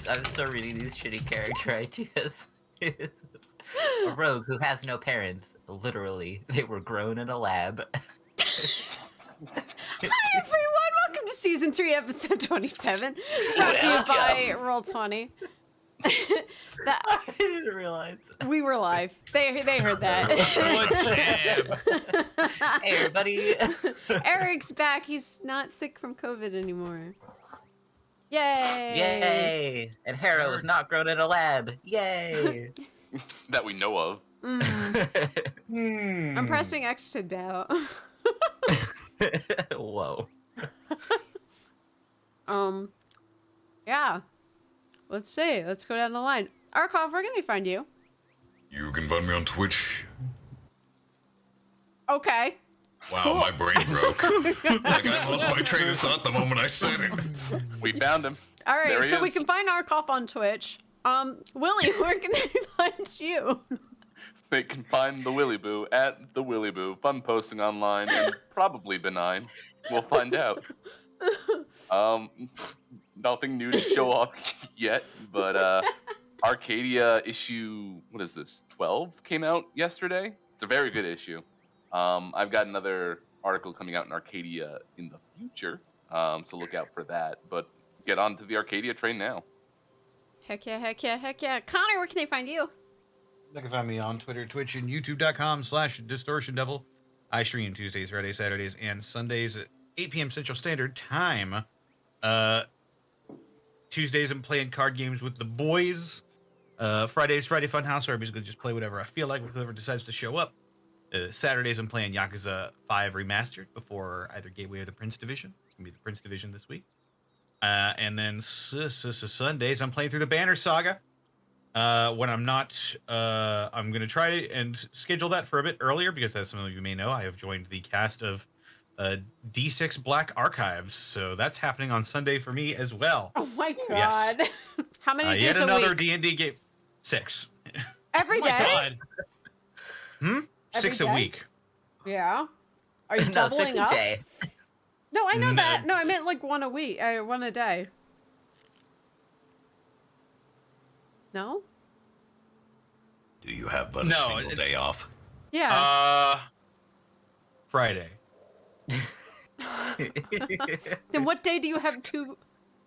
I'm still reading these shitty character ideas. A rogue who has no parents. Literally, they were grown in a lab. Hi everyone, welcome to season 3, episode 27. Brought to you by Roll20. I didn't realize. We were live. They heard that. Good jam. Hey everybody. Eric's back. He's not sick from COVID anymore. Yay! Yay! And Harrow is not grown in a lab. Yay! That we know of. I'm pressing X to doubt. Whoa. Yeah. Let's see. Let's go down the line. Arkov, where can they find you? You can find me on Twitch. Okay. Wow, Cool. my brain broke. Like I lost my train of thought the moment I said it. We found him. All right, There he so we is. can find Arkov on Twitch. Willie, where can they find you? They can find the Willy Boo at the Willy Boo. Fun posting online and probably benign. We'll find out. Nothing new to show off yet, but Arcadia issue, what is this, 12 came out yesterday. It's a very good issue. I've got another article coming out in Arcadia in the future, so look out for that. But get on to the Arcadia train now. Heck yeah, heck yeah, heck yeah. Connor, where can they find you? They can find me on Twitter, Twitch, and YouTube.com/DistortionDevil. I stream Tuesdays, Fridays, Saturdays, and Sundays at 8 p.m. Central Standard Time. Tuesdays, I'm playing card games with the boys. Fridays, Friday Funhouse, where I'm basically just play whatever I feel like with whoever decides to show up. Saturdays, I'm playing Yakuza 5 Remastered before either Gateway or the Prince Division. It's going to be the Prince Division this week. And then Sundays, I'm playing through the Banner Saga. When I'm not, I'm going to try and schedule that for a bit earlier because, as some of you may know, I have joined the cast of D6 Black Archives. So that's happening on Sunday for me as well. Oh my Yes. god. How many Yet days a another week? D&D game. 6. Every Oh my day? God. Every 6 day? a week. Yeah. Are you No, doubling 6 a up? day. No, I know No. that. No, I meant like one a week. One a day. No? Do you have but a No, single it's- day off? Yeah. Friday. Then what day do you have two?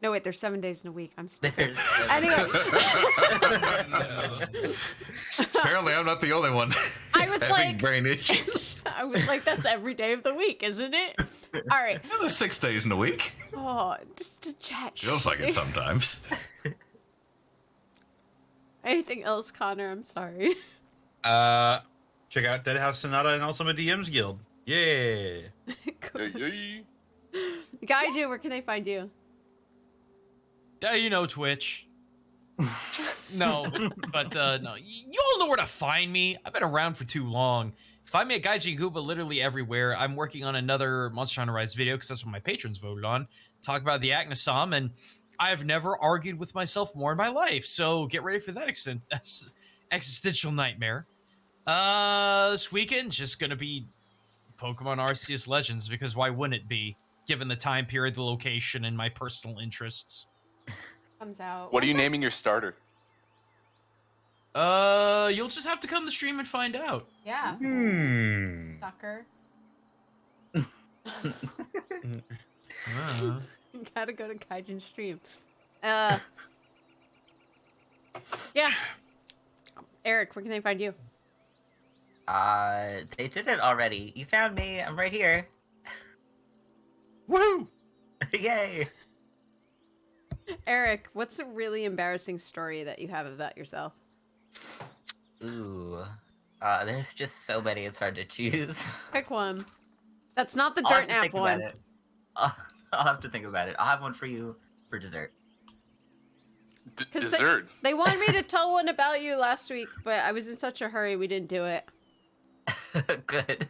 No, wait, there's 7 days in a week. I'm stupid. There's- Anyway, Apparently, I'm not the only one. I was having like, brain issues. I was like, that's every day of the week, isn't it? All right. Well, there's 6 days in a week. Oh, just to chat. Feels like it sometimes. Anything else, Connor? I'm sorry. Check out Dead House Sonata and Ultimate DMs Guild. Yeah. Cool. Yay. Gaiju, where can they find you? You know, Twitch. No, but no. You all know where to find me. I've been around for too long. Find me at Gaijin Gooba literally everywhere. I'm working on another Monster Hunter Rise video because that's what my patrons voted on. Talk about the Agnesam, and I've never argued with myself more in my life. So get ready for that existential nightmare. This weekend, just going to be Pokemon Arceus Legends, because why wouldn't it be, given the time period, the location, and my personal interests? Comes out. What are you When's that? naming your starter? You'll just have to come to the stream and find out. Yeah. Sucker. Gotta go to Kaijin stream. Yeah. Eric, where can they find you? They did it already. You found me. I'm right here. Woo! Yay! Eric, what's a really embarrassing story that you have about yourself? Ooh. There's just so many, it's hard to choose. Pick one. That's not the I'll have Dirt to Nap think about one. it. I'll have to think about it. I'll have one for you for dessert. 'Cause Dessert. They wanted me to tell one about you last week, but I was in such a hurry we didn't do it. Good.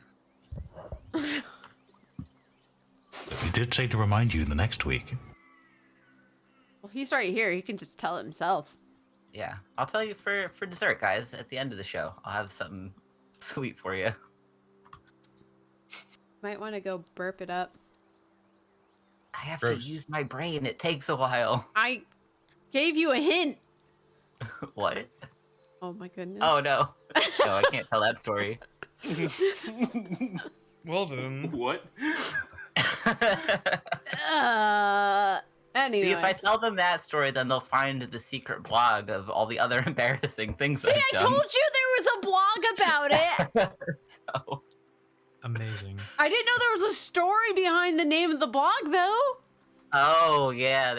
We did say to remind you the next week. Well, he's right here. He can just tell it himself. Yeah. I'll tell you for dessert, guys, at the end of the show. I'll have something sweet for you. Might want to go burp it up. I have Gross. to use my brain. It takes a while. I gave you a hint. What? Oh my goodness. Oh no. No, I can't tell that story. Well then. What? Anyway. See, if I tell them that story, then they'll find the secret blog of all the other embarrassing things See, I've I done. told you there was a blog about it. So, Amazing. I didn't know there was a story behind the name of the blog, though. oh yeah,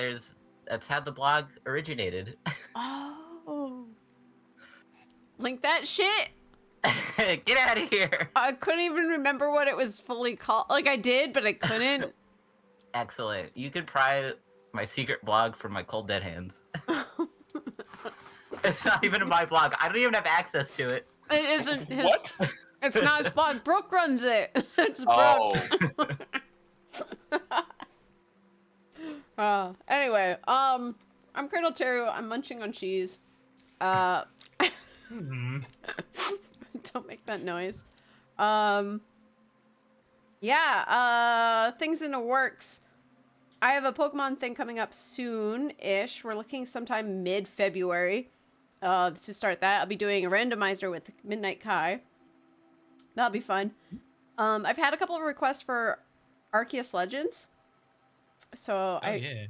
that's how the blog originated. Oh. Link that shit. Get out of here. I couldn't even remember what it was fully called. Like, I did, but I couldn't. Excellent. You could pry my secret blog from my cold dead hands. It's not even in my blog. I don't even have access to it. It isn't his. What? It's not his blog. Brooke runs it. It's Brooke. Oh. Anyway, I'm ColonelCheru. I'm munching on cheese. Don't make that noise. Yeah, things in the works. I have a Pokemon thing coming up soon-ish. We're looking sometime mid-February to start that. I'll be doing a randomizer with Midnight Kai. That'll be fun. I've had a couple of requests for Arceus Legends. So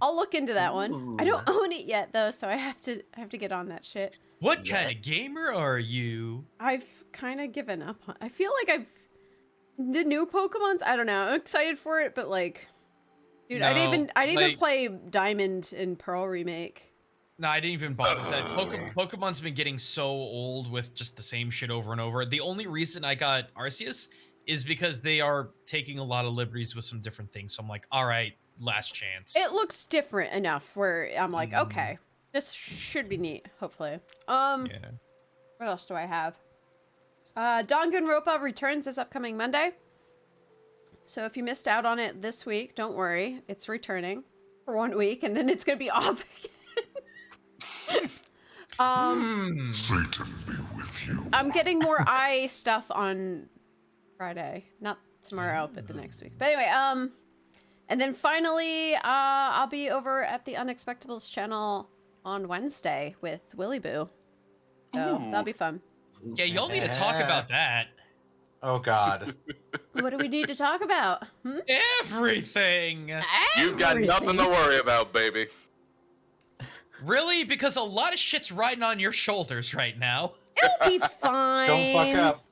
I'll look into that one. I don't own it yet though, so I have to get on that shit. What kind of gamer are you? I've kind of given up on. I feel like the new Pokemon's. I don't know. I'm excited for it, but like, dude, No, I didn't even like- play Diamond and Pearl remake. No, I didn't even bother with that. Pokemon's been getting so old with just the same shit over and over. The only reason I got Arceus is because they are taking a lot of liberties with some different things. So I'm like, all right, last chance. It looks different enough where I'm like, okay, this should be neat. Hopefully. Yeah. What else do I have? Danganronpa returns this upcoming Monday. So if you missed out on it this week, don't worry. It's returning for 1 week, and then it's going to be off again. Satan be with you. I'm getting more eye stuff on Friday. Not tomorrow, but the next week. But anyway, and then finally, I'll be over at the Unexpectables channel on Wednesday with Willy Boo. So that'll be fun. Yeah, y'all need to talk about that. Oh God. What do we need to talk about? Everything. You've got nothing to worry about, baby. Really? Because a lot of shit's riding on your shoulders right now. It'll be fine. Don't fuck up.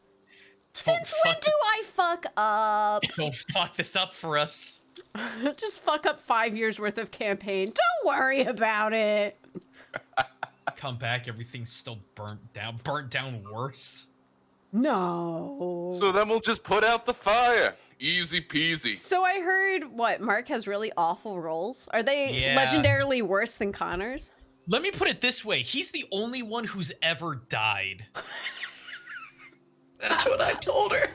Since when do I fuck up? Don't fuck this up for us. Just fuck up 5 years worth of campaign. Don't worry about it. Come back, everything's still burnt down worse. No. So then we'll just put out the fire. Easy peasy. So I heard, Mark has really awful rolls. Are they Yeah. legendarily worse than Connor's? Let me put it this way. He's the only one who's ever died. That's what I told her.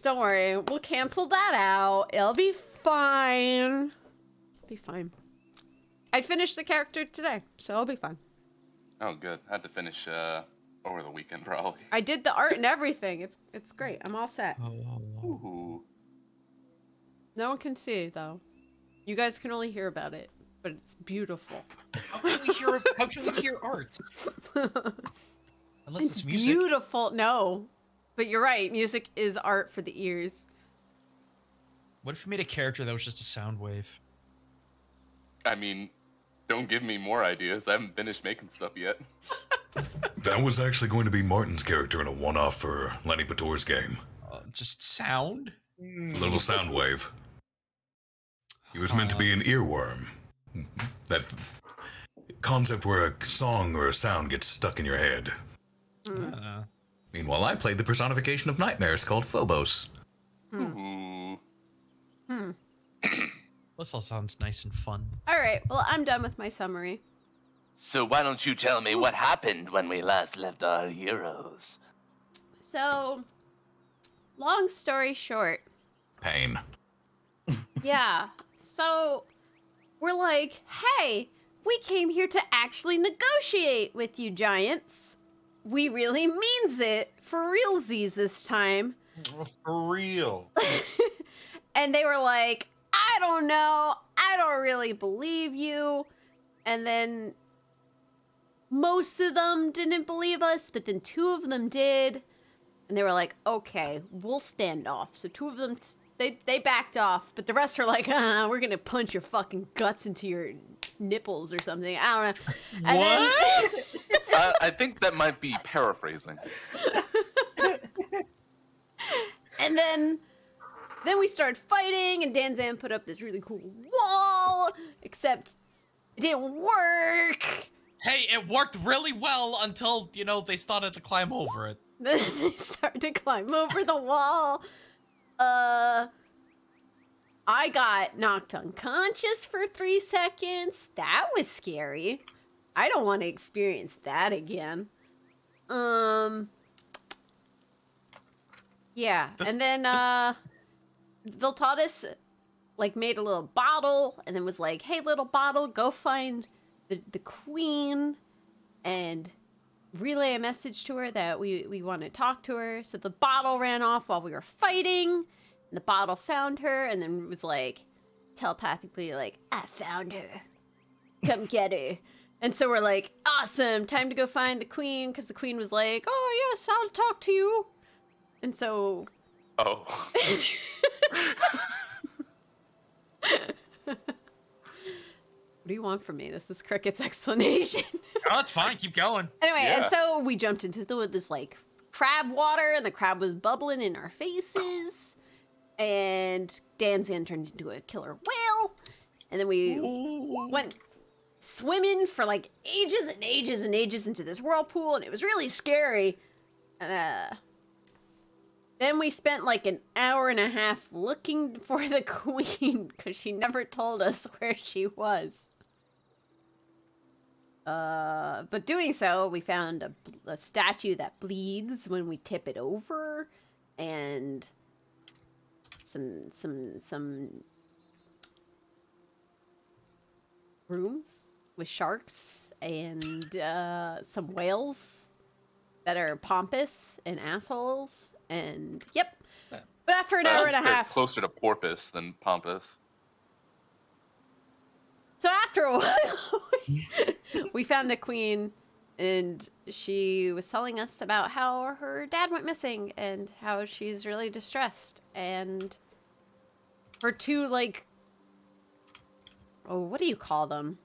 Don't worry. We'll cancel that out. It'll be fine. Be fine. I finished the character today, so it'll be fine. Oh, good. I had to finish over the weekend, probably. I did the art and everything. It's great. I'm all set. Ooh. No one can see, though. You guys can only hear about it, but it's beautiful. How can we hear art? Unless It's it's music. beautiful. No. But you're right. Music is art for the ears. What if we made a character that was just a sound wave? I mean, don't give me more ideas. I haven't finished making stuff yet. That was actually going to be Martin's character in a one-off for Lenny Pator's game. Just sound? A little sound wave. He was meant to be an earworm. That concept where a song or a sound gets stuck in your head. Meanwhile, I played the personification of nightmares called Phobos. Ooh. This all sounds nice and fun. All right. Well, I'm done with my summary. So why don't you tell me what happened when we last left our heroes? So, long story short. Pain. Yeah. So, we're like, hey, we came here to actually negotiate with you giants. We really means it for realsies this time. For real. And they were like, I don't know. I don't really believe you. And then most of them didn't believe us, but then 2 of them did. And they were like, okay, we'll stand off. So 2 of them, they backed off, but the rest are like, we're gonna punch your fucking guts into your nipples or something. I don't know. And What? I think that might be paraphrasing. And then we started fighting, and Danzan put up this really cool wall, except it didn't work. Hey, it worked really well until, they started to climb over it. Then they started to climb over the wall. I got knocked unconscious for 3 seconds. That was scary. I don't want to experience that again. Yeah, and then Viltatus made a little bottle and then was like, "Hey, little bottle, go find the queen and relay a message to her that we want to talk to her." So the bottle ran off while we were fighting, and the bottle found her and then was like telepathically like, "I found her. Come get her." And so we're like, "Awesome, time to go find the queen," because the queen was like, "Oh yes, I'll talk to you." And so... Oh. What do you want from me? This is Cricket's explanation. Oh, that's fine. Keep going. Anyway, and Yeah. so we jumped into this crab water, and the crab was bubbling in our faces. And Danzan turned into a killer whale. And then we went swimming for ages and ages and ages into this whirlpool, and it was really scary. Then we spent an hour and a half looking for the queen because she never told us where she was. But doing so, we found a statue that bleeds when we tip it over, and some rooms with sharks and some whales that are pompous and assholes, and yep. But after an hour and a They're half, closer to porpoise than pompous. so after a while, we found the queen, and she was telling us about how her dad went missing and how she's really distressed, and her 2 what do you call them?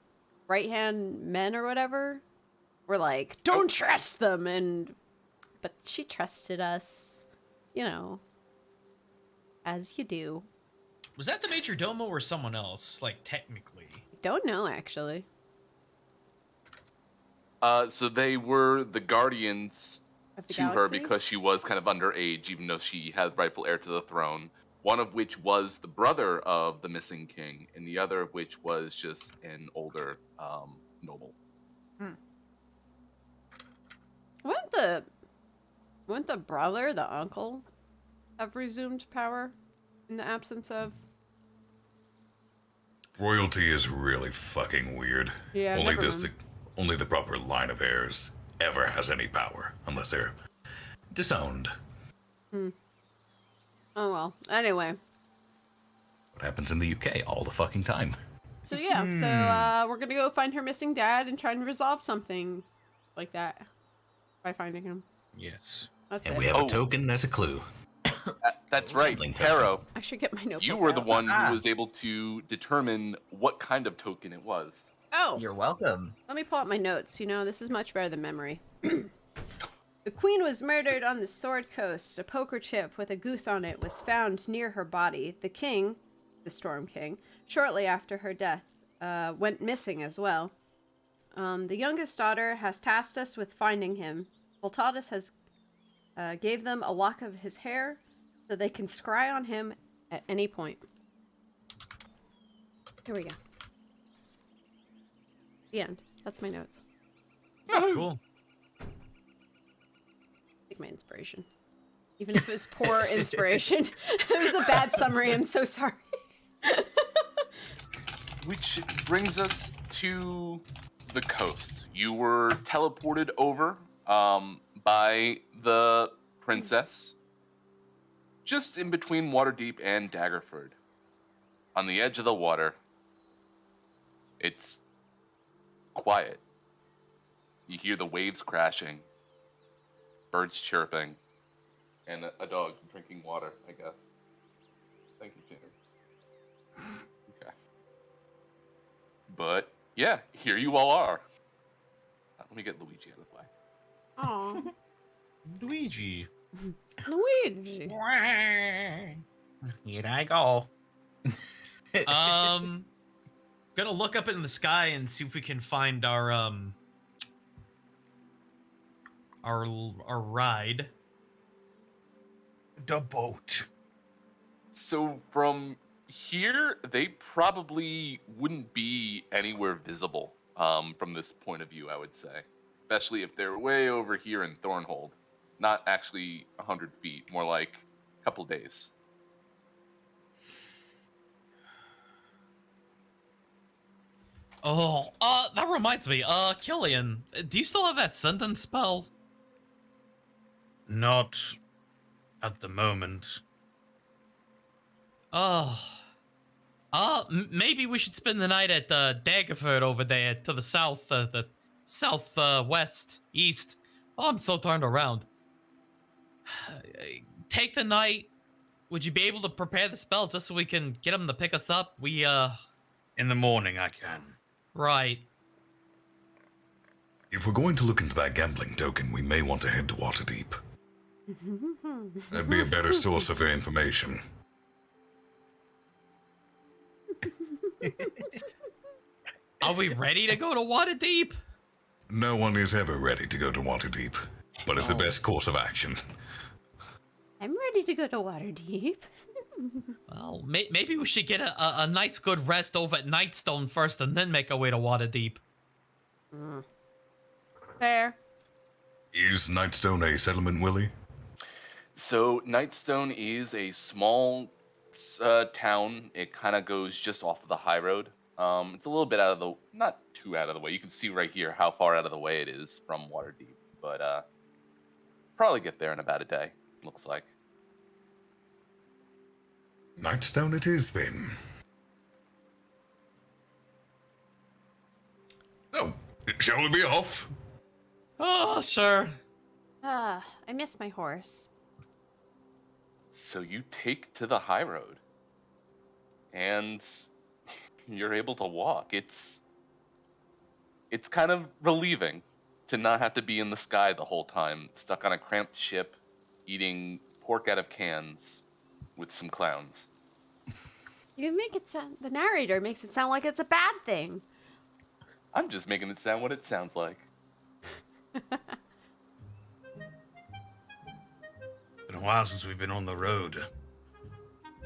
Right-hand men or whatever? We're like, don't trust them, but she trusted us, as you do. Was that the Major Domo or someone else? Technically. Don't know, actually. So they were the guardians Of the to her galaxy? because she was kind of underage, even though she had rightful heir to the throne. One of which was the brother of the missing king, and the other of which was just an older noble. Wouldn't the brother, the uncle, have resumed power in the absence of? Royalty is really fucking weird. Yeah, only never this, mind. only the proper line of heirs ever has any power, unless they're disowned. Oh well. Anyway. What happens in the UK all the fucking time? So yeah, so we're gonna go find her missing dad and try and resolve something like that by finding him. Yes. That's And it. we have Oh. a token as a clue. That's right, Handling Taro. I should get my notebook. You were the out. one Ah. who was able to determine what kind of token it was. Oh, You're welcome. let me pull out my notes. This is much better than memory. The queen was murdered on the Sword Coast. A poker chip with a goose on it was found near her body. The king, the Storm King, shortly after her death, went missing as well. The youngest daughter has tasked us with finding him. Voltatus has gave them a lock of his hair so they can scry on him at any point. Here we go. The end. That's my notes. Cool. Take my inspiration. Even if it was poor inspiration. It was a bad summary. I'm so sorry. Which brings us to the coast. You were teleported over by the princess, just in between Waterdeep and Daggerford, on the edge of the water. It's quiet. You hear the waves crashing, birds chirping, and a dog drinking water, I guess. Thank you, Junior. Okay. But yeah, here you all are. Let me get Luigi out of the way. Aw, Luigi. Luigi. Here I go. Gonna look up in the sky and see if we can find our ride. The boat. So from here, they probably wouldn't be anywhere visible from this point of view, I would say. Especially if they're way over here in Thornhold. Not actually 100 feet, more like a couple days. Oh, that reminds me. Killian, do you still have that sentence spell? Not at the moment. Oh. Maybe we should spend the night at Daggerford over there to the south, the southwest, east. Oh, I'm so turned around. Take the night. Would you be able to prepare the spell just so we can get them to pick us up? In the morning, I can. Right. If we're going to look into that gambling token, we may want to head to Waterdeep. That'd be a better source of information. Are we ready to go to Waterdeep? No one is ever ready to go to Waterdeep, but it's the Oh. best course of action. I'm ready to go to Waterdeep. Well, maybe we should get a nice good rest over at Nightstone first and then make our way to Waterdeep. Fair. Is Nightstone a settlement, Willie? So Nightstone is a small town. It kind of goes just off of the high road. It's a little bit not too out of the way. You can see right here how far out of the way it is from Waterdeep, but probably get there in about a day. Looks like. Nightstone it is, then. Oh, shall we be off? Oh, sure. I miss my horse. So you take to the high road, and you're able to walk. It's kind of relieving to not have to be in the sky the whole time, stuck on a cramped ship, eating pork out of cans with some clowns. You make it sound. The narrator makes it sound like it's a bad thing. I'm just making it sound what it sounds like. Been a while since we've been on the road.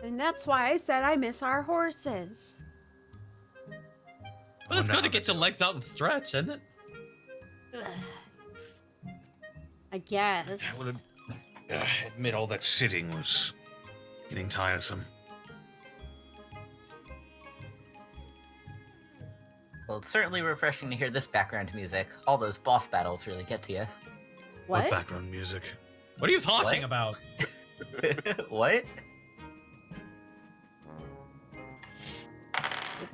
And that's why I said I miss our horses. Well, it's Oh, good no, to get your legs out and stretch, isn't it? I guess. I would admit all that sitting was getting tiresome. Well, it's certainly refreshing to hear this background music. All those boss battles really get to you. What? background music? What are you talking What? about? What?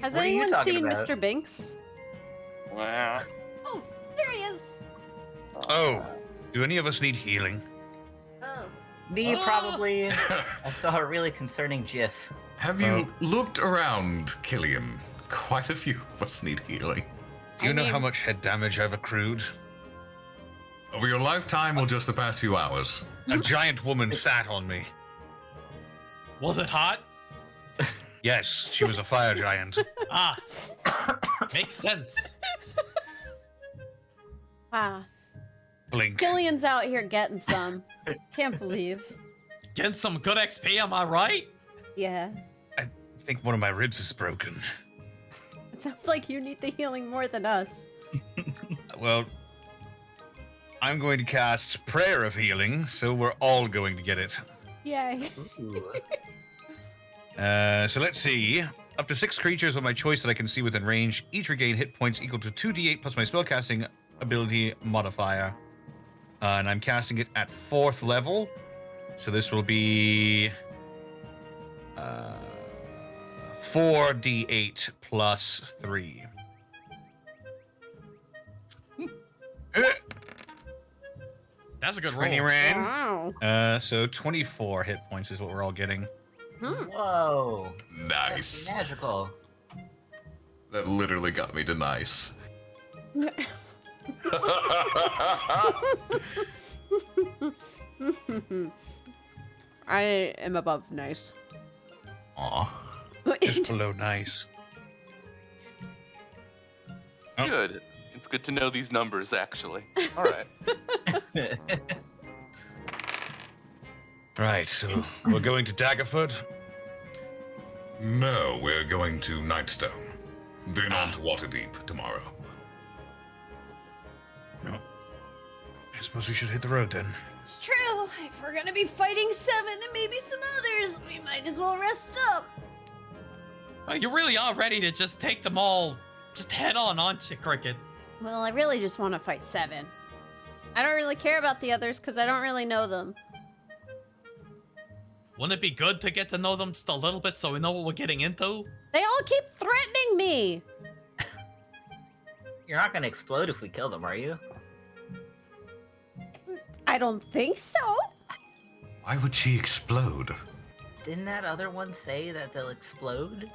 Has What are you anyone talking seen about? Mr. Binks? Well, Oh, there he is. Oh, do any of us need healing? Oh. Me, Ah. probably. I saw a really concerning GIF. Have you looked around, Killian? Quite a few of us need healing. Do you know how mean- much head damage I've accrued? Over your lifetime or just the past few hours? A giant woman sat on me. Was it hot? Yes, she was a fire giant. Ah, makes sense. Wow. Blink. Killian's out here getting some. Can't believe. Getting some good XP, am I right? Yeah. I think one of my ribs is broken. It sounds like you need the healing more than us. Well, I'm going to cast Prayer of Healing, so we're all going to get it. Yay. So let's see. Up to 6 creatures of my choice that I can see within range, each regain hit points equal to 2d8 plus my spellcasting ability modifier. And I'm casting it at 4th level. So this will be 4d8 plus 3. That's a good roll. 20 ran. Wow. So 24 hit points is what we're all getting. Hmm. Whoa. Nice. That's magical. That literally got me to nice. I am above nice. Aw. Just below nice. Oh. Good. It's good to know these numbers, actually. All right. Right, so we're going to Daggerford. No, we're going to Nightstone. Then on to Waterdeep tomorrow. No. I suppose we should hit the road then. It's true. If we're gonna be fighting 7 and maybe some others, we might as well rest up. Oh, you really are ready to just take them all, just head on onto Cricket. Well, I really just want to fight 7. I don't really care about the others because I don't really know them. Wouldn't it be good to get to know them just a little bit so we know what we're getting into? They all keep threatening me. You're not gonna explode if we kill them, are you? I don't think so. Why would she explode? Didn't that other one say that they'll explode?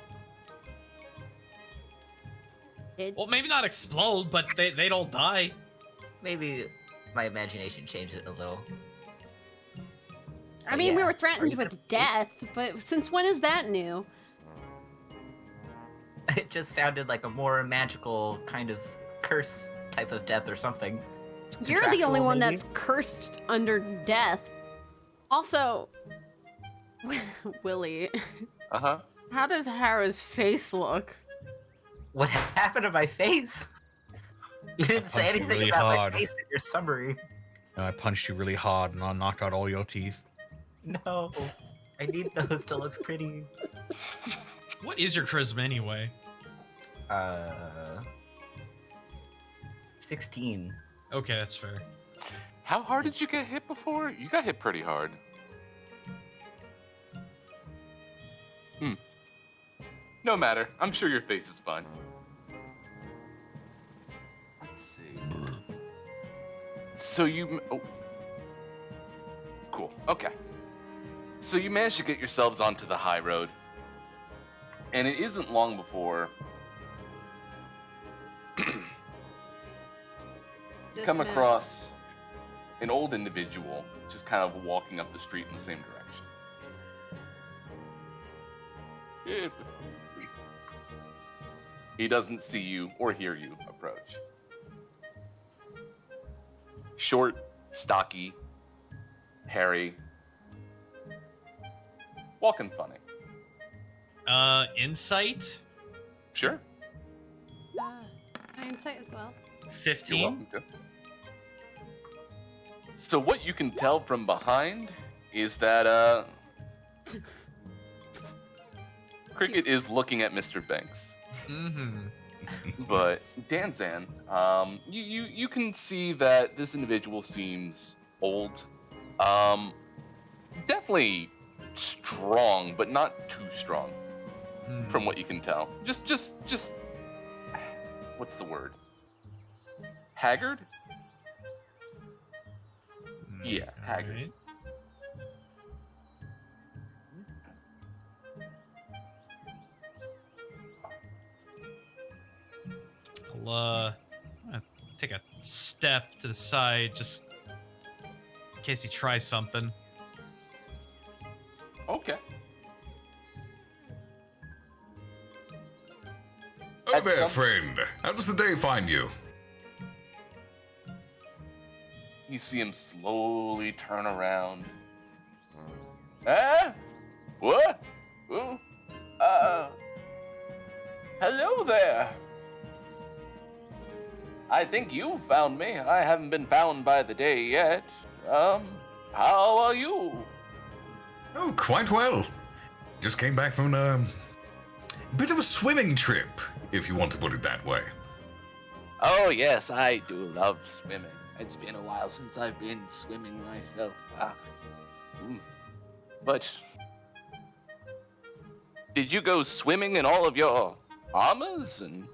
Well, maybe not explode, but they don't die. Maybe my imagination changed it a little. I mean, we yeah. were threatened with death, but since when is that new? It just sounded like a more magical kind of curse type of death or something. You're the only Contractual, one maybe? that's cursed under death. Also, Willie, Uh-huh. how does Hara's face look? What happened to my face? You didn't say punched you anything really about hard. my face in your summary. No, I punched you really hard and I knocked out all your teeth. No, I need those to look pretty. What is your charisma anyway? 16. Okay, that's fair. How hard did you get hit before? You got hit pretty hard. No matter. I'm sure your face is fine. Let's see. So you... Oh. Cool. Okay. So you managed to get yourselves onto the high road. And it isn't long before you This come man- across an old individual just kind of walking up the street in the same direction. He doesn't see you or hear you approach. Short, stocky, hairy, walking funny. Insight? Sure. Hindsight as well. You're 15? welcome to. So what you can tell from behind is that Cricket is looking at Mr. Banks. Mm-hmm. But Danzan, you can see that this individual seems old. Definitely strong, but not too strong, from what you can tell. Just what's the word? Haggard? Yeah, haggard. Alright. I'll take a step to the side just in case he tries something. Okay. Oh At there, some- friend. How does the day find you? You see him slowly turn around. Eh? What? Oh, hello there. I think you found me. I haven't been found by the day yet. How are you? Oh, quite well. Just came back from a bit of a swimming trip, if you want to put it that way. Oh, yes, I do love swimming. It's been a while since I've been swimming myself. But did you go swimming in all of your armors and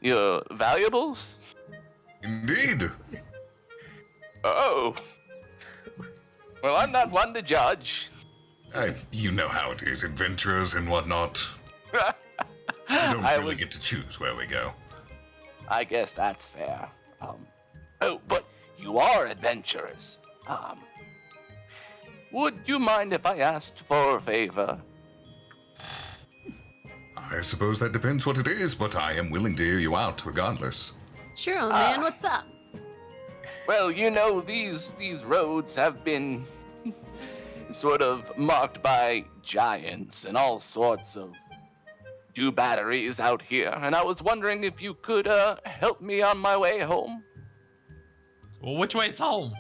your valuables? Indeed. Oh. Well, I'm not one to judge. You know how it is, adventurers and whatnot. We don't I really was- get to choose where we go. I guess that's fair. Oh, but you are adventurers. Would you mind if I asked for a favor? I suppose that depends what it is, but I am willing to hear you out regardless. Sure, old man, what's up? Well, you know, these roads have been sort of marked by giants and all sorts of batteries out here, and I was wondering if you could help me on my way home. Well, which way's home?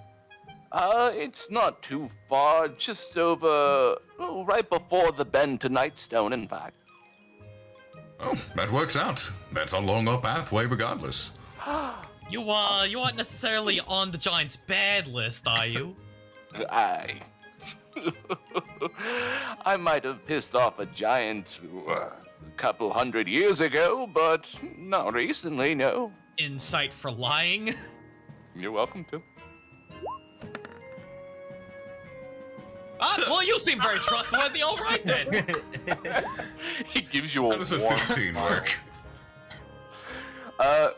It's not too far, just over, right before the bend to Nightstone, in fact. Oh, that works out. That's along our pathway regardless. You aren't necessarily on the Giants' bad list, are you? I might have pissed off a giant a couple 100 years ago, but not recently, no. Insight for lying? You're welcome to. Well, you seem very trustworthy. All right, then. He gives you a How does a warm 15 smile. work?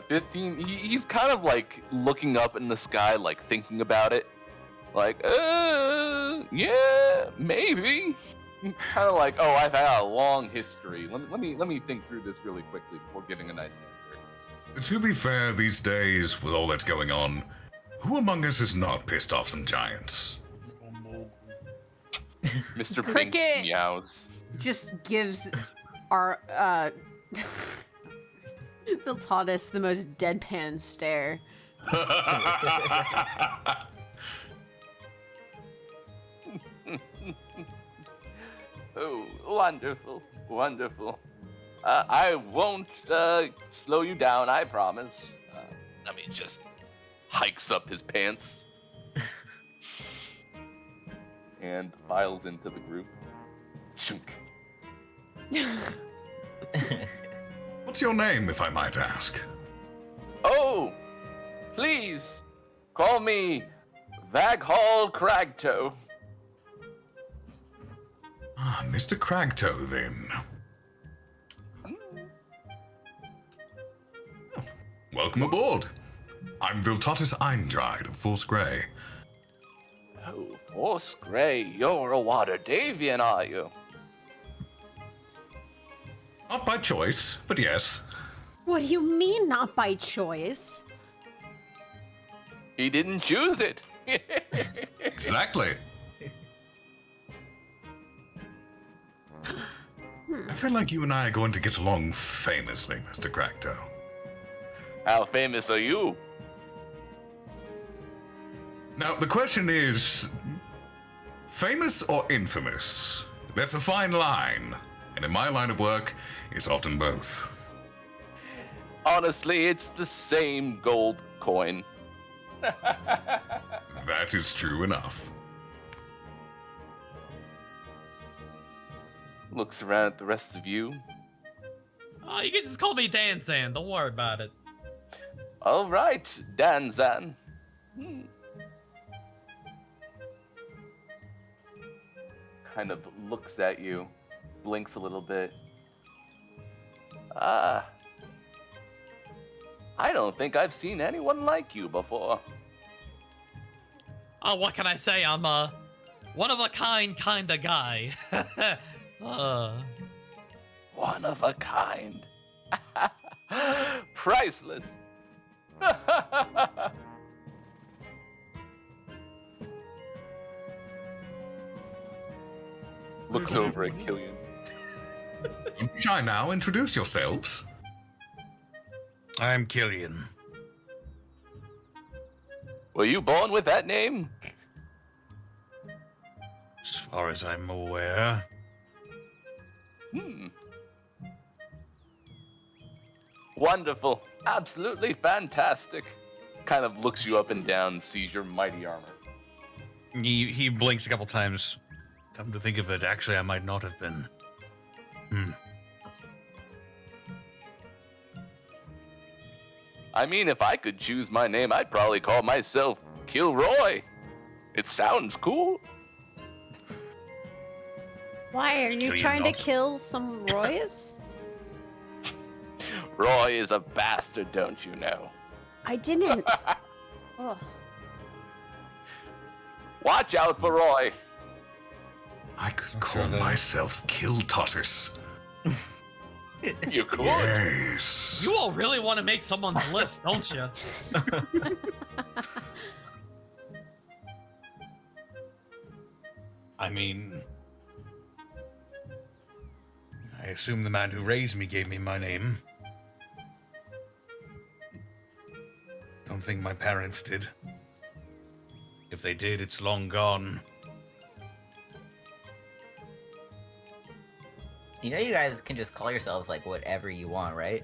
15, he's kind of like looking up in the sky, like thinking about it. Like, yeah, maybe. Kind of like, oh, I've had a long history. Let me think through this really quickly before giving a nice answer. To be fair, these days, with all that's going on, who among us is not pissed off some giants? Mr. Binks Cricket. meows. Just gives our Viltatus the most deadpan stare. Oh, wonderful, wonderful. I won't slow you down, I promise. I mean, just hikes up his pants and files into the group. Shunk. What's your name, if I might ask? Oh, please call me Vaghall Cragtoe. Ah, Mr. Cragtoe, then. Welcome aboard. I'm Viltatus Eindride of Force Grey. Oh, Force Grey, you're a Waterdavian, are you? Not by choice, but yes. What do you mean, not by choice? He didn't choose it. Exactly. I feel like you and I are going to get along famously, Mr. Cragtoe. How famous are you? Now, the question is, famous or infamous? That's a fine line, and in my line of work, it's often both. Honestly, it's the same gold coin. That is true enough. Looks around at the rest of you. Oh, you can just call me Danzan. Don't worry about it. All right, Danzan. Kind of looks at you, blinks a little bit. I don't think I've seen anyone like you before. Oh, what can I say? I'm a one-of-a-kind kind of guy. One of a kind. Priceless. Looks over at Killian. Shall I now introduce yourselves? I'm Killian. Were you born with that name? As far as I'm aware. Wonderful. Absolutely fantastic. Kind of looks you up and down, sees your mighty armor. He blinks a couple times. Come to think of it, actually, I might not have been. I mean, if I could choose my name, I'd probably call myself Kilroy. It sounds cool. Why are you Kill you trying to not. kill some Roys? Roy is a bastard, don't you know? I didn't. Oh. Watch out for Roy. I could Sure call then. myself Kill Tortoise. You could. Yes. You all really want to make someone's list, don't you? I mean, I assume the man who raised me gave me my name. Don't think my parents did. If they did, it's long gone. You know, you guys can just call yourselves like whatever you want, right?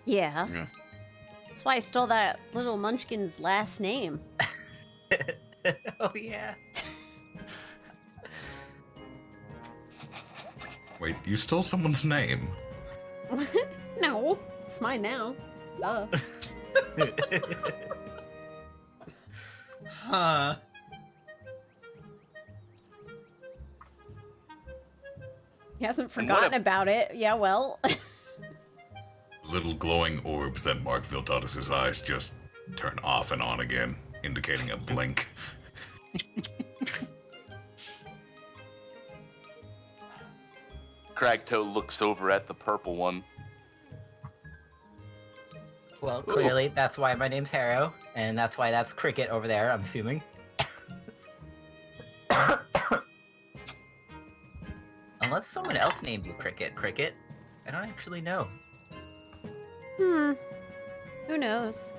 Yeah. Yeah. That's why I stole that little munchkin's last name. Oh yeah. Wait, you stole someone's name? No, it's mine now. Duh. Huh. He hasn't And what forgotten if- about it. Yeah, well. Little glowing orbs that mark Vildatus's eyes just turn off and on again, indicating a blink. Cragtoe looks over at the purple one. Well, clearly that's why my name's Harrow, and that's why that's Cricket over there, I'm assuming. Unless someone else named you Cricket. I don't actually know. Who knows?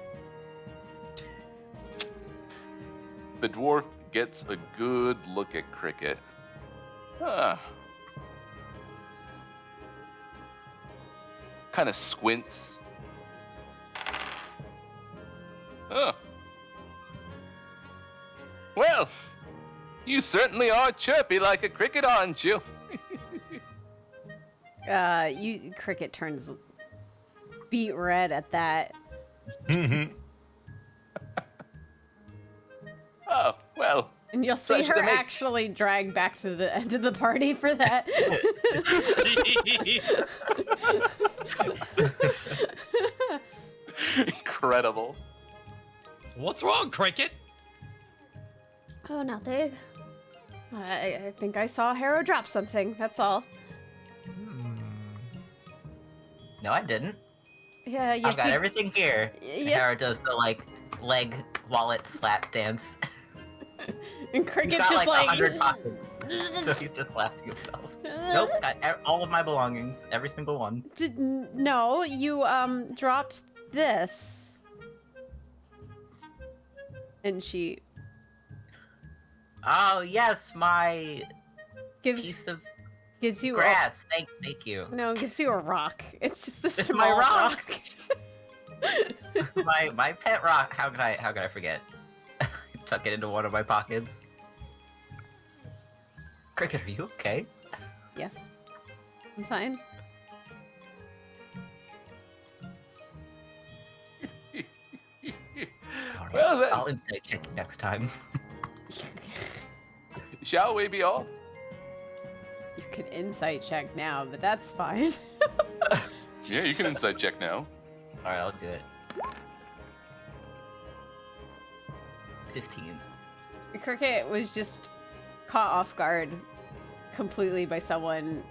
The dwarf gets a good look at Cricket. Huh. Kind of squints. Huh. Well, you certainly are chirpy like a cricket, aren't you? Cricket turns beet red at that. Oh, well. And you'll see Pleasure her to make- actually drag back to the end of the party for that. Incredible. What's wrong, Cricket? Oh, nothing. I think I saw Harrow drop something. That's all. No, I didn't. Yeah, yes, I've got everything here. And Yes. Harrow does the like leg wallet slap dance. And He's Cricket's got just like like. 100 pockets, so he's just slapping himself. Nope, got all of my belongings, every single one. No, you dropped this. And she Oh yes, my gives piece of you grass. Thank you. gives you a rock. It's just a It's small my rock. rock. my pet rock. How could I forget? Tuck it into one of my pockets. Cricket, are you okay? Yes, I'm fine. All right, Well, then. I'll insight check you next time. Shall we be off? You can insight check now, but that's fine. Yeah, you can insight check now. All right, I'll do it. 15. Cricket was just caught off guard completely by someone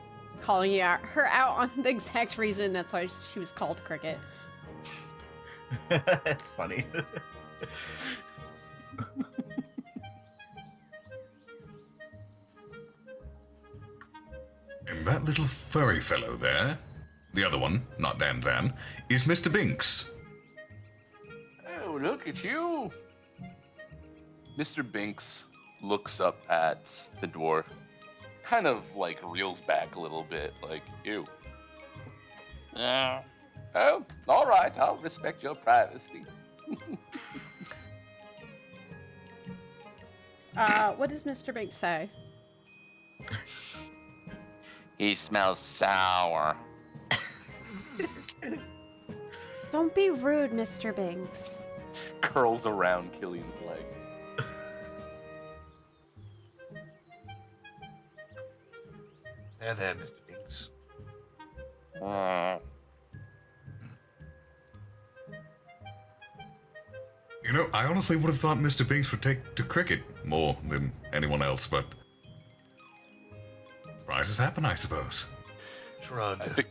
calling her out on the exact reason. That's why she was called Cricket. That's funny. And that little furry fellow there, the other one, not Danzan, is Mr. Binks. Oh, look at you. Mr. Binks looks up at the dwarf, kind of like reels back a little bit, like, ew. Oh, all right, I'll respect your privacy. What does Mr. Binks say? He smells sour. Don't be rude, Mr. Binks. Curls around Killian's leg. There, Mr. Binks. You know, I honestly would have thought Mr. Binks would take to cricket more than anyone else, but surprises happen, I suppose. Shrug.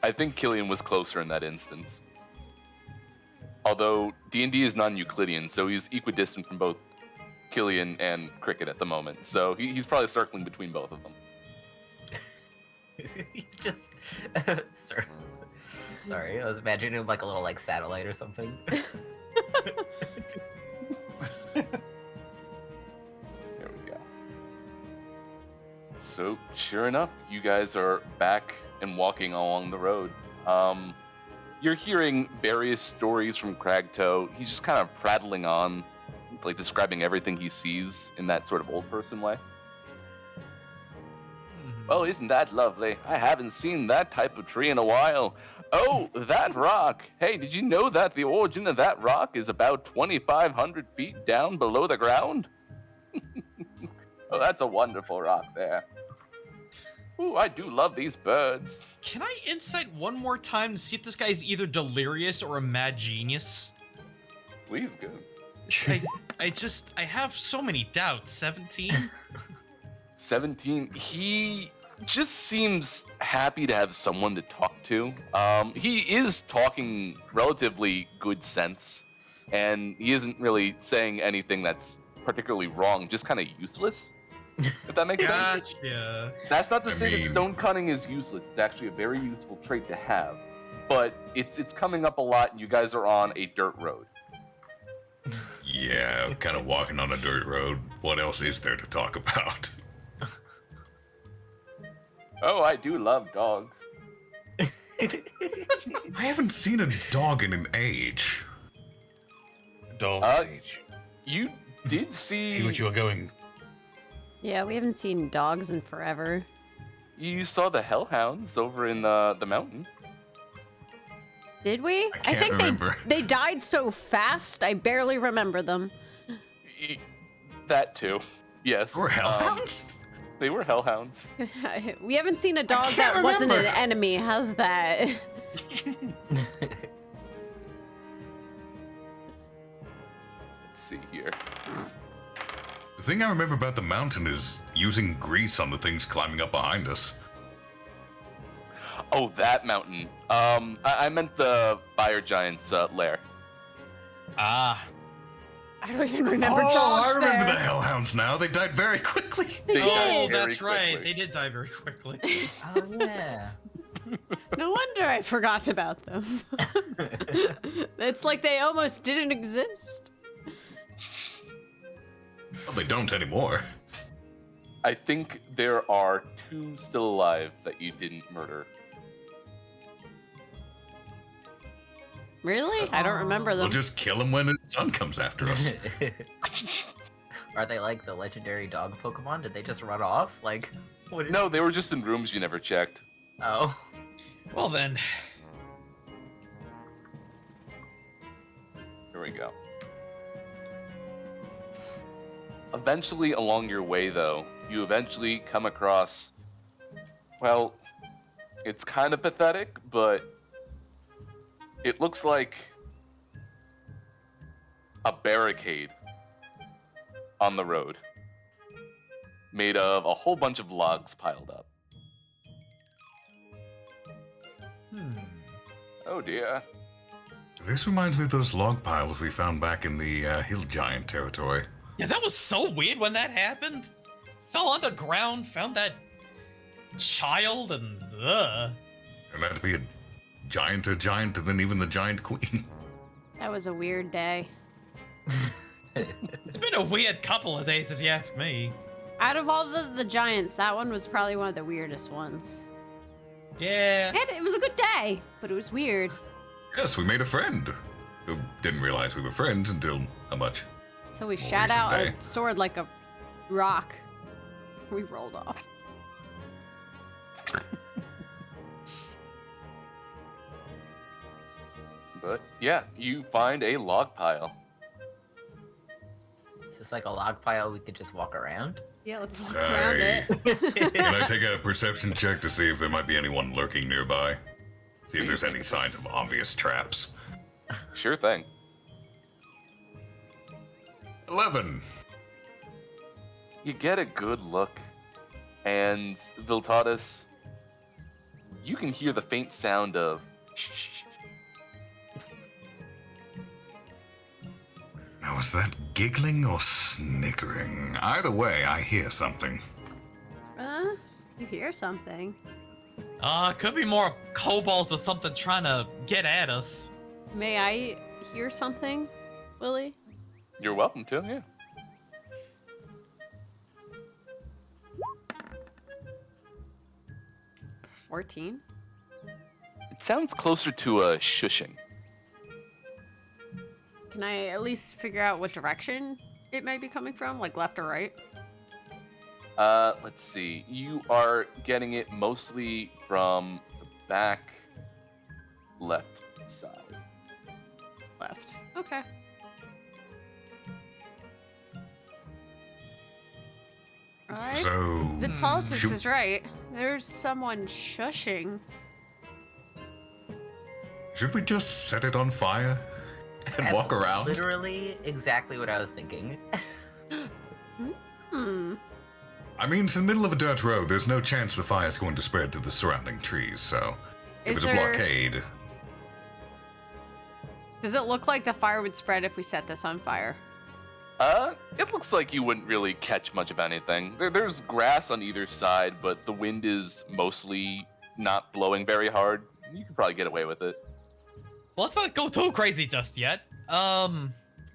I think Killian was closer in that instance. Although D&D is non-Euclidean, so he's equidistant from both Killian and cricket at the moment. So he's probably circling between both of them. He's just sorry, I was imagining him like a little like satellite or something. There we go. So, sure enough, you guys are back and walking along the road. You're hearing various stories from Cragtoe. He's just kind of prattling on, like describing everything he sees in that sort of old person way. Oh, isn't that lovely? I haven't seen that type of tree in a while. Oh, that rock. Hey, did you know that the origin of that rock is about 2,500 feet down below the ground? Oh, that's a wonderful rock there. Ooh, I do love these birds. Can I insight one more time to see if this guy's either delirious or a mad genius? Please, good. I have so many doubts. 17? 17, he just seems happy to have someone to talk to. He is talking relatively good sense, and he isn't really saying anything that's particularly wrong, just kind of useless, if that makes sense. Gotcha. That's not to I say that mean- stone cutting is useless. It's actually a very useful trait to have, but it's coming up a lot, and you guys are on a dirt road. Yeah, kind of walking on a dirt road. What else is there to talk about? Oh, I do love dogs. I haven't seen a dog in an age. Dog's age. You did see... See what you are going. Yeah, we haven't seen dogs in forever. You saw the hellhounds over in the mountain. Did we? I can't remember. they died so fast, I barely remember them. That too. Yes. Or hellhounds? They were hellhounds. We haven't seen a dog that can't wasn't an remember. enemy, how's that? Let's see here. The thing I remember about the mountain is using grease on the things climbing up behind us. Oh, that mountain. I meant the fire giant's lair. Ah. I don't even remember dogs I remember there. the hellhounds now. They died very quickly. They They did. died Oh, very that's right. quickly. They did die very quickly. Oh yeah. No wonder I forgot about them. It's like they almost didn't exist. Well, they don't anymore. I think there are 2 still alive that you didn't murder. Really? I don't remember them. We'll just kill him when his son comes after us. Are they like the legendary dog Pokemon? Did they just run off? Like, what? No, they were just in rooms you never checked. Oh. Well then. Here we go. Eventually, along your way, though, you eventually come across, well, it's kind of pathetic, but it looks like a barricade on the road made of a whole bunch of logs piled up. Oh dear. This reminds me of those log piles we found back in the hill giant territory. Yeah, that was so weird when that happened. Fell underground, found that child, and Turned out to be a giant, and then even the giant queen. That was a weird day. It's been a weird couple of days, if you ask me. Out of all the giants, that one was probably one of the weirdest ones. Yeah. And it was a good day, but it was weird. Yes, we made a friend. Who didn't realize we were friends until how much? So we More shot recent out day. a sword like a rock. We rolled off. But yeah, you find a log pile. Is this like a log pile we could just walk around? Yeah, let's walk around it. Can I take a perception check to see if there might be anyone lurking nearby? See if there's any signs of obvious traps. Sure thing. 11. You get a good look, and Viltatus, you can hear the faint sound of Now, is that giggling or snickering? Either way, I hear something. You hear something. Could be more kobolds or something trying to get at us. May I hear something, Willie? You're welcome to, yeah. $14. It sounds closer to a shushing. Can I at least figure out what direction it may be coming from, like left or right? Let's see. You are getting it mostly from the back left side. Left. Okay. Alright. So, Vitalis should- is right. There's someone shushing. should we just set it on fire and That's walk around? Literally exactly what I was thinking. I mean, it's in the middle of a dirt road. There's no chance the fire's going to spread to the surrounding trees, so if Is it's a there- blockade, Does it look like the fire would spread if we set this on fire? It looks like you wouldn't really catch much of anything. There's grass on either side, but the wind is mostly not blowing very hard. You could probably get away with it. Well, let's not go too crazy just yet. I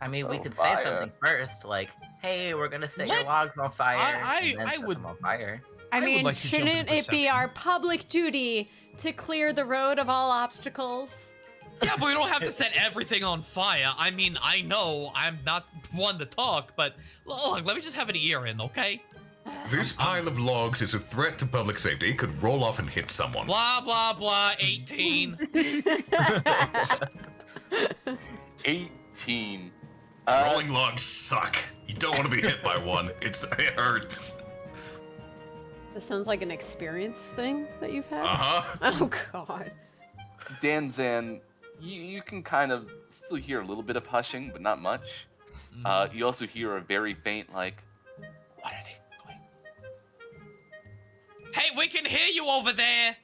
mean, we Oh, could fire. say something first, like, "Hey, we're gonna set your Let- logs on fire." I and then set would- them on fire. I would mean, like to jump into shouldn't it be perception. our public duty to clear the road of all obstacles? Yeah, but we don't have to set everything on fire. I mean, I know I'm not one to talk, but look, let me just have an ear in, okay? this pile of logs is a threat to public safety. It could roll off and hit someone. Blah, blah, blah, 18. 18. Rolling logs suck. You don't want to be hit by one. It hurts. This sounds like an experience thing that you've had. Uh-huh. Oh god. Danzan, you can kind of still hear a little bit of hushing, but not much. You also hear a very faint, like, what are they doing? Hey, we can hear you over there.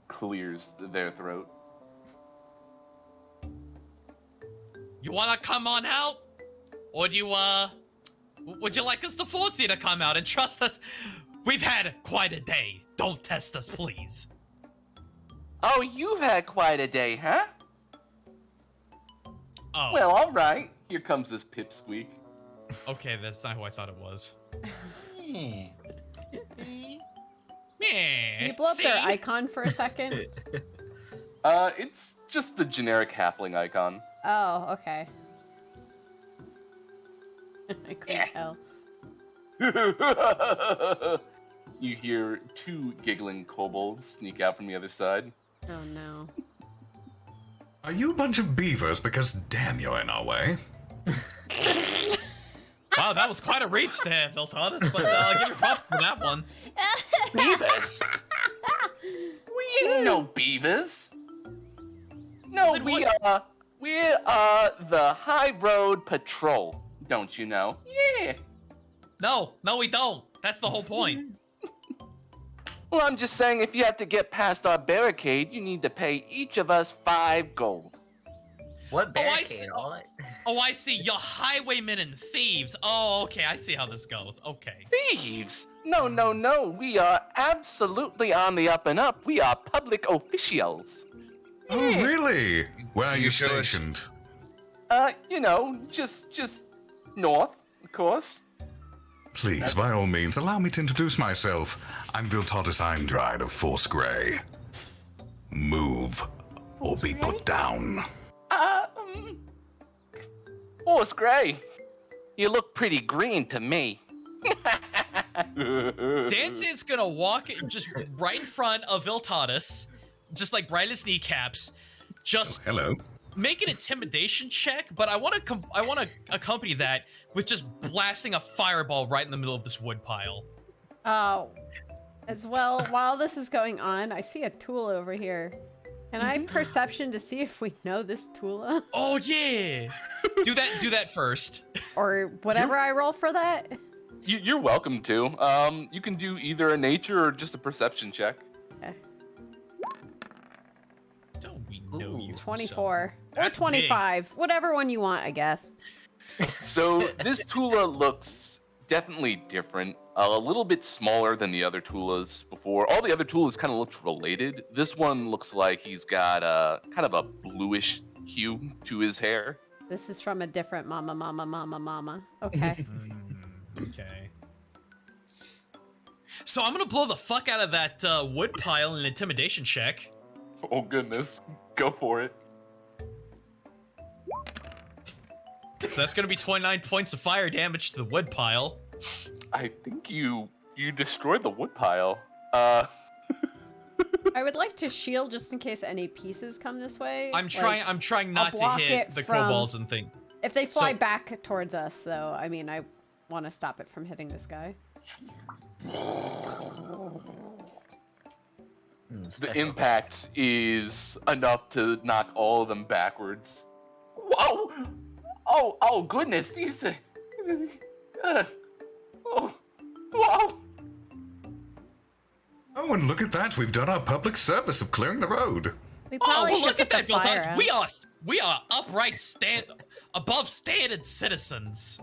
Clears their throat. You wanna come on out? Or do you, would you like us to force you to come out and trust us? We've had quite a day. Don't test us, please. Oh, you've had quite a day, huh? Oh, Well, all right. Here comes this pipsqueak. okay, that's not who I thought it was. Hmm. Yeah. Can you blow up their see? icon for a second? It's just the generic halfling icon. Oh, okay. I couldn't tell. You hear two giggling kobolds sneak out from the other side. Oh no. Are you a bunch of beavers? Because damn, you're in our way. Wow, that was quite a reach there, Viltanis, but give your props for that one. Beavers? We ain't no beavers. No, Then we what- are the High Road Patrol. Don't you know? Yeah. No, we don't. That's the whole point. Well, I'm just saying, if you have to get past our barricade, you need to pay each of us 5 gold. What Oh, I see. barricade? All that? Oh, I see. You're highwaymen and thieves. Oh, okay. I see how this goes. Okay. Thieves? No. We are absolutely on the up and up. We are public officials. Oh, really? Where are you You sure? stationed? Just north, of course. Please, by all means, allow me to introduce myself. I'm Viltatis Eindride of Force Grey. Move, or be put down. Horse Gray, you look pretty green to me. Danzig's gonna walk just right in front of Viltatus, just like right at his kneecaps. Just Hello. make an intimidation check, but I want to accompany that with just blasting a fireball right in the middle of this wood pile. Oh, as well, while this is going on, I see a Tula over here. Can I perception to see if we know this Tula? Oh yeah, do that first. Or whatever I roll for that? You're welcome to. You can do either a nature or just a perception check. Okay. Don't we know you? 24. Or That's 25. Whatever one you want, I guess. So this Tula looks definitely different. A little bit smaller than the other Tulas before. All the other Tulas kind of looked related. This one looks like he's got a kind of a bluish hue to his hair. This is from a different mama. Okay. Okay. So I'm gonna blow the fuck out of that wood pile in an intimidation check. Oh goodness, go for it. So that's gonna be 29 points of fire damage to the wood pile. I think you destroyed the wood pile. I would like to shield just in case any pieces come this way. I'm trying not to block hit it the from- kobolds and things. If they fly So- back towards us, though, I mean, I want to stop it from hitting this guy. The impact is enough to knock all of them backwards. Whoa! Oh goodness, these oh, wow. Oh, and look at that. We've done our public service of clearing the road. We Oh, probably well, should look at put that, the fire Viltatus. out. We are upright above standard citizens.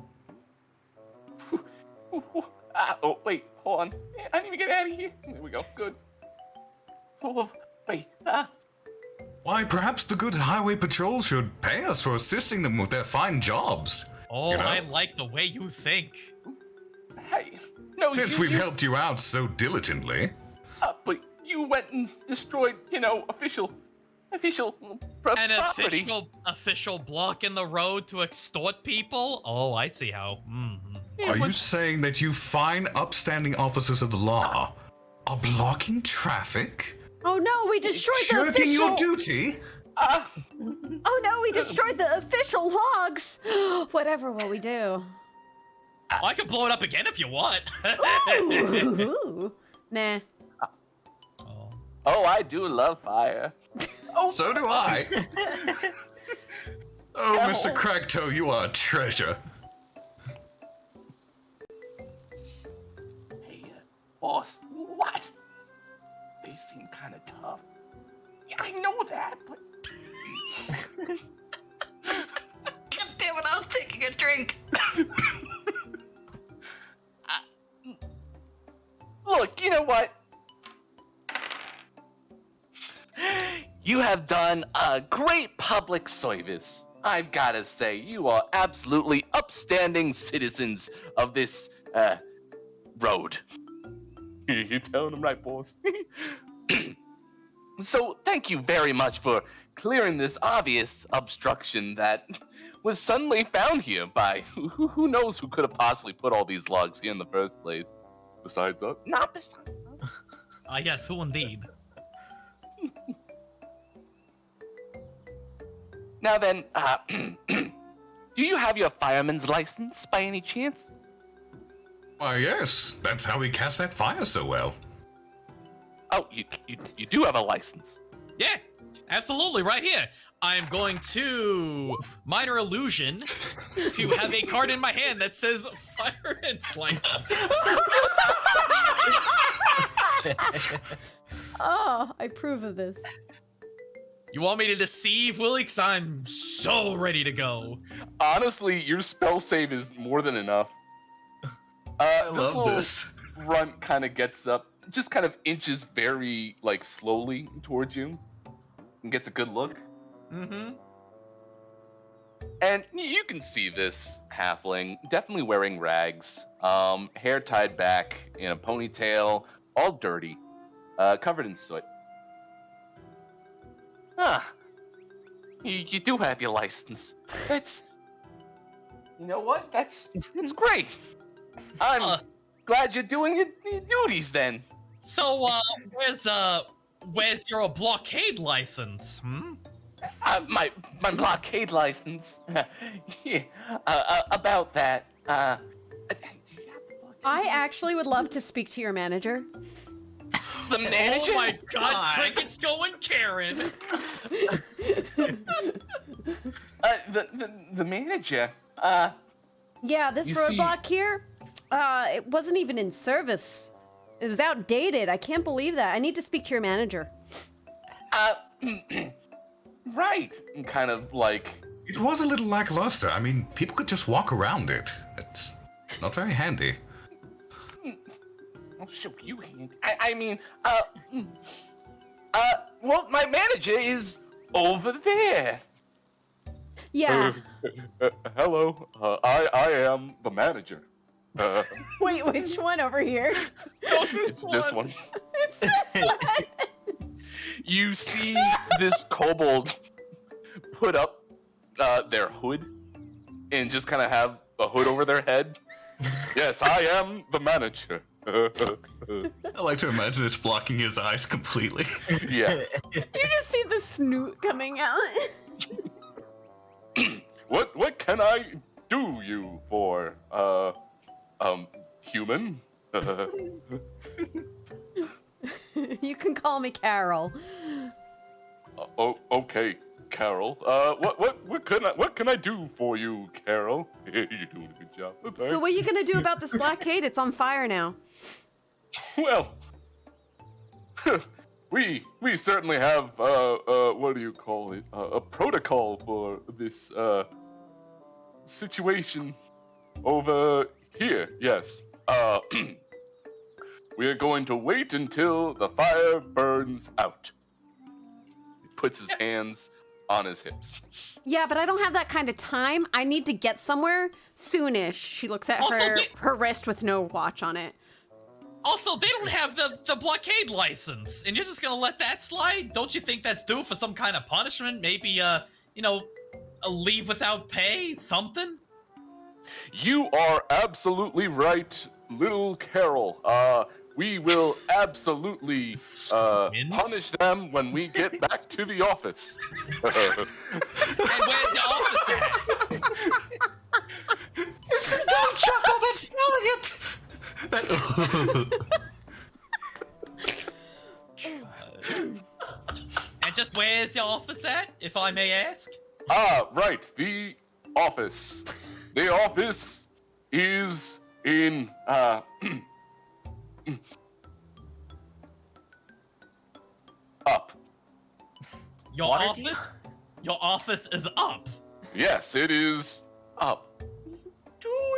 Oh wait, hold on. I need to get out of here. There we go. Good. Oh wait. Why, perhaps the good highway patrol should pay us for assisting them with their fine jobs. Oh, You know? I like the way you think. Hey, no. Since we've helped you out so diligently. But you went and destroyed, official An property. official block in the road to extort people? Oh, I see how. Yeah, Are you but- saying that you fine, upstanding officers of the law are blocking traffic? Oh no, we destroyed the Shirking official... your duty? Oh no, we destroyed the official logs! Whatever will we do? I can blow it up again if you want. Ooh. Nah. Oh, I do love fire. So do I. Oh, Yeah, Mr. well- Cragtoe, you are a treasure. Hey, boss. What? They seem kind of tough. Yeah, I know that, but God damn it, I was taking a drink. look, you know what? You have done a great public service. I've gotta say, you are absolutely upstanding citizens of this, road. You're telling them right, boss. So, thank you very much for clearing this obvious obstruction that was suddenly found here by who knows who could have possibly put all these logs here in the first place. Besides us? Not besides us. Yes, who indeed? Now then, do you have your fireman's license by any chance? Why, yes. That's how we cast that fire so well. Oh, you do have a license. Yeah, absolutely, right here. I'm going to minor illusion to have a card in my hand that says fireman's license. Oh, I approve of this. You want me to deceive Willie? 'Cause I'm so ready to go. Honestly, your spell save is more than enough. I love this. Runt kind of gets up, just kind of inches very slowly towards you, and gets a good look. Mm-hmm. And you can see this halfling, definitely wearing rags, hair tied back in a ponytail, all dirty, covered in soot. You do have your license. You know what? That's great. I'm glad you're doing your duties then. So, where's your blockade license? My blockade license. Yeah, about that. Do you have the blockade I actually would love to speak to your manager. The manager? Oh my God, Cricket's going Karen. The manager. Yeah, this You see- roadblock here, it wasn't even in service. It was outdated. I can't believe that. I need to speak to your manager. Right. Kind of like. It was a little lackluster. I mean, people could just walk around it. It's not very handy. I'll show you hand. I mean, well, my manager is over there. Yeah. Hello. I am the manager. Wait, which one over here? It's this one. You see this kobold put up their hood and just kind of have a hood over their head. Yes, I am the manager. I like to imagine it's blocking his eyes completely. Yeah. You just see the snoot coming out. What can I do you for? Human? You can call me Carol. Okay, Carol. What can I do for you, Carol? You're doing a good job. So what are you gonna do about this blockade? It's on fire now. Well, we certainly have what do you call it? A protocol for this situation over here. Yes. We are going to wait until the fire burns out. He puts his hands on his hips. Yeah, but I don't have that kind of time. I need to get somewhere soonish. She looks at Also, her wrist with no watch on it. Also, they don't have the blockade license, and you're just gonna let that slide? Don't you think that's due for some kind of punishment? Maybe, a leave without pay? Something? You are absolutely right, little Carol. We will absolutely punish them when we get back to the office. And where's your office at? It's a dark chocolate that's selling it! And just where's your office at, if I may ask? Right, the office. The office is in, up. Your Waterdeep? office? Your office is up. Yes, it is up.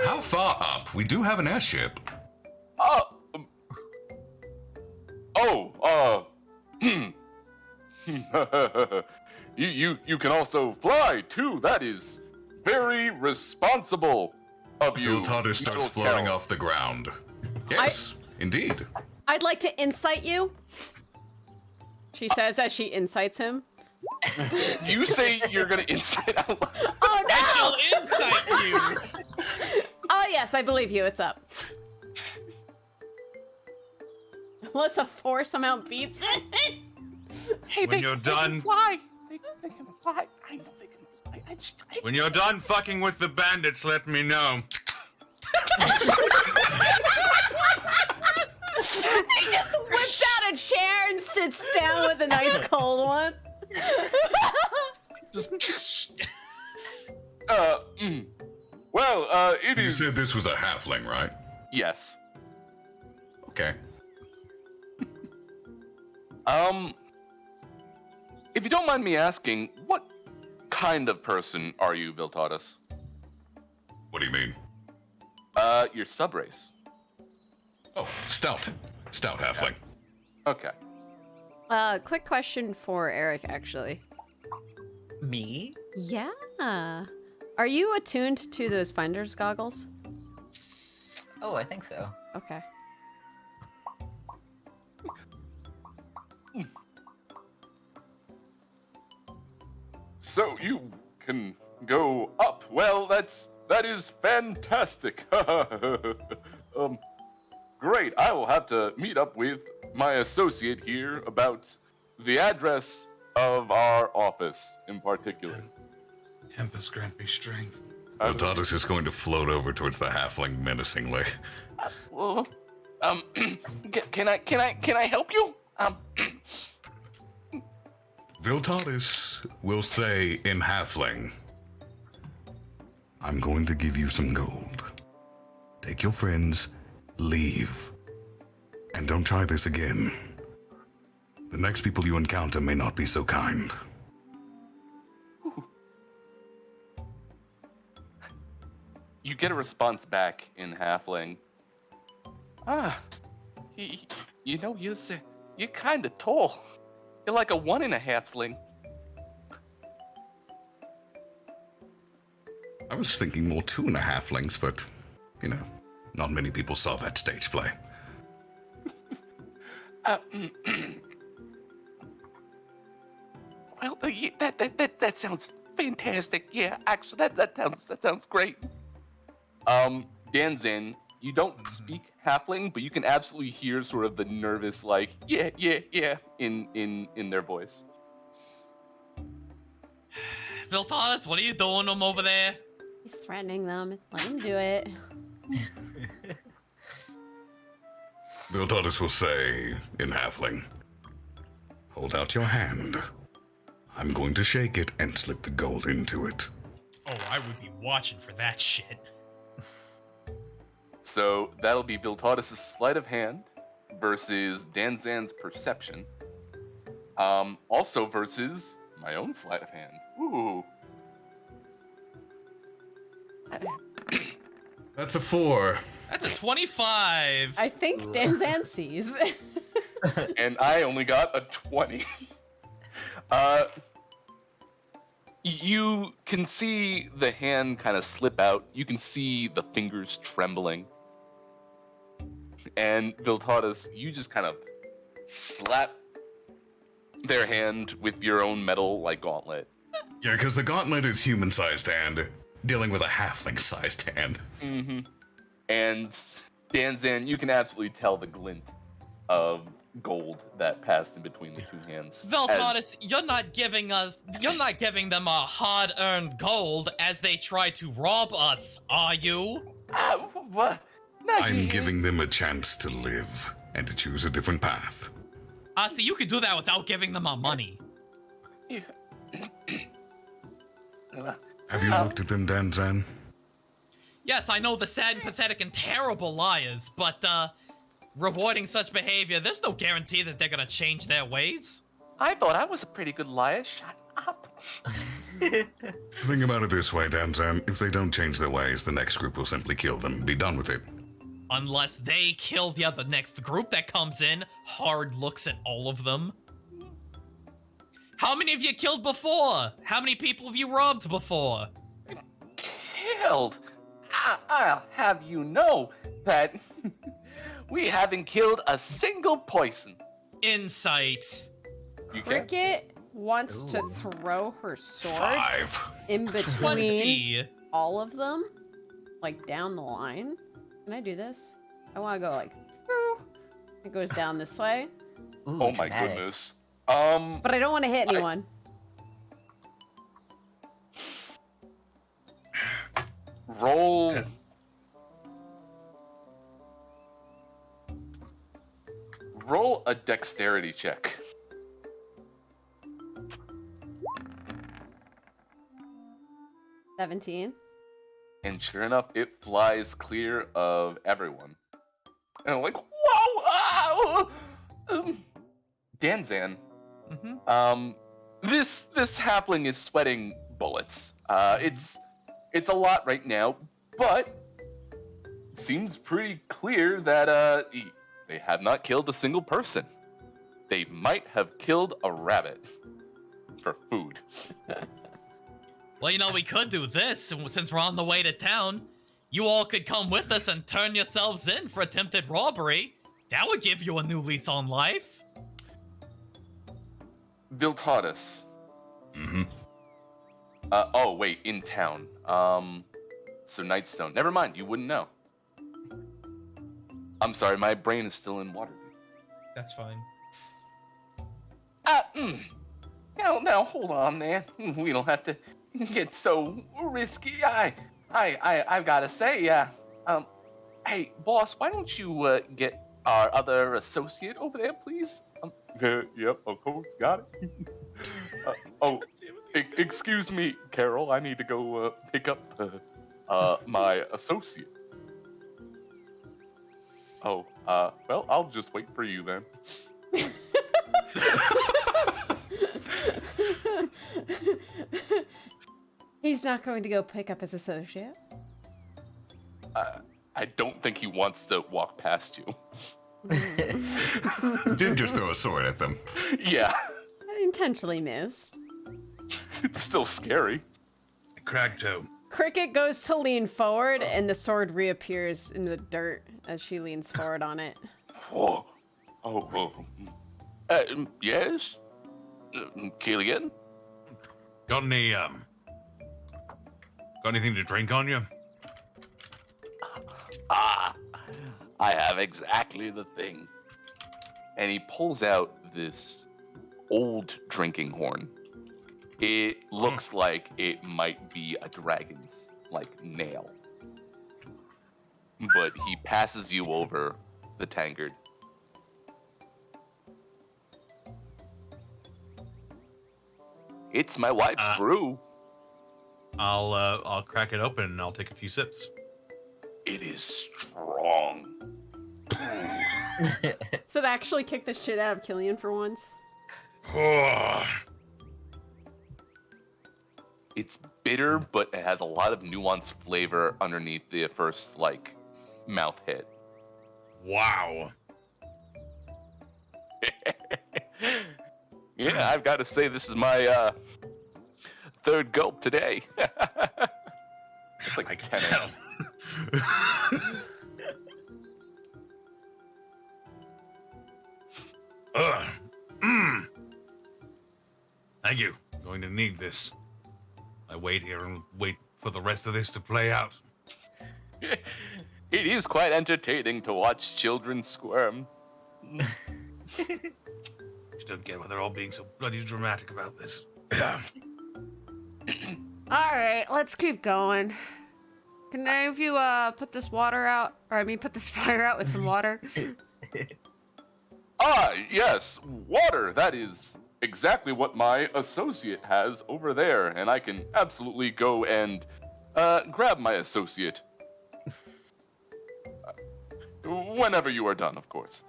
How far up? We do have an airship. You can also fly too. That is very responsible of you. Biltado starts little floating Carol. off the ground. Yes, indeed. I'd like to insight you. She says as she insights him. Do you say you're gonna insight out loud? Oh no! I shall insight you. Oh yes, I believe you. It's up. Unless a 4 somehow beats it. Hey, When you're done, fly. They can fly. I know they can fly. when you're done fucking with the bandits, let me know. He just whips out a chair and sits down with a nice cold one. Well, it You is. said this was a halfling, right? Yes. Okay. If you don't mind me asking, what kind of person are you, Viltatus? What do you mean? Your subrace. Oh, stout. Stout halfling. Okay. Quick question for Eric, actually. Me? Yeah. Are you attuned to those finder's goggles? Oh, I think so. Okay. So you can go up. Well, that is fantastic. great. I will have to meet up with my associate here about the address of our office in particular. Tempest grant me strength. Viltatus is going to float over towards the halfling menacingly. Well, can I help you? Viltatus will say in halfling, I'm going to give you some gold. Take your friends, leave, and don't try this again. The next people you encounter may not be so kind. You get a response back in halfling. You're kind of tall. You're like a 1.5 sling. I was thinking more 2.5 halflings, but, not many people saw that stage play. Well, that sounds fantastic. Yeah, actually, that sounds great. Danzan, you don't speak halfling, but you can absolutely hear sort of the nervous, like, yeah, in their voice. Viltatus, what are you doing over there? He's threatening them. Let him do it. Viltatus will say in halfling, hold out your hand. I'm going to shake it and slip the gold into it. Oh, I would be watching for that shit. So that'll be Viltatus' sleight of hand versus Danzan's perception. Also versus my own sleight of hand. Ooh. That's a 4. That's a 25. I think Danzan sees. And I only got a 20. You can see the hand kind of slip out. You can see the fingers trembling. And Viltatus, you just kind of slap their hand with your own metal, like, gauntlet. Yeah, because the gauntlet is human-sized hand, dealing with a halfling-sized hand. Mm-hmm. And Danzan, you can absolutely tell the glint of gold that passed in between the two hands. Viltatus, you're not giving them a hard-earned gold as they try to rob us, are you? What? I'm giving them a chance to live and to choose a different path. See, you could do that without giving them our money. Have you looked at them, Danzan? Yes, I know the sad and pathetic and terrible liars, but, rewarding such behavior, there's no guarantee that they're gonna change their ways. I thought I was a pretty good liar. Shut up. Think about it this way, Danzan. If they don't change their ways, the next group will simply kill them. Be done with it. Unless they kill the other next group that comes in, hard looks at all of them. How many have you killed before? How many people have you robbed before? Killed? I'll have you know that we haven't killed a single poison. Insight. You can't? Cricket wants to throw her sword 5. in between 20. all of them, like down the line. Can I do this? I want to go like, "Woo." It goes down this way, Ooh, Oh my dramatic. goodness. but I don't want to hit anyone. Roll. Roll a dexterity check. – 17. And sure enough, it flies clear of everyone. And I'm like, whoa! Ah! Danzan. Mm-hmm. This halfling is sweating bullets. It's a lot right now, but it seems pretty clear that they have not killed a single person. They might have killed a rabbit for food. Well, we could do this, since we're on the way to town. You all could come with us and turn yourselves in for attempted robbery. That would give you a new lease on life. Viltatus. Mm-hmm. Oh, wait, in town. So Nightstone. Never mind, you wouldn't know. I'm sorry, my brain is still in water. That's fine. Now, hold on, man. We don't have to get so risky. I've got to say, hey, boss, why don't you get our other associate over there, please? Yep, of course, got it. Excuse me, Carol. I need to go pick up my associate. Oh, well, I'll just wait for you then. He's not going to go pick up his associate. I don't think he wants to walk past you. Did just throw a sword at them. Yeah, I intentionally missed. it's still scary. Cragtoe. Cricket goes to lean forward, and the sword reappears in the dirt as she leans forward on it. Oh. Yes? Killian? Got anything to drink on you? I have exactly the thing. And he pulls out this old drinking horn. It looks like it might be a dragon's, nail. But he passes you over the tankard. It's my wife's brew. I'll crack it open and I'll take a few sips. It is strong. So it actually kick the shit out of Killian for once. It's bitter, but it has a lot of nuanced flavor underneath the first, mouth hit. Wow. Yeah, I've got to say, this is my third gulp today. It's like I 10 can tell. Thank you. I'm going to need this. I wait here and wait for the rest of this to play out. It is quite entertaining to watch children squirm. Just don't get why they're all being so bloody dramatic about this. Alright, let's keep going. Can any of you put this water out? Or put this fire out with some water? Yes, water. That is exactly what my associate has over there, and I can absolutely go and grab my associate. Whenever you are done, of course.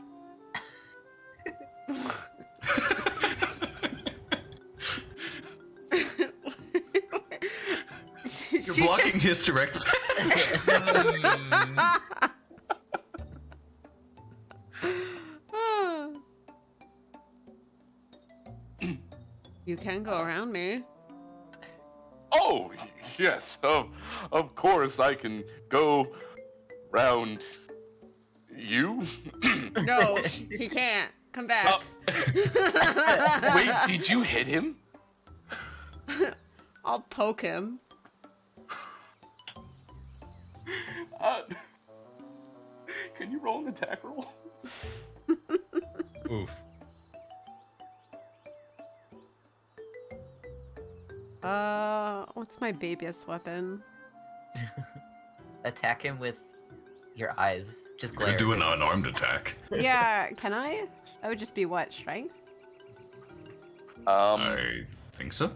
You're blocking his direct. You can go around me. Oh, yes, of course I can go round you. No, he can't. Come back. Wait, did you hit him? I'll poke him. Can you roll an attack roll? Oof. What's my babyest weapon? Attack him with your eyes. Just You glare. could do an unarmed attack. Yeah, can I? That would just be what, strength? I think so.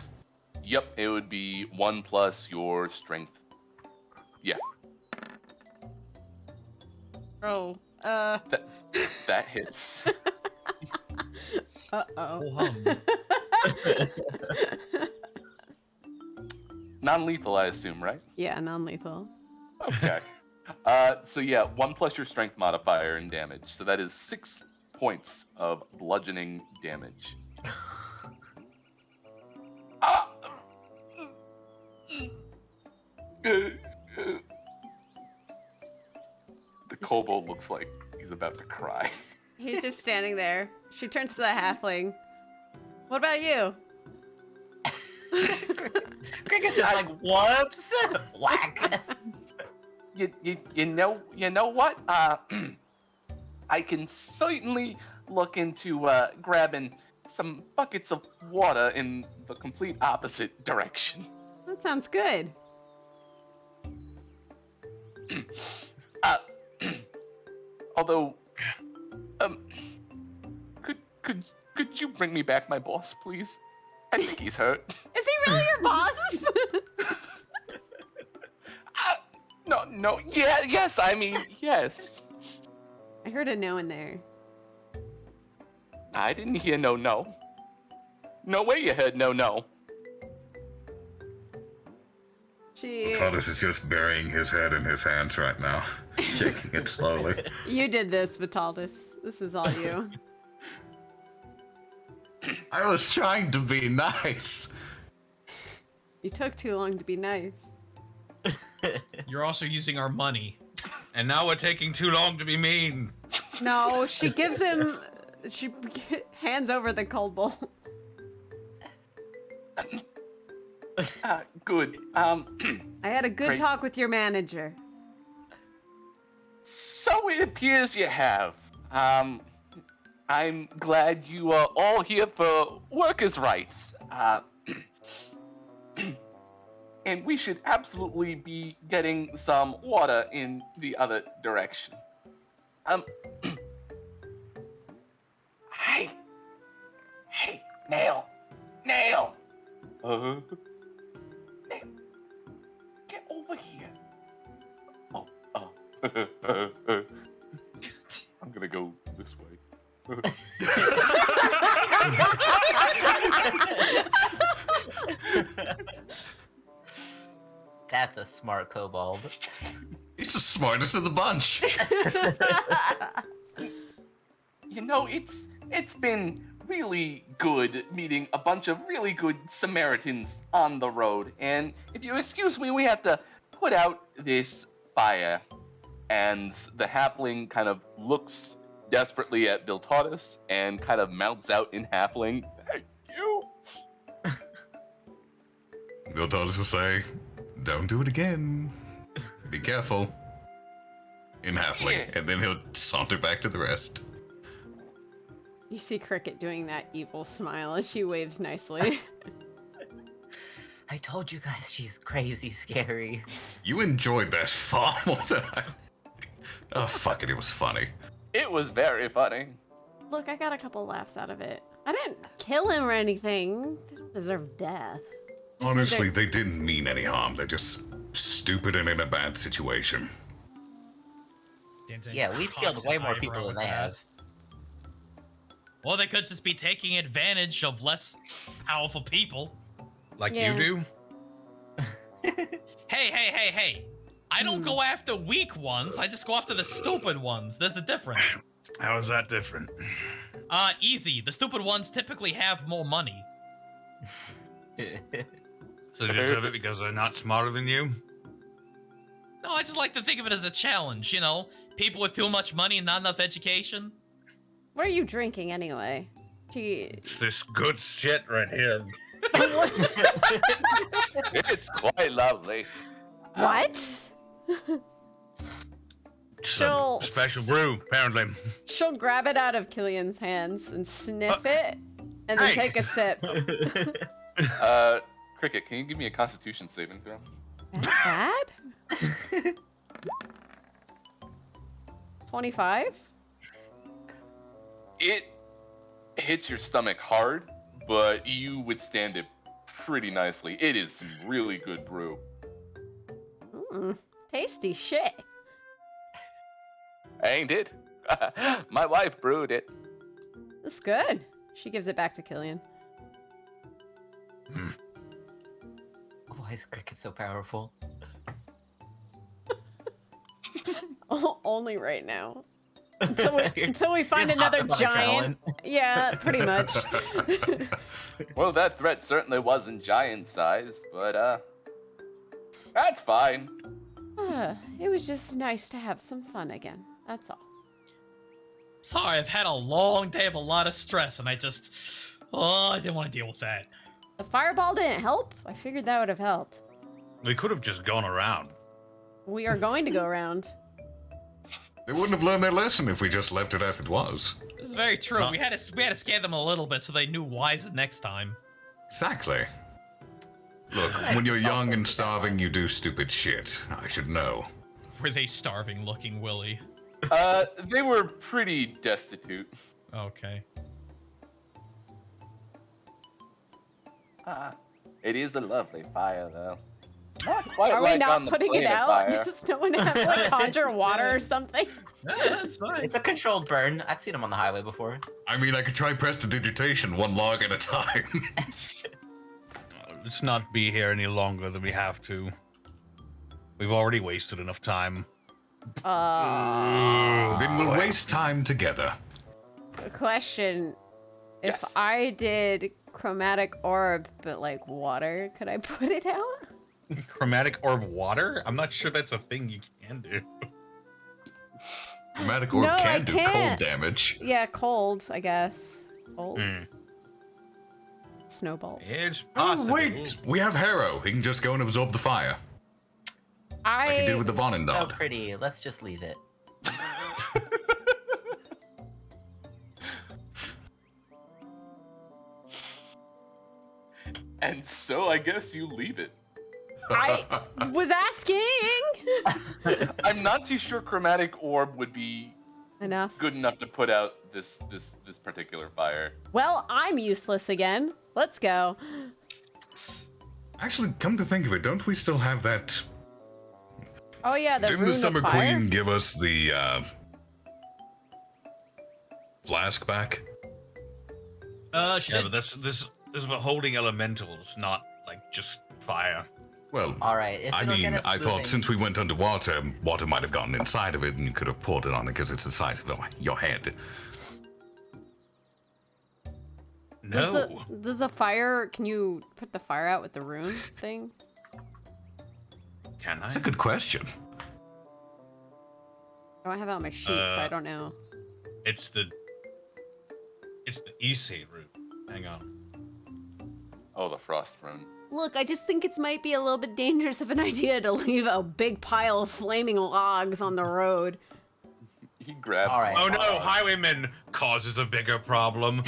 Yep, it would be 1 plus your strength. Yeah, Oh, that hits. uh-oh. Non-lethal, I assume, right? Yeah, non-lethal. Okay. So yeah, 1 plus your strength modifier and damage. So that is 6 points of bludgeoning damage. The kobold looks like he's about to cry. He's just standing there. She turns to the halfling. What about you? Cricket's just like, whoops! Whack! You know what? I can certainly look into grabbing some buckets of water in the complete opposite direction. That sounds good. Uh, although, could you bring me back my boss, please? I think he's hurt. Is he really your boss? No, yes, I mean, yes. I heard a no in there. I didn't hear no. No way you heard no. She. Vitalis is just burying his head in his hands right now, shaking it slowly. You did this, Vitalis. This is all you. I was trying to be nice. You took too long to be nice. You're also using our money. And now we're taking too long to be mean. No, she gives him. She hands over the cold bowl. Good. I had a good Great. talk with your manager. So it appears you have. I'm glad you are all here for workers' rights. And we should absolutely be getting some water in the other direction. Hey, Nail. Nail, get over here. I'm gonna go this way. That's a smart kobold. He's the smartest of the bunch. You know, it's been really good meeting a bunch of really good Samaritans on the road. And if you excuse me, we have to put out this fire. And the halfling kind of looks desperately at Viltatus and kind of mouths out in halfling, "Thank you." Viltalis will say, "Don't do it again. Be careful." In halfling, and then he'll saunter back to the rest. You see Cricket doing that evil smile as she waves nicely. I told you guys she's crazy scary. You enjoyed that far more than I. Oh, fuck it, it was funny. It was very funny. Look, I got a couple laughs out of it. I didn't kill him or anything. They don't deserve death. Just Honestly, need they didn't mean any harm. They're just stupid and in a bad situation. Danton Yeah, we've killed cocks way an more eyebrow people than at they that. have. Or they could just be taking advantage of less powerful people. Like Yeah. you do? Hey. I don't go after weak ones. I just go after the stupid ones. There's a difference. How is that different? Easy. The stupid ones typically have more money. So they deserve it because they're not smarter than you? No, I just like to think of it as a challenge, you know? People with too much money and not enough education. What are you drinking anyway? It's this good shit right here. It's quite lovely. What? Some special brew, apparently. She'll grab it out of Killian's hands and sniff it, and then hey. take a sip. Cricket, can you give me a Constitution saving throw? That bad? 25? It hits your stomach hard, but you withstand it pretty nicely. It is some really good brew. Tasty shit. Ain't it? My wife brewed it. That's good. She gives it back to Killian. Why is Cricket so powerful? Only right now. Until we find Just another hopping on a giant. Yeah, pretty much. Well, that threat certainly wasn't giant-sized, but, that's fine. It was just nice to have some fun again. That's all. Sorry, I've had a long day of a lot of stress, and I didn't want to deal with that. The fireball didn't help? I figured that would have helped. We could have just gone around. We are going to go around. They wouldn't have learned their lesson if we just left it as it was. This is very true. We had to scare them a little bit so they knew why's the next time. Exactly. Look, nice when to you're solve young things and with that starving, one. you do stupid shit. I should know. Were they starving looking, Willie? They were pretty destitute. Okay. It is a lovely fire, though. Not quite Are we like on not the putting it plane of out? fire. Does no one have like conjure water or something? Yeah, that's fine. It's a controlled burn. I've seen them on the highway before. I mean, I could try prestidigitation one log at a time. Let's not be here any longer than we have to. We've already wasted enough time. Then we'll waste time together. Question. If Yes. I did chromatic orb, but like water, could I put it out? Chromatic orb water? I'm not sure that's a thing you can do. Chromatic orb No, I can do cold can't. damage. Yeah, cold, I guess. Cold? Hmm. Snowballs. It's Oh, possible. wait! We have Harrow. He can just go and absorb the fire. Like he did with the So Vonendard. pretty. Let's just leave it. And so I guess you leave it. I was asking! I'm not too sure chromatic orb would be Enough. good enough to put out this particular fire. Well, I'm useless again. Let's go. Actually, come to think of it, don't we still have that? Oh yeah, the Didn't rune the Summer of fire? Queen give us the flask back? She Yeah, did. but this is for holding elementals, not like just fire. Well, All right. If I it'll mean, get us I thought moving- since we went underwater, water might have gotten inside of it, and you could have poured it on it because it's the size of your head. No. Does the fire, can you put the fire out with the rune thing? Can I? That's a good question. I don't have it on my sheet, so I don't know. It's the Issei route. Hang on. Oh, the frost rune. Look, I just think it might be a little bit dangerous of an idea to leave a big pile of flaming logs on the road. He grabs. All right. Oh no, highwayman causes a bigger problem.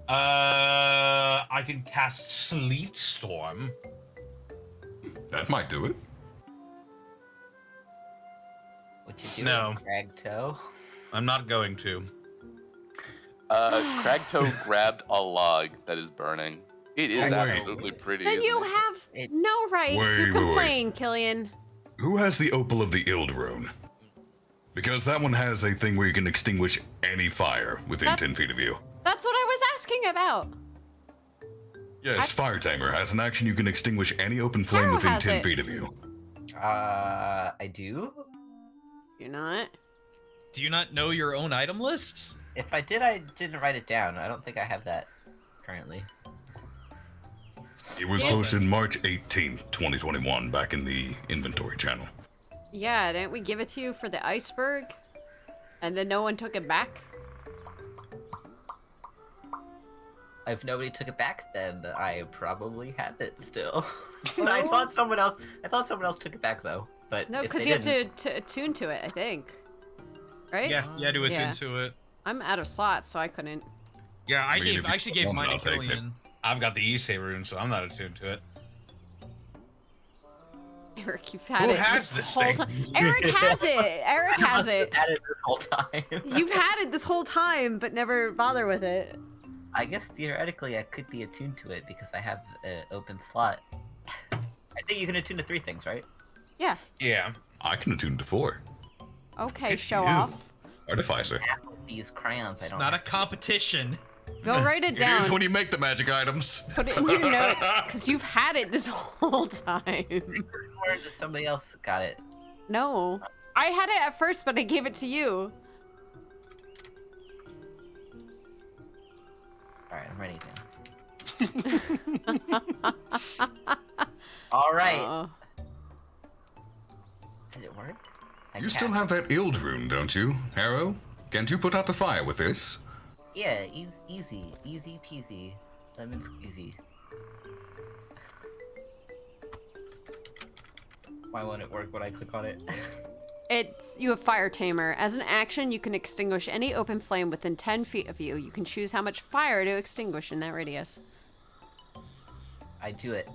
I can cast Sleet Storm. That might do it. What you do? No. Drag toe. I'm not going to. Cragtoe grabbed a log that is burning. It is Wait. absolutely pretty. Then you isn't it? have It- no right Wait, to wait, wait. complain, Killian. Who has the Opal of the Ild rune? Because that one has a thing where you can extinguish any fire within That- 10 feet of you. That's what I was asking about. Yes, Fire Tamer has an action you can extinguish any open flame Harrow within has 10 it. feet of you. I do. You're not. Do you not know your own item list? If I did, I didn't write it down. I don't think I have that currently. It was Yeah. posted March 18th, 2021, back in the inventory channel. Yeah, didn't we give it to you for the iceberg? And then no one took it back? If nobody took it back, then I probably have it still. I thought someone else. Took it back though. But No, if because they you have didn't- to attune to it, I think. Right? Yeah, do attune Yeah. to it. I'm out of slots, so I couldn't. Yeah, I mean, if you actually gave want it, mine to I'll take it. Killian. I've got the Issei rune, so I'm not attuned to it. Eric, you've had Who it has this this whole thing? time. Eric has it. Eric has it. Had it this whole time. You've had it this whole time, but never bother with it. I guess theoretically I could be attuned to it because I have an open slot. I think you can attune to 3 things, right? Yeah. Yeah. I can attune to 4. Okay, It's show you. off. Artificer. These crayons. I It's don't. not a have to- competition. Go write it It down. is when you make the magic items. Put it in your notes, because you've had it this whole time. Or does somebody else got it? No. I had it at first, but I gave it to you. All right, I'm ready then. All right. Oh. Did it work? I You still cast- have that Ild rune, don't you, Harrow? Can't you put out the fire with this? Yeah, easy peasy, lemon squeezy. Why won't it work when I click on it? You have Fire Tamer. As an action, you can extinguish any open flame within 10 feet of you. You can choose how much fire to extinguish in that radius. I do it.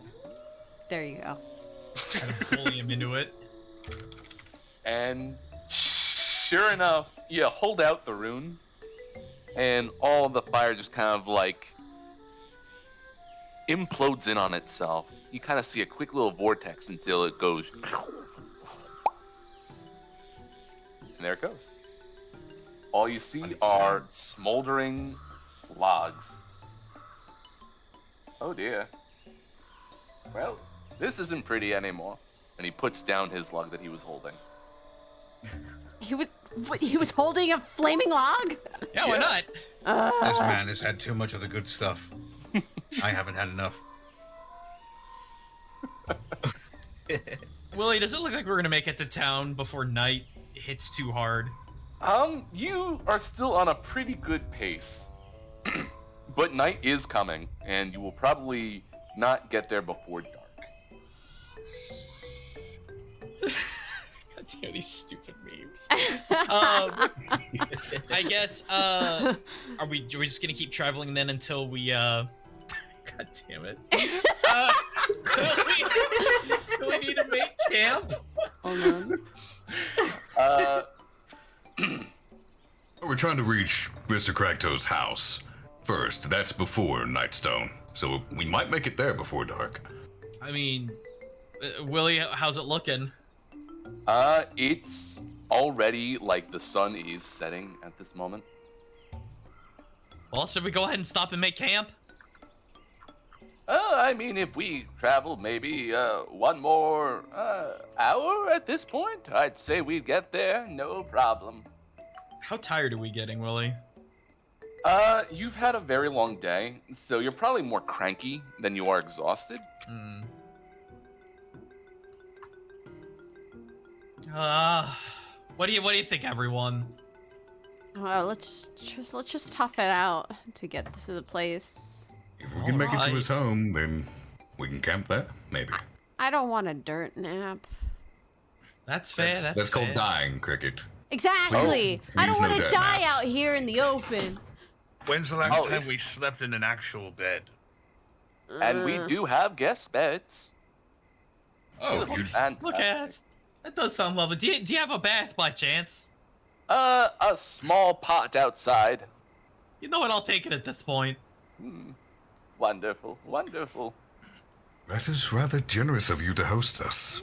There you go. Kind of bully him into it. And sure enough, you hold out the rune, and all the fire just kind of like implodes in on itself. You kind of see a quick little vortex until it goes. And there it goes. All you see are smoldering logs. Oh dear. Well, this isn't pretty anymore. And he puts down his log that he was holding. He was holding a flaming log? Yeah, why not? This man has had too much of the good stuff. I haven't had enough. Willie, does it look like we're gonna make it to town before night hits too hard? You are still on a pretty good pace. But night is coming, and you will probably not get there before dark. God damn these stupid memes. I guess, are we just gonna keep traveling then until we, God damn it. Do we need to make camp? Hold on. We're trying to reach Mr. Kragto's house first. That's before Nightstone. So we might make it there before dark. I mean, Willie, how's it looking? It's already like the sun is setting at this moment. Well, should we go ahead and stop and make camp? I mean, if we travel maybe one more hour at this point, I'd say we'd get there, no problem. How tired are we getting, Willie? You've had a very long day, so you're probably more cranky than you are exhausted. What do you think, everyone? Well, let's just tough it out to get to the place. If we can make it to Alright. his home, then we can camp there, maybe. I don't want a dirt nap. That's fair. That's fair. called dying, Cricket. Exactly. I don't Please no want to dirt die naps. out here in the open. When's the last Oh, time we slept in an actual bed? And we do have guest beds. Oh, you And Look at that. Does sound lovely. Do you have a bath by chance? a small pot outside. You know what? I'll take it at this point. Wonderful, wonderful. That is rather generous of you to host us.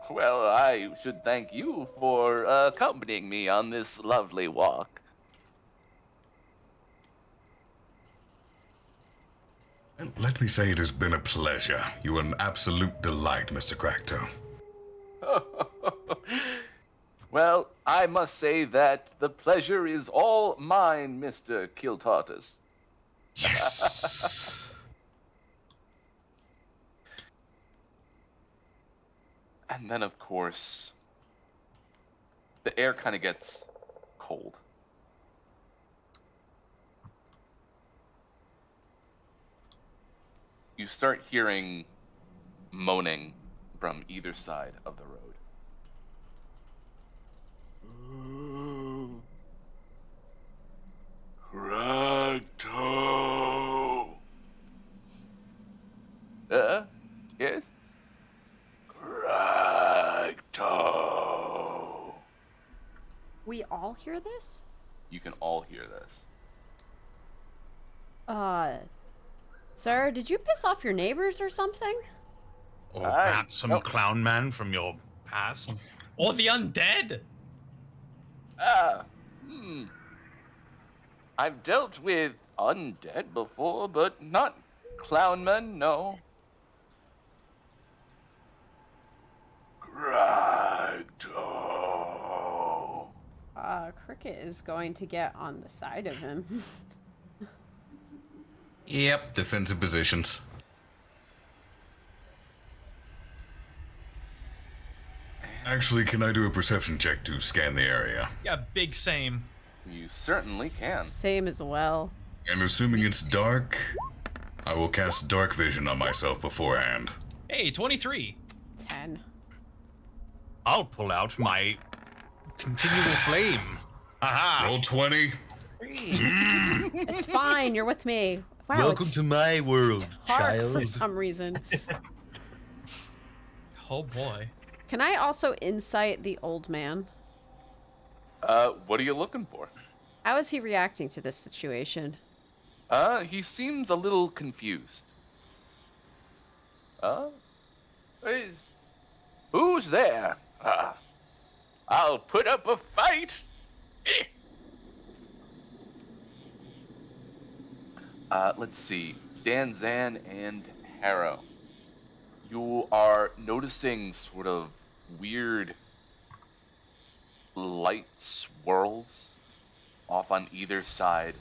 Well, I should thank you for accompanying me on this lovely walk. And let me say it has been a pleasure. You are an absolute delight, Mr. Kragto. Well, I must say that the pleasure is all mine, Mr. Kiltortus. Yes. And then, of course, the air kind of gets cold. You start hearing moaning from either side of the road. Kragto. Yes? Kragto. We all hear this? You can all hear this. Sir, did you piss off your neighbors or something? Or Aye. perhaps some Nope. clown man from your past? Or the undead? I've dealt with undead before, but not clownmen, no. Kragto. Cricket is going to get on the side of him. Yep, defensive positions. Actually, can I do a perception check to scan the area? Yeah, big same. You certainly can. Same as well. And assuming it's dark, I will cast dark vision on myself beforehand. Hey, 23. 10. I'll pull out my continual flame. Aha! Roll 20. It's fine. You're with me. Wow, Welcome it's to my world, dark for child. some reason. Oh boy. Can I also insight the old man? What are you looking for? How is he reacting to this situation? He seems a little confused. Hey, who's there? I'll put up a fight. Let's see. Danzan and Harrow. You are noticing sort of weird light swirls off on either side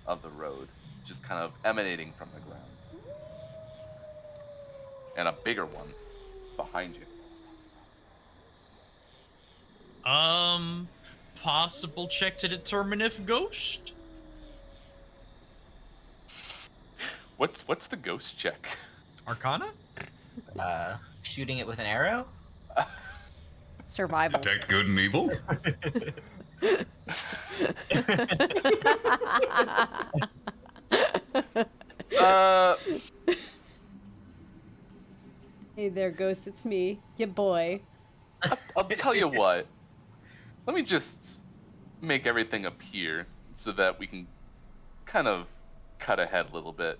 of the road, just kind of emanating from the ground. And a bigger one behind you. Possible check to determine if ghost? What's the ghost check? Arcana? Shooting it with an arrow? Survival. Detect good and evil. Hey there, ghost. It's me, your boy. I'll tell you what. Let me just make everything appear so that we can kind of cut ahead a little bit.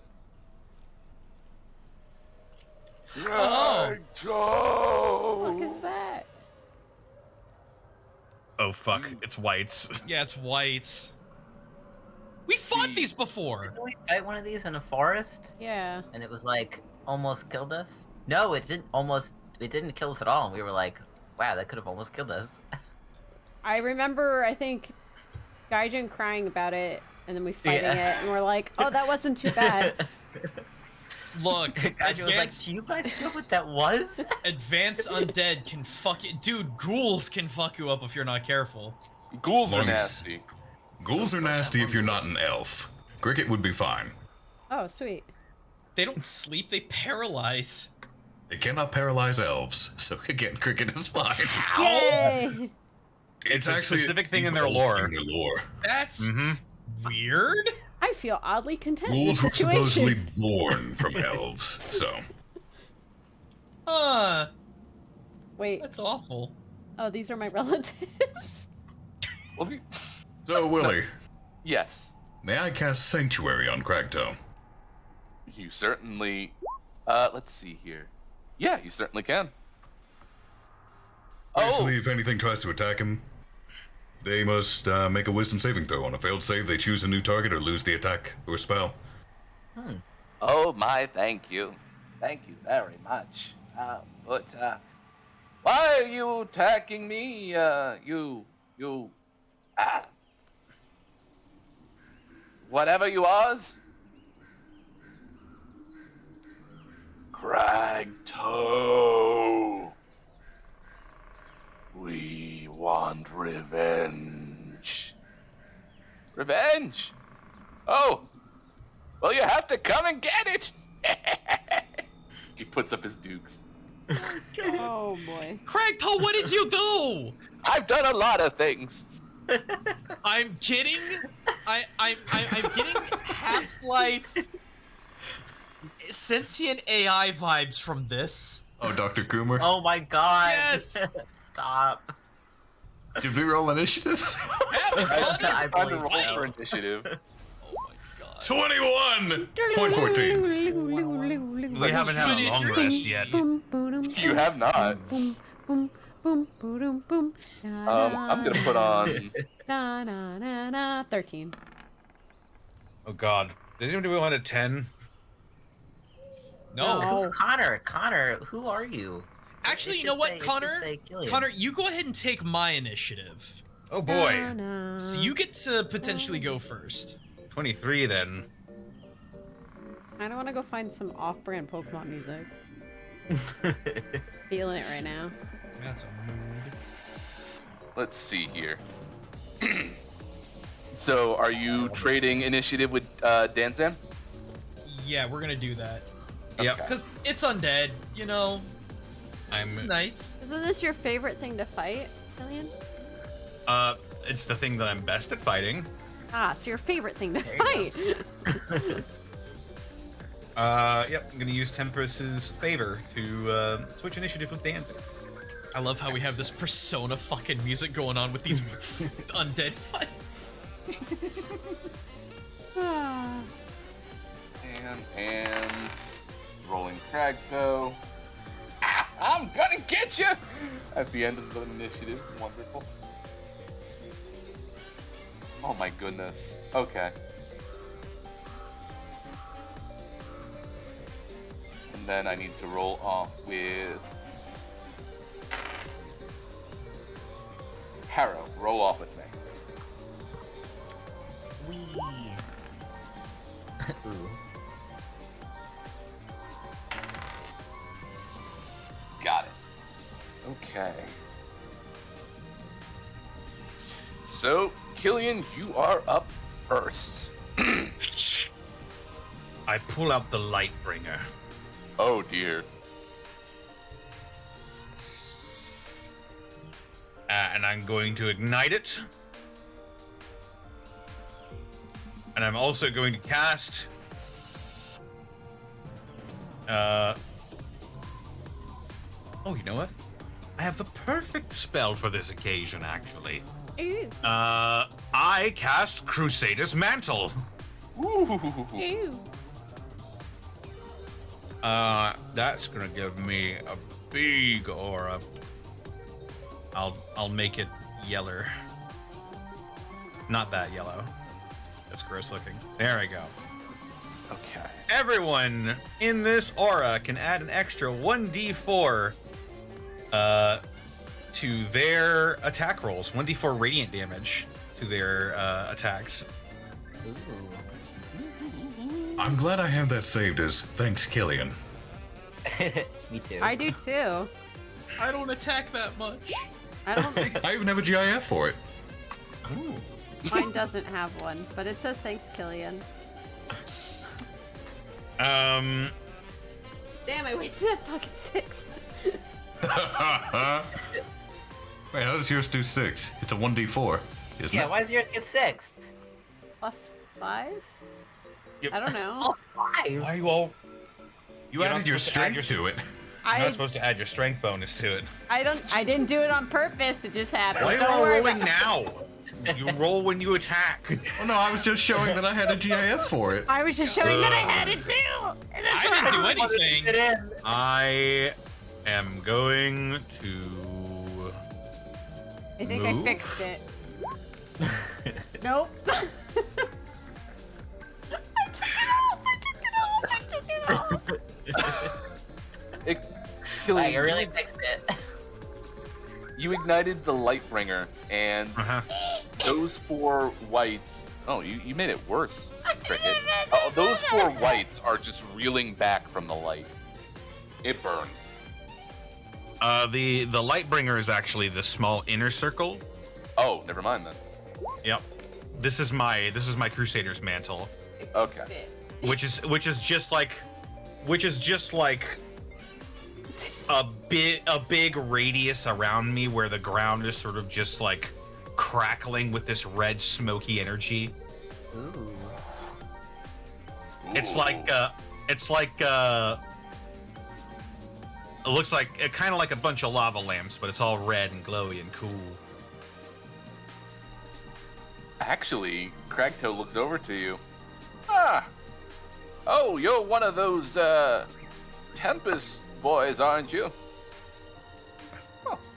Oh. What is that? Oh fuck! It's whites. Yeah, it's whites. We fought these before. Didn't we fight one of these in a forest? Yeah. And it was like almost killed us? No, it didn't kill us at all. And we were like, wow, that could have almost killed us. I remember, I think, Gaijin crying about it, and then we fighting it, and we're like, oh, that wasn't too bad. Look, Gaijin was like, do you guys know what that was? Advanced undead can fuck you. Dude, ghouls can fuck you up if you're not careful. Ghouls are Long as- nasty. Ghouls are nasty if you're not an elf. Cricket would be fine. Oh, sweet. They don't sleep, they paralyze. They cannot paralyze elves, so again, cricket is fine. Yay! It's a specific thing in their lore. In their lore. That's weird. I feel oddly content in Ghouls this were supposedly situation. born from elves, so. Wait. That's awful. Oh, these are my relatives. Well, So, Willie, yes. may I cast Sanctuary on Cragtoe? You certainly. Let's see here. Yeah, you certainly can. Basically, if anything tries to attack him, they must make a wisdom saving throw. On a failed save, they choose a new target or lose the attack or spell. Oh my, thank you. Thank you very much. But why are you attacking me? Whatever you was. Cragtoe. We want revenge. Revenge? Oh. Well, you have to come and get it. He puts up his dukes. Oh boy. Cragtoe, what did you do? I've done a lot of things. I'm getting I'm getting Half-Life sentient AI vibes from this. Oh, Dr. Coomer? Oh my god. Yes. Stop. Did we roll initiative? I Time to believe roll so. for initiative. Oh my god. 21.14. We haven't had a long rest yet. You have not. I'm gonna put on. 13. Oh god. Does anybody want a 10? No. No. Who's Connor? Connor, who are you? Actually, It you know should what, say- it should Connor? say Gillian. Connor, you go ahead and take my initiative. Oh boy. So you get to potentially go first. 23 then. I don't want to go find some off-brand Pokemon music. Feeling it right now. That's a mood. Let's see here. So, are you trading initiative with Danzan? Yeah, we're gonna do that. Yep. Because it's undead, you know. I'm Nice. Isn't this your favorite thing to fight, Killian? It's the thing that I'm best at fighting. Ah, so your favorite thing to fight. Yep, I'm gonna use Tempest's favor to switch initiative with dancing. I love how we have this Persona fucking music going on with these undead fights. And rolling Cragto. Ah, I'm gonna get you at the end of the initiative. Wonderful. Oh my goodness. Okay. And then I need to roll off with Harrow. Roll off with me. Ooh. Got it. Okay. So, Killian, you are up first. I pull out the Lightbringer. Oh dear. And I'm going to ignite it. And I'm also going to cast... Oh, you know what? I have the perfect spell for this occasion, actually. Ooh. I cast Crusader's Mantle. Ooh. That's gonna give me a big aura. I'll make it yeller. Not that yellow. That's gross looking. There we go. Okay. Everyone in this aura can add an extra 1d4 to their attack rolls. 1d4 radiant damage to their attacks. I'm glad I have that saved as thanks, Killian. Me too. I do too. I don't attack that much. I don't. I even have a GIF for it. Mine doesn't have one, but it says thanks, Killian. Um, Damn, I wasted that fucking 6. Wait, how does yours do 6? It's a 1d4, isn't Yeah, it? why does yours get 6? Plus 5? Yep. I don't know. Five. why you all? You You're added not your supposed to add strength to it. You're not I supposed to add your strength bonus to it. I didn't do it on purpose. It just happened. Why are you Don't all worry rolling about it. now? You roll when you attack. Oh no, I was just showing that I had a GIF for it. I was just showing that I had it too. And that's I didn't do anything. Get in. I am going to. I think Move? I fixed it. Nope. I took it off. Killian, I really fixed it. you ignited the Lightbringer, and those 4 whites. Oh, you made it worse, Cricket. Oh, those 4 whites are just reeling back from the light. It burns. The Lightbringer is actually the small inner circle. Oh, never mind then. Yep. This is my Crusader's Mantle, Okay. which is just like a big radius around me where the ground is sort of just like crackling with this red smoky energy. Ooh. It's like it looks like kind of like a bunch of lava lamps, but it's all red and glowy and cool. Actually, Cragtoe looks over to you. Ah. Oh, you're one of those Tempest boys, aren't you?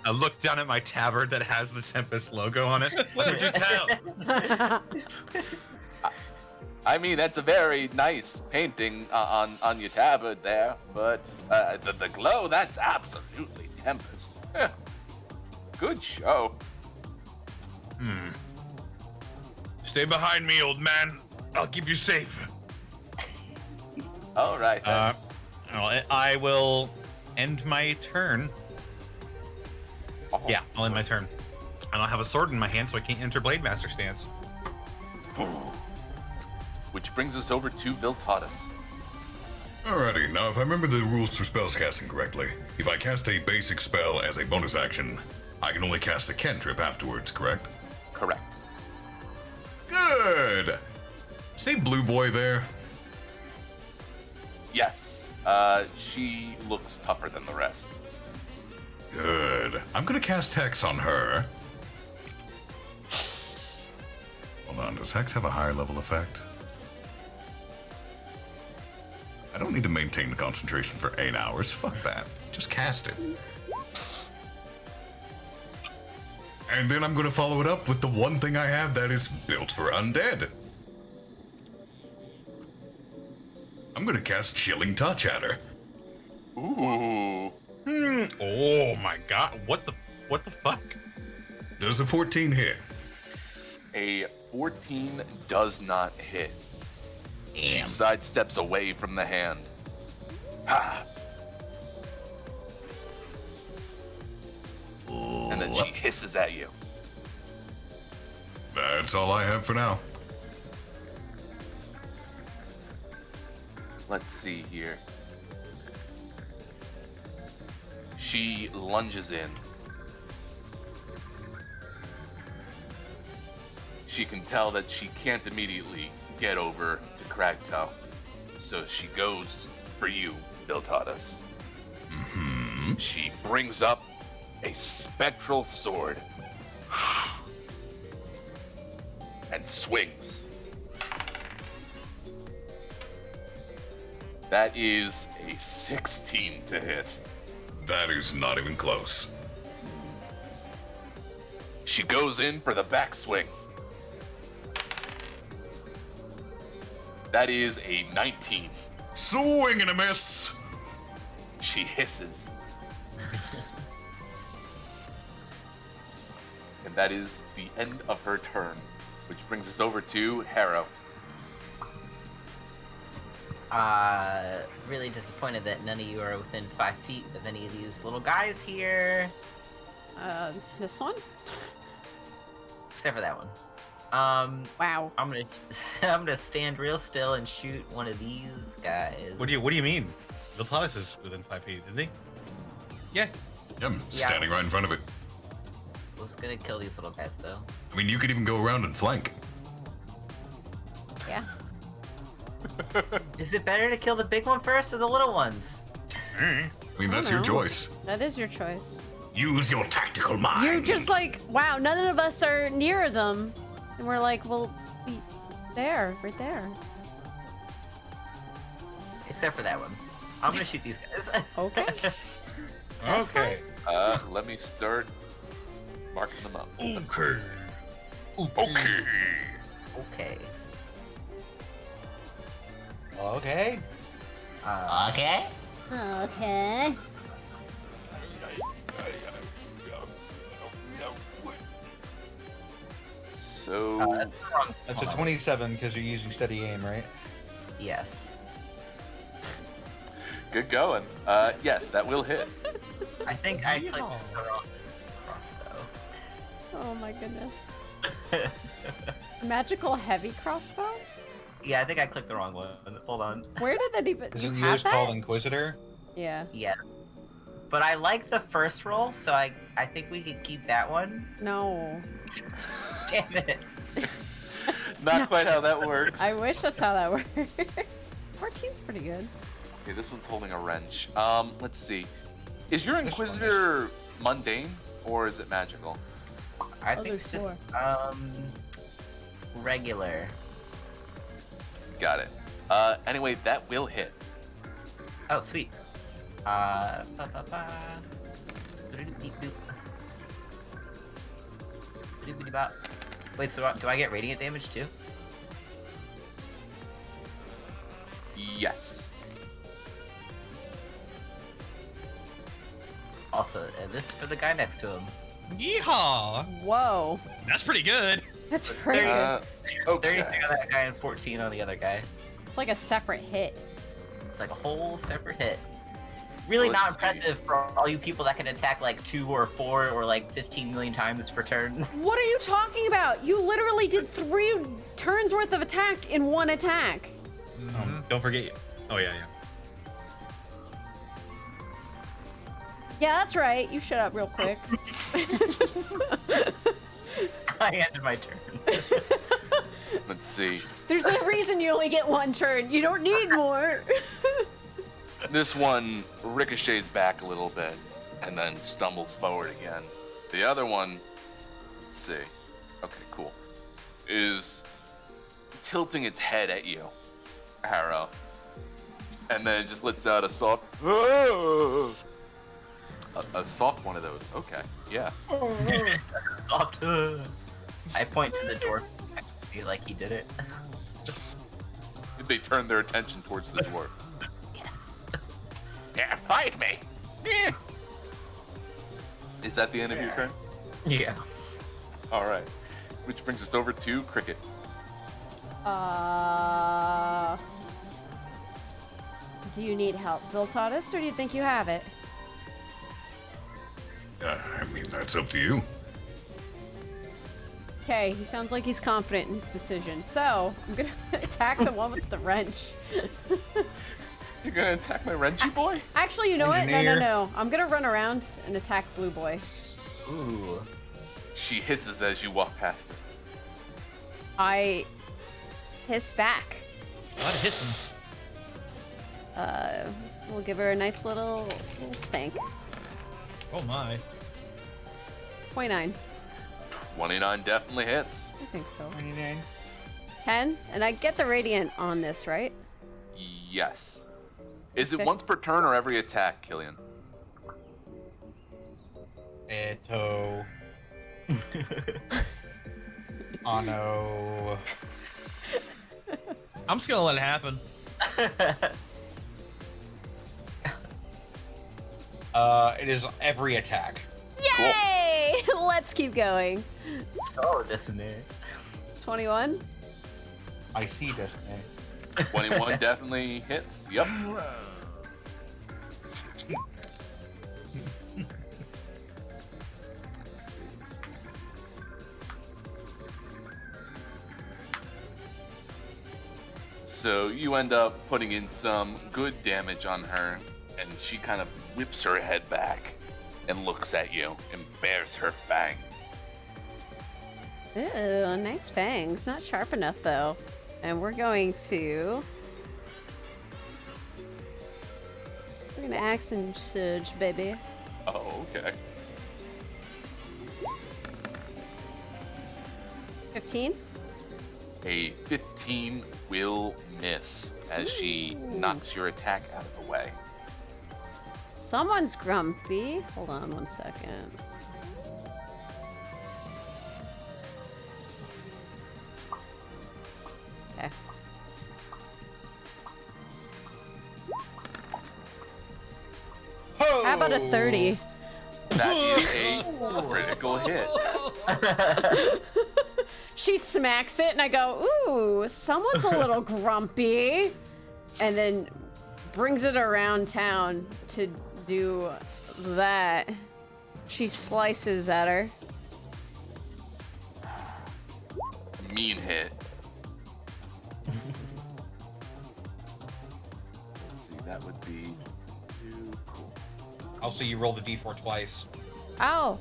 I look down at my tabard that has the Tempest logo on it. Would you tell? I mean, that's a very nice painting on your tabard there, but the glow, that's absolutely Tempest. Yeah. Good show. Stay behind me, old man. I'll keep you safe. All right. Then. I will end my turn. Oh. Yeah, I'll end my turn. I don't have a sword in my hand, so I can't enter Blade Master stance. Which brings us over to Viltatus. Alrighty, now if I remember the rules for spells casting correctly, if I cast a basic spell as a bonus action, I can only cast a cantrip afterwards, correct? Correct. Good! See Blue Boy there? Yes. She looks tougher than the rest. Good. I'm gonna cast Hex on her. Hold on, does Hex have a higher level effect? I don't need to maintain the concentration for 8 hours. Fuck that. Just cast it. And then I'm gonna follow it up with the one thing I have that is built for undead. I'm gonna cast Chilling Touch at her. Ooh. Oh my god, what the fuck? Does a 14 hit? A 14 does not hit. She sidesteps away from the hand. Ah. And then she hisses at you. That's all I have for now. Let's see here. She lunges in. She can tell that she can't immediately get over to Cragtow, so she goes for you, Viltatus. Mm-hmm. She brings up a spectral sword and swings. That is a 16 to hit. That is not even close. She goes in for the backswing. That is a 19. Swing and a miss. She hisses. And that is the end of her turn, which brings us over to Harrow. Really disappointed that none of you are within 5 feet of any of these little guys here. This one? Except for that one. Wow. I'm gonna stand real still and shoot one of these guys. What do you mean? Viltatus is within 5 feet, isn't he? Yeah. I'm standing right in front of it. I was gonna kill these little guys though. I mean, you could even go around and flank. Yeah. Is it better to kill the big one first or the little ones? I mean, that's your know. choice. That is your choice. Use your tactical mind. You're just like, wow, none of us are near them. And we're like, well, there, right there. Except for that one. I'm gonna shoot these guys. Okay. That's Okay. Let me start marking them up. Okay. Okay. Okay. Okay. Okay. Okay. So That's a 27 because you're using steady aim, right? Yes. good going. Yes, that will hit. I think I clicked the wrong crossbow. Oh my goodness. Magical heavy crossbow? Yeah, I think I clicked the wrong one. Hold on. Where did that even? Isn't You have yours that? called Inquisitor? Yeah. Yeah. But I like the first roll, so I think we could keep that one. No. Damn it. Not quite how that works. I wish that's how that works. 14's pretty good. Okay, this one's holding a wrench. Let's see. Is your This one is. Inquisitor mundane or is it magical? I Oh, think it's there's just regular. Got it. Anyway, that will hit. Oh, sweet. Wait, so do I get radiant damage too? Yes. Also, this for the guy next to him. Yeehaw! Whoa. That's pretty good. That's pretty good. Okay. 33 on that guy and 14 on the other guy. It's like a separate hit. It's like a whole separate hit. Really So not let's see. impressive for all you people that can attack like 2 or 4 or like 15 million times per turn. What are you talking about? You literally did 3 turns worth of attack in one attack. Don't forget. Oh yeah, yeah. Yeah, that's right. You shut up real quick. I ended my turn. Let's see. There's a reason you only get one turn. You don't need more. This one ricochets back a little bit and then stumbles forward again. The other one, let's see. Okay, cool. Is tilting its head at you, Harrow. And then it just lets out a soft, a soft one of those. Okay, yeah. Soft. I point to the door. I feel like he did it. They turn their attention towards the dwarf. Yes. Yeah, fight me. Yeah. Is that the end of your turn? Yeah. All right. Which brings us over to Cricket. Do you need help, Viltatus, or do you think you have it? I mean, that's up to you. Okay, he sounds like he's confident in his decision. So, I'm gonna attack the one with the wrench. You're gonna attack my Renji boy? Actually, you know what? Engineer. No. I'm gonna run around and attack Blue Boy. Ooh. She hisses as you walk past her. I hiss back. A lot of hissing. We'll give her a nice little spank. Oh my. 29. 29 definitely hits. I think so. 10? And I get the radiant on this, right? Yes. Is it Okay. once per turn or every attack, Killian? Eto. Ano. I'm just gonna let it happen. It is every attack. Yay! Let's keep going. So dissonant. 21. I see Destiny. 21 definitely hits. Yep. Let's see. So you end up putting in some good damage on her, and she kind of whips her head back and looks at you and bares her fangs. Ooh, nice fangs. Not sharp enough, though. And we're going to... We're gonna action surge, baby. Oh, okay. 15? A 15 will miss as she knocks your attack out of the way. Someone's grumpy. Hold on one second. Okay. How about a 30? That is a critical hit. She smacks it, and I go, ooh, someone's a little grumpy. And then brings it around town to do that. She slices at her. Mean hit. Let's see, that would be 2. Cool. Also, you roll the d4 twice Oh,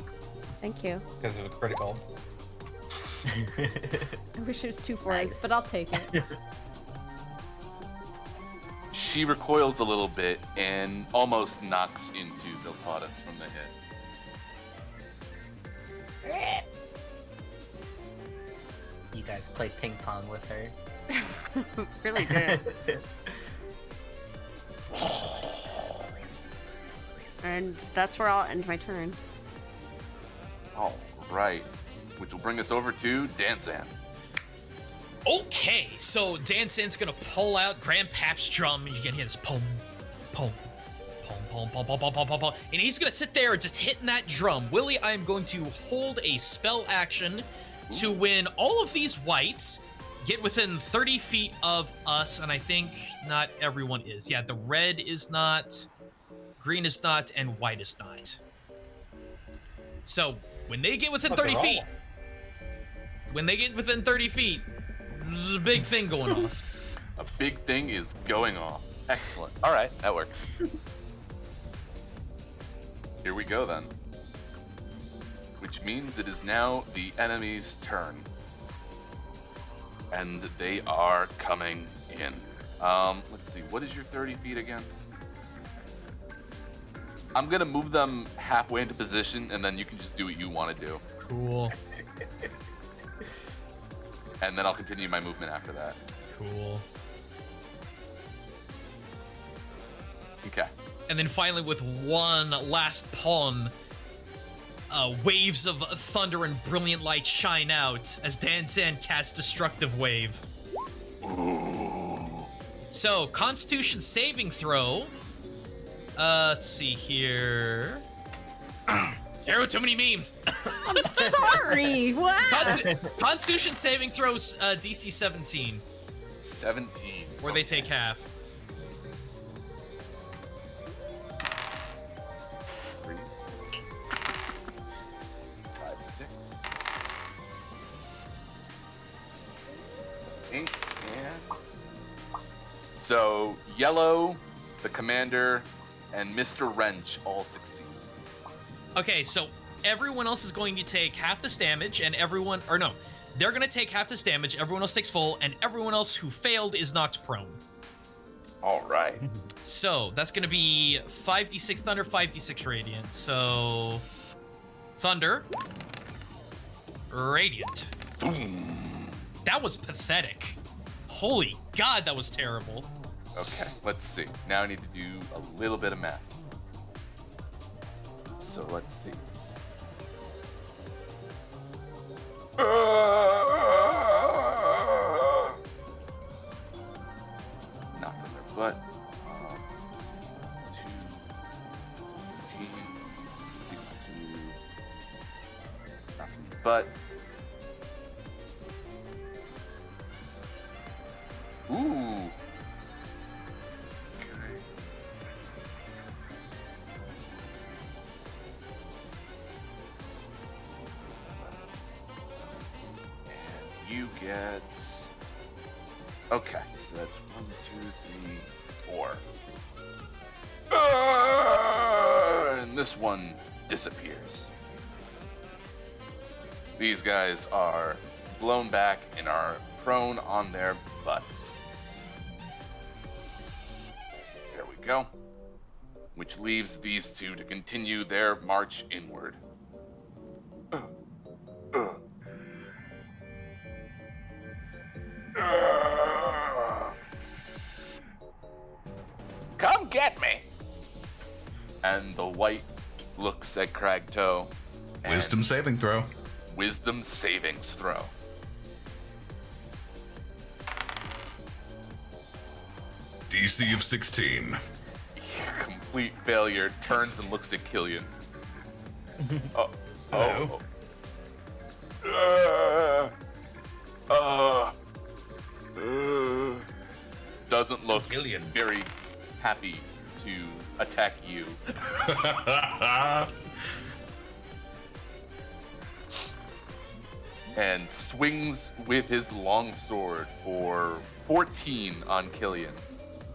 thank you. because of a critical. I wish it was 2 4s, Nice. but I'll take it. She recoils a little bit and almost knocks into Viltatus from the hit. You guys play ping pong with her. Really good. And that's where I'll end my turn. All right. Which will bring us over to Danzan. Okay, so Dansan's gonna pull out Grandpap's drum, and you can hear this pum, pum, pum, pum, pum, pum, pum, pum, pum, pum, and he's gonna sit there just hitting that drum. Willie, I am going to hold a spell action to when all of these whites get within 30 feet of us, and I think not everyone is. Yeah, the red is not, green is not, and white is not. So when they get within But 30 they're feet, all- when they get within 30 feet, there's a big thing going off. A big thing is going off. Excellent. All right, that works. Here we go then. Which means it is now the enemy's turn. And they are coming in. Let's see, what is your 30 feet again? I'm gonna move them halfway into position, and then you can just do what you want to do. Cool. And then I'll continue my movement after that. Cool. Okay. And then finally, with one last pawn, waves of thunder and brilliant light shine out as Dan casts Destructive Wave. Ooh. So, Constitution saving throw. Let's see here. Cheru, too many memes. I'm sorry. What? Constitution saving throws DC 17. 17. Where they take half. 3, 5, 6, 8, and so Yellow, the commander, and Mr. Wrench all succeed. Okay, so everyone else is going to take half this damage, and they're going to take half this damage, everyone else takes full, and everyone else who failed is knocked prone. All right. So, that's going to be 5d6 Thunder, 5d6 Radiant. So, Thunder. Radiant. Boom. That was pathetic. Holy God, that was terrible. Okay, let's see. Now I need to do a little bit of math. So let's see. Knock on their butt. Let's see. 2, 18, 62. Knock on their butt. Ooh. You get. Okay, so that's 1, 2, 3, 4. And this one disappears. These guys are blown back and are prone on their butts. There we go. Which leaves these two to continue their march inward. Come get me! And the white looks at Cragtoe. and Wisdom saving throw. Wisdom savings throw. DC of 16. Complete failure. Turns and looks at Killian. Oh. Hello. Doesn't look Killian. very happy to attack you. And swings with his longsword for 14 on Killian.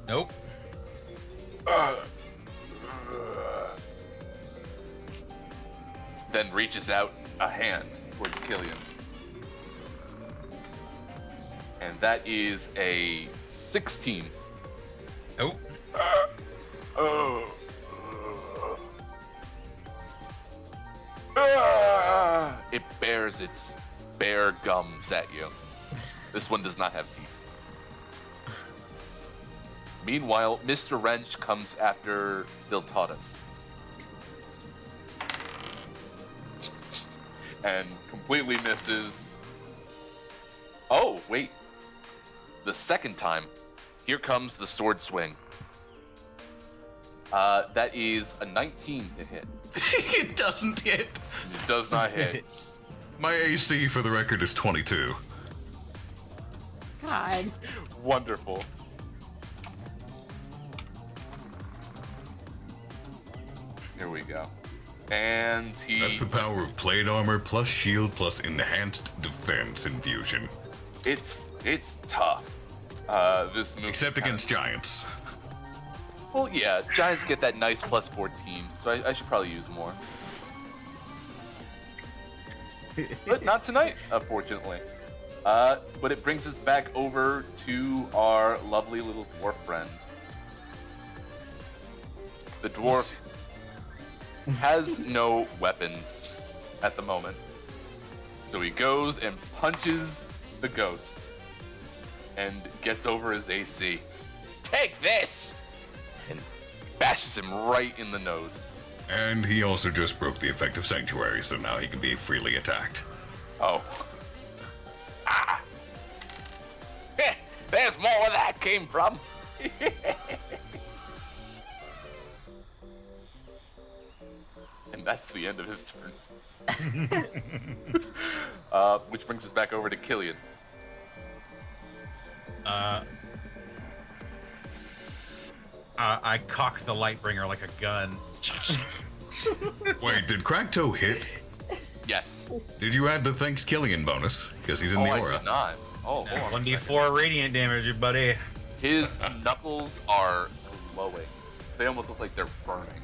Nope. Then reaches out a hand towards Killian. And that is a 16. Nope. It bears its bare gums at you. This one does not have teeth. Meanwhile, Mr. Wrench comes after Diltatus. And completely misses. Oh, wait. The second time. Here comes the sword swing. That is a 19 to hit. It doesn't hit. It does not hit. My AC for the record is 22. God. Wonderful. Here we go. And he... That's the power of plate armor plus shield plus enhanced defense infusion. It's tough. This move... Except against giants. Well, yeah, Giants get that nice plus 14, so I should probably use more. But not tonight, unfortunately. But it brings us back over to our lovely little dwarf friend. The dwarf has no weapons at the moment. So he goes and punches the ghost and gets over his AC. Take this! And bashes him right in the nose. And he also just broke the effect of Sanctuary, so now he can be freely attacked. Oh. Ah! Heh, there's more where that came from. And that's the end of his turn. Which brings us back over to Killian. I cocked the Lightbringer like a gun. Wait, did Cracktoe hit? Yes. Did you add the Thanks Killian bonus? Because he's in the I aura. did not. Oh, hold on a second. 1d4 radiant damage, buddy. His knuckles are glowing. They almost look like they're burning.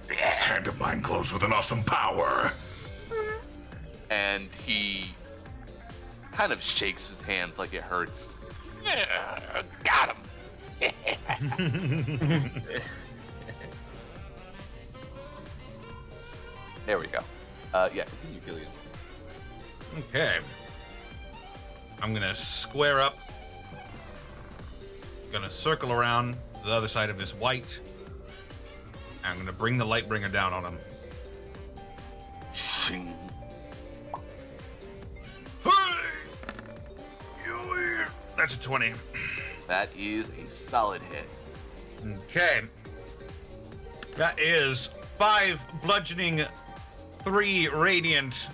This hand of mine glows with an awesome power. And he kind of shakes his hands like it hurts. Yeah, got him. There we go. Yeah, continue, Killian. Okay. I'm gonna square up. Gonna circle around the other side of this white. I'm gonna bring the Lightbringer down on him. Shing. That's a 20. That is a solid hit. Okay. That is 5 bludgeoning, 3 radiant,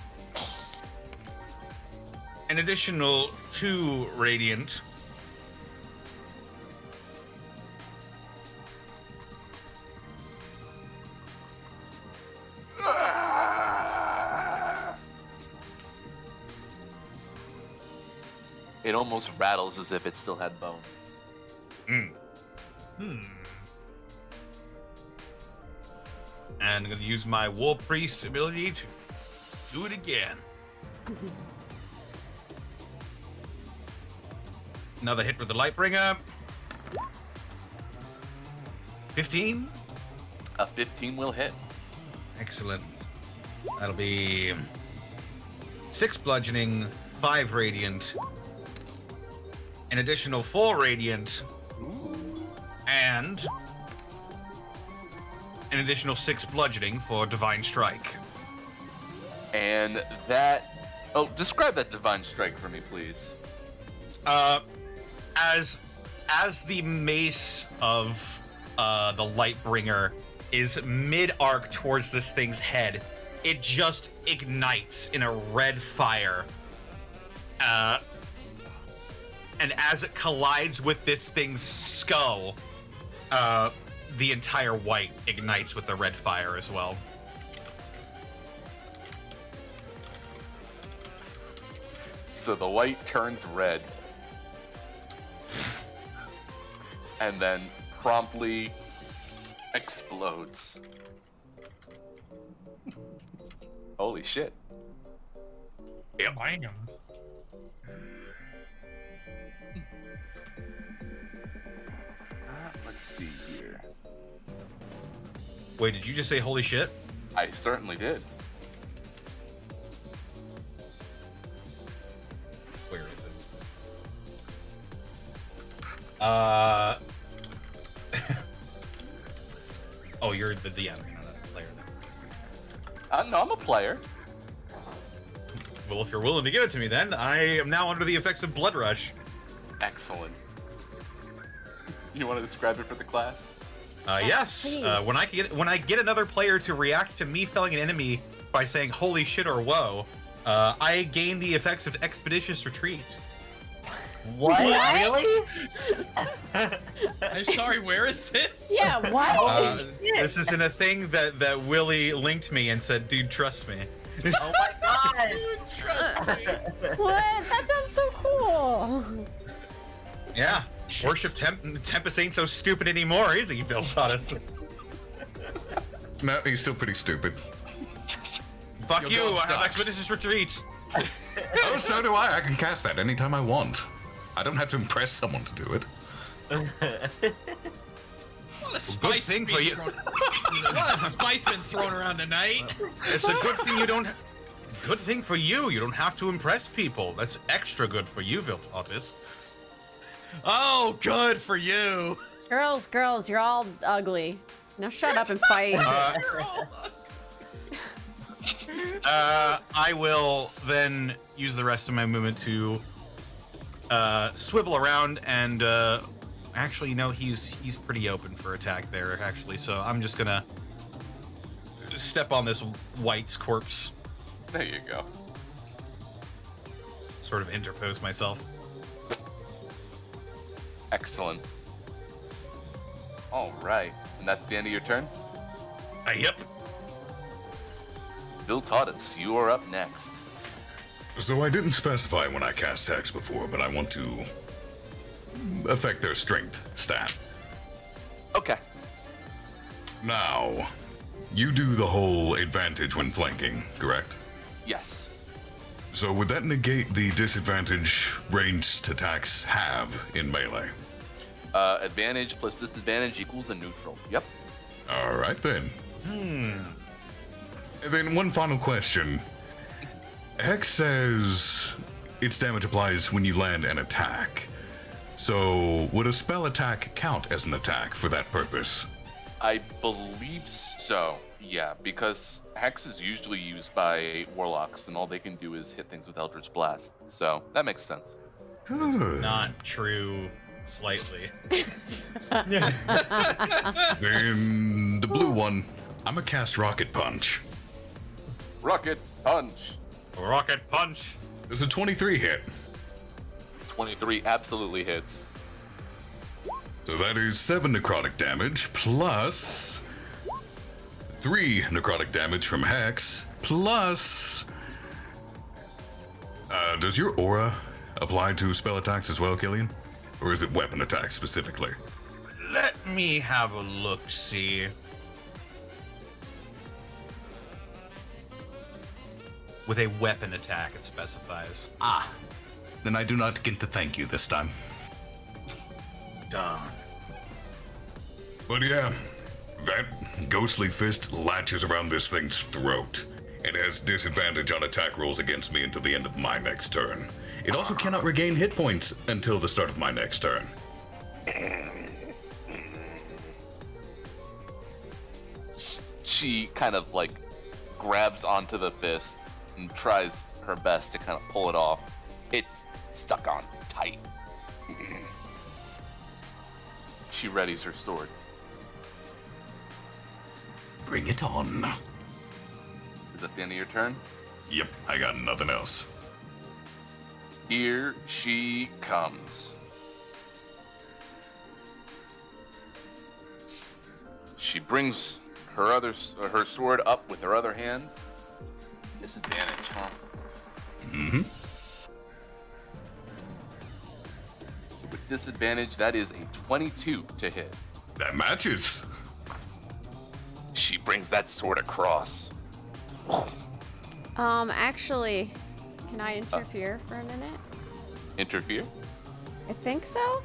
an additional 2 radiant. It almost rattles as if it still had bone. And I'm gonna use my War Priest ability to do it again. Another hit with the Lightbringer. 15. A 15 will hit. Excellent. That'll be 6 bludgeoning, 5 radiant, an additional 4 radiant, and an additional 6 bludgeoning for Divine Strike. And that... Oh, describe that Divine Strike for me, please. As the mace of the Lightbringer is mid-arc towards this thing's head, it just ignites in a red fire. And as it collides with this thing's skull, the entire white ignites with the red fire as well. So the white turns red. And then promptly explodes. Holy shit. Bang him. Let's see here. Wait, did you just say holy shit? I certainly did. Where is it? Oh, you're the DM, you're not a player then. No, I'm a player. Well, if you're willing to give it to me, then I am now under the effects of Blood Rush. Excellent. You want to describe it for the class? Yes. please. When I get another player to react to me felling an enemy by saying "Holy shit" or "Whoa," I gain the effects of Expeditious Retreat. What? Really? I'm sorry, where is this? Yeah, what? This is in a thing that Willie linked me and said, "Dude, trust me." Oh my god! Trust me. What? That sounds so cool. Yeah. Shit. Worship Tempest ain't so stupid anymore, is he, Viltatus? No, he's still pretty stupid. Fuck Your you, god I have sucks. Expeditious Retreat. Oh, so do I. I can cast that anytime I want. I don't have to impress someone to do it. What a spice thing being for you. What a spice been thrown around tonight. It's a good thing you don't... Good thing for you, you don't have to impress people. That's extra good for you, Viltatus. Oh, good for you. Girls, you're all ugly. Now shut up and fight. I will then use the rest of my movement to swivel around and actually, you know, he's pretty open for attack there, actually. So I'm just gonna step on this White's corpse, There you go. sort of interpose myself. Excellent. All right, and that's the end of your turn. Yep. Viltatus, you are up next. So I didn't specify when I cast Hex before, but I want to affect their strength stat. Okay. Now, you do the whole advantage when flanking, correct? Yes. So would that negate the disadvantage ranged attacks have in melee? Advantage plus disadvantage equals a neutral. Yep. All right then. And then one final question. Hex says its damage applies when you land an attack. So would a spell attack count as an attack for that purpose? I believe so. Yeah, because Hex is usually used by Warlocks, and all they can do is hit things with Eldritch Blast. So that makes sense. Not true, slightly. Then the blue one, I'm gonna cast Rocket Punch. Rocket Punch. Rocket Punch. There's a 23 hit. 23 absolutely hits. So that is 7 necrotic damage plus 3 necrotic damage from Hex plus. Does your aura apply to spell attacks as well, Killian? Or is it weapon attacks specifically? Let me have a look-see. With a weapon attack, it specifies. Ah, then I do not get to thank you this time. Darn. But yeah, that ghostly fist latches around this thing's throat. It has disadvantage on attack rolls against me until the end of my next turn. It also cannot regain hit points until the start of my next turn. She kind of like grabs onto the fist and tries her best to kind of pull it off. It's stuck on tight. She readies her sword. Bring it on. Is that the end of your turn? Yep, I got nothing else. Here she comes. She brings her sword up with her other hand. Disadvantage, huh? Mm-hmm. So with disadvantage, that is a 22 to hit. That matches. She brings that sword across. Actually, can I interfere for a minute? Interfere? I think so.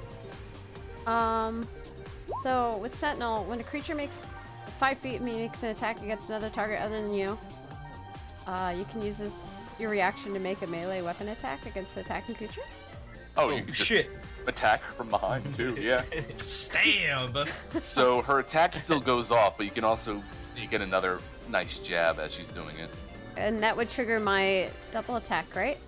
So with Sentinel, when a creature makes 5 feet makes an attack against another target other than you, you can use your reaction to make a melee weapon attack against the attacking creature. Oh, you can just Shit. attack from behind too, yeah. Stab. So her attack still goes off, but you can also sneak in another nice jab as she's doing it. And that would trigger my double attack, right?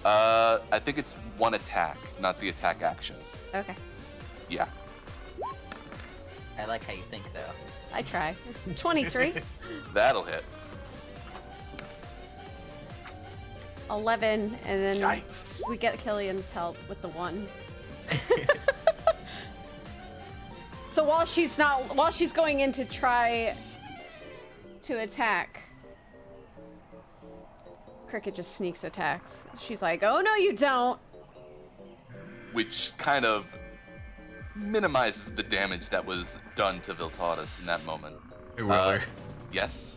I think it's one attack, not the attack action. Okay. Yeah. I like how you think, though. I try. 23. That'll hit. 11, and then Yikes. we get Killian's help with the 1. So while she's going in to try to attack, Cricket just sneaks attacks. She's like, "Oh no, you don't!" which kind of minimizes the damage that was done to Viltatus in that moment. Hey, Willie. Yes?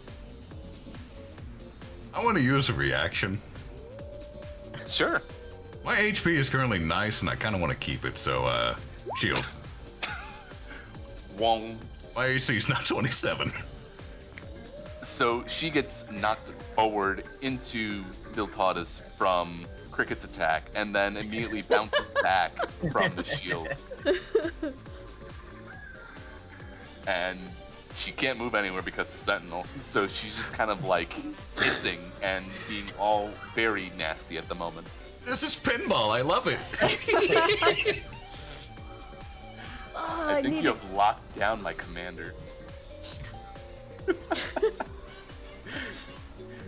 I want to use a reaction. Sure. My HP is currently nice, and I kind of want to keep it, so, shield. Wong. My AC is not 27. So she gets knocked forward into Viltatus from Cricket's attack, and then immediately bounces back from the shield. And she can't move anywhere because of Sentinel, so she's just kind of like hissing and being all very nasty at the moment. This is pinball. I love it. I think you have locked down my commander.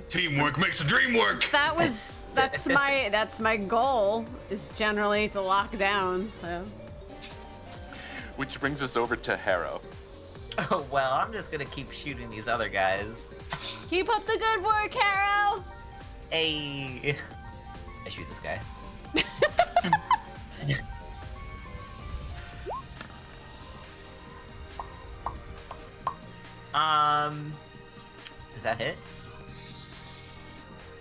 Teamwork makes the dream work. That's my goal, is generally to lock down, so. Which brings us over to Harrow. Oh, well, I'm just gonna keep shooting these other guys. Keep up the good work, Harrow! Hey! I shoot this guy. Does that hit?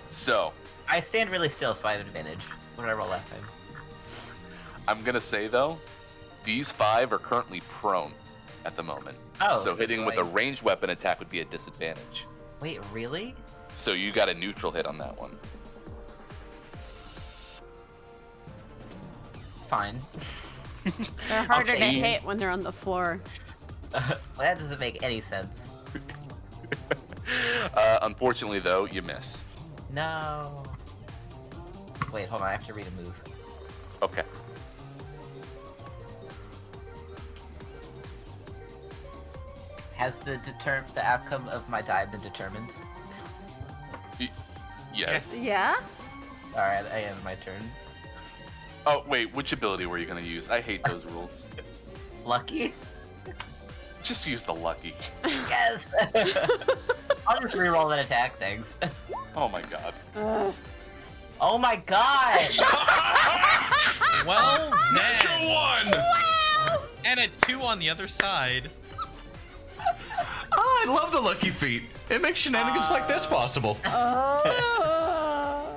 So, I stand really still, so I have advantage. What did I roll last time? I'm gonna say though, these 5 are currently prone at the moment. Oh, so hitting with a like... ranged weapon attack would be a disadvantage. Wait, really? So you got a neutral hit on that one. Fine. They're harder Okay. to hit when they're on the floor. Well, that doesn't make any sense. Unfortunately though, you miss. No. Wait, hold on. I have to read a move. Okay. Has the outcome of my die been determined? Yes. Yeah? All right, I end my turn. Oh wait, which ability were you gonna use? I hate those rules. Lucky? Just use the lucky. Yes. I'll just reroll that attack. Thanks. Oh my god. Oh my god! Well, then. One. Wow! And a 2 on the other side. Oh, I love the lucky feat. It makes shenanigans like this possible. Oh.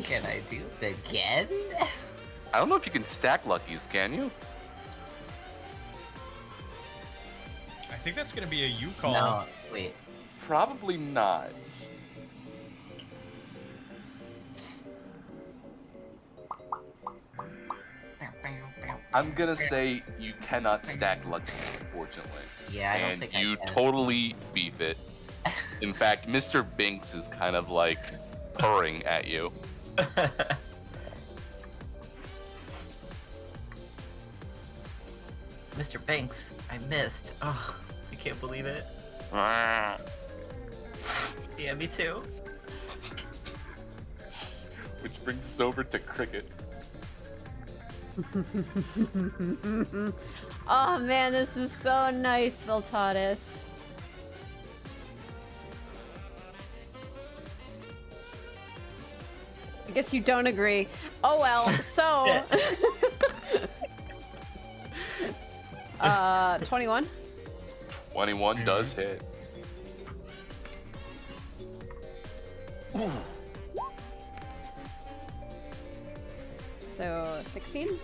Can I do it again? I don't know if you can stack luckies, can you? I think that's gonna be a you call. No, wait. Probably not. I'm gonna say you cannot stack luckies, unfortunately. Yeah, I don't And think you I can. totally beef it. In fact, Mr. Binks is kind of like purring at you. Mr. Banks, I missed. Oh, I can't believe it. Yeah, me too. Which brings us over to Cricket. Oh man, this is so nice, Viltatus. I guess you don't agree. Oh well, so 21. 21 does hit. So 16.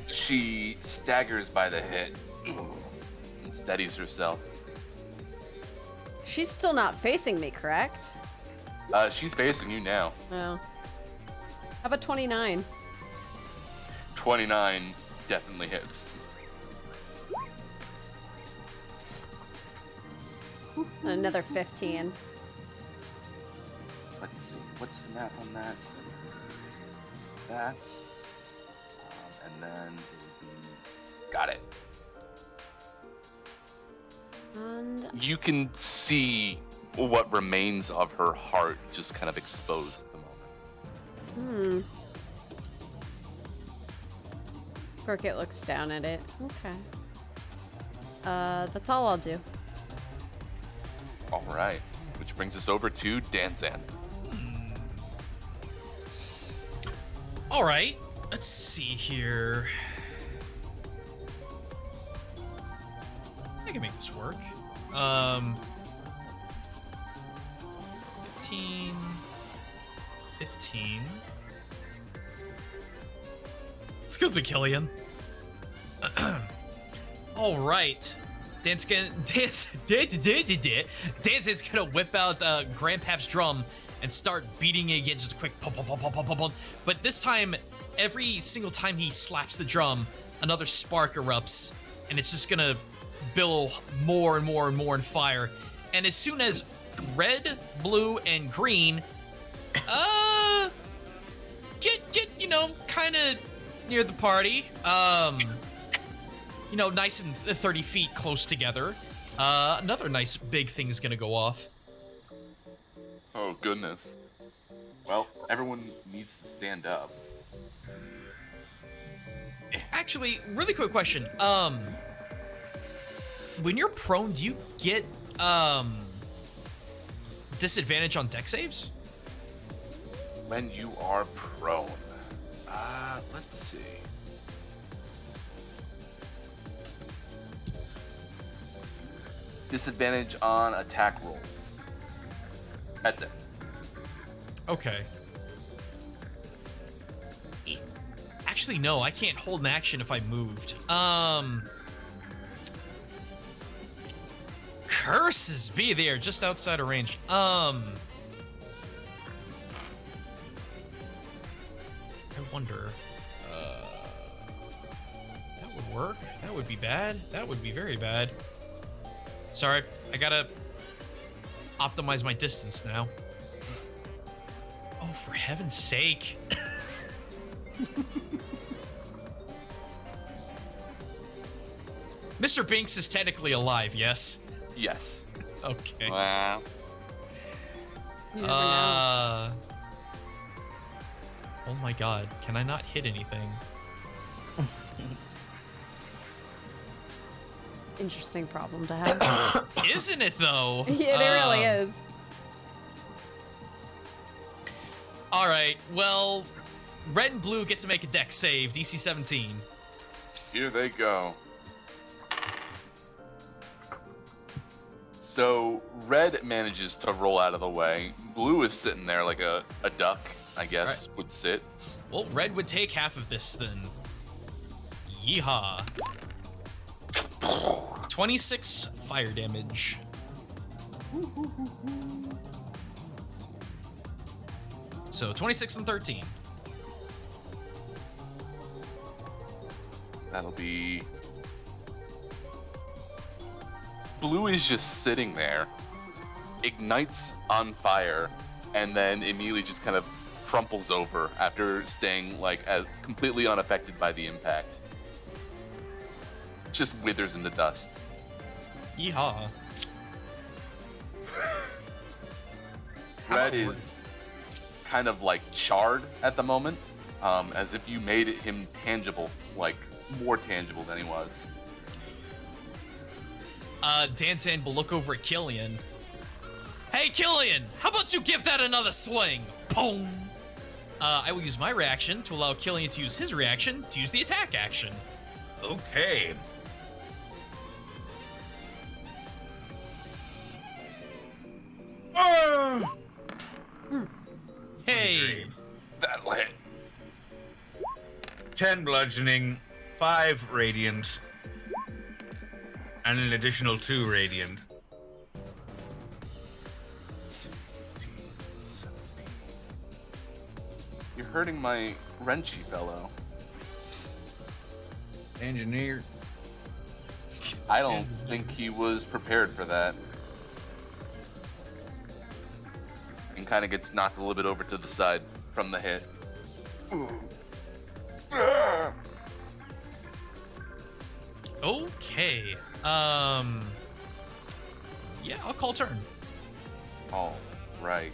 She staggers by the hit and steadies herself. She's still not facing me, correct? She's facing you now. No. How about 29? 29 definitely hits. Another 15. Let's see, what's the math on that? That. And then it would be... Got it. And You can see what remains of her heart just kind of exposed at the moment. Cricket looks down at it. Okay. That's all I'll do. All right, which brings us over to Danzan. All right, let's see here. I can make this work. 15. Excuse me, Killian. All right. Dan's gonna whip out Grandpap's drum and start beating it again, just a quick pump, pump, pump, pump, pump, pump. But this time, every single time he slaps the drum, another spark erupts, and it's just gonna billow more and more and more in fire. And as soon as red, blue, and green, get kind of near the party, nice and 30 feet close together, another nice big thing is gonna go off. Oh, goodness. Well, everyone needs to stand up. Actually, really quick question. When you're prone, do you get disadvantage on deck saves? When you are prone. Let's see. Disadvantage on attack rolls. That's it. Okay. Actually, no, I can't hold an action if I moved. Curses be there, just outside of range. I wonder. That would work. That would be bad. That would be very bad. Sorry, I gotta optimize my distance now. Oh, for heaven's sake. Mr. Binks is technically alive, yes? Yes. Okay. Wow. You never know. Oh my god, can I not hit anything? Interesting problem to have. Isn't it though? Yeah, it really is. Alright, well, red and blue get to make a deck save, DC 17. Here they go. So, red manages to roll out of the way. Blue is sitting there like a duck, I guess, would sit. Well, red would take half of this then. Yeehaw. 26 fire damage. So 26 and 13. That'll be... Blue is just sitting there, ignites on fire, and then immediately just kind of crumples over after staying like as completely unaffected by the impact. Just withers in the dust. Yeehaw. Red is kind of like charred at the moment, as if you made him tangible, like more tangible than he was. Danzan will look over at Killian. Hey, Killian, how about you give that another swing? Boom. I will use my reaction to allow Killian to use his reaction to use the attack action. Okay. Hey. That'll hit. 10 bludgeoning, 5 radiant, and an additional 2 radiant. 17, 17. You're hurting my wrenchy fellow. Engineer. I don't think he was prepared for that. And kind of gets knocked a little bit over to the side from the hit. Okay. Yeah, I'll call turn. All right.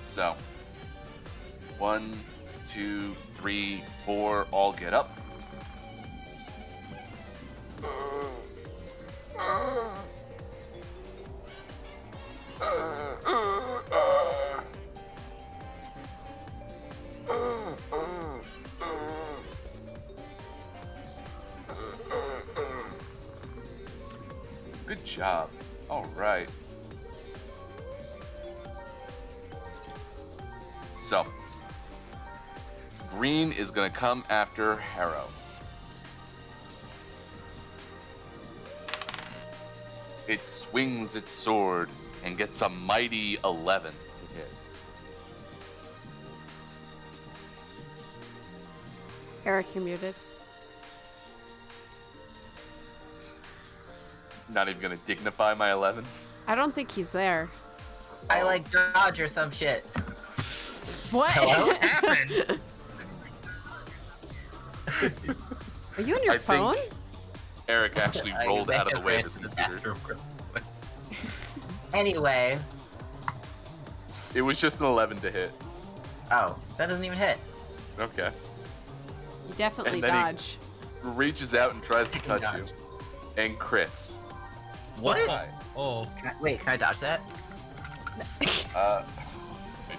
So, 1, 2, 3, 4, all get up. job. All right. So, green is going to come after Harrow. It swings its sword and gets a mighty 11 to hit. Eric, you're muted. Not even going to dignify my 11. I don't think he's there. I like dodge or some shit. What? Hello? Happened. Are you on your I phone? think Eric actually I rolled may out of the have way ran of his to the computer. bathroom real quick. Anyway. It was just an 11 to hit. Oh, that doesn't even hit. Okay. You definitely And then he- dodge. Reaches out and tries to I can touch you. dodge. And crits. What? Oh, Wait, can I dodge that? I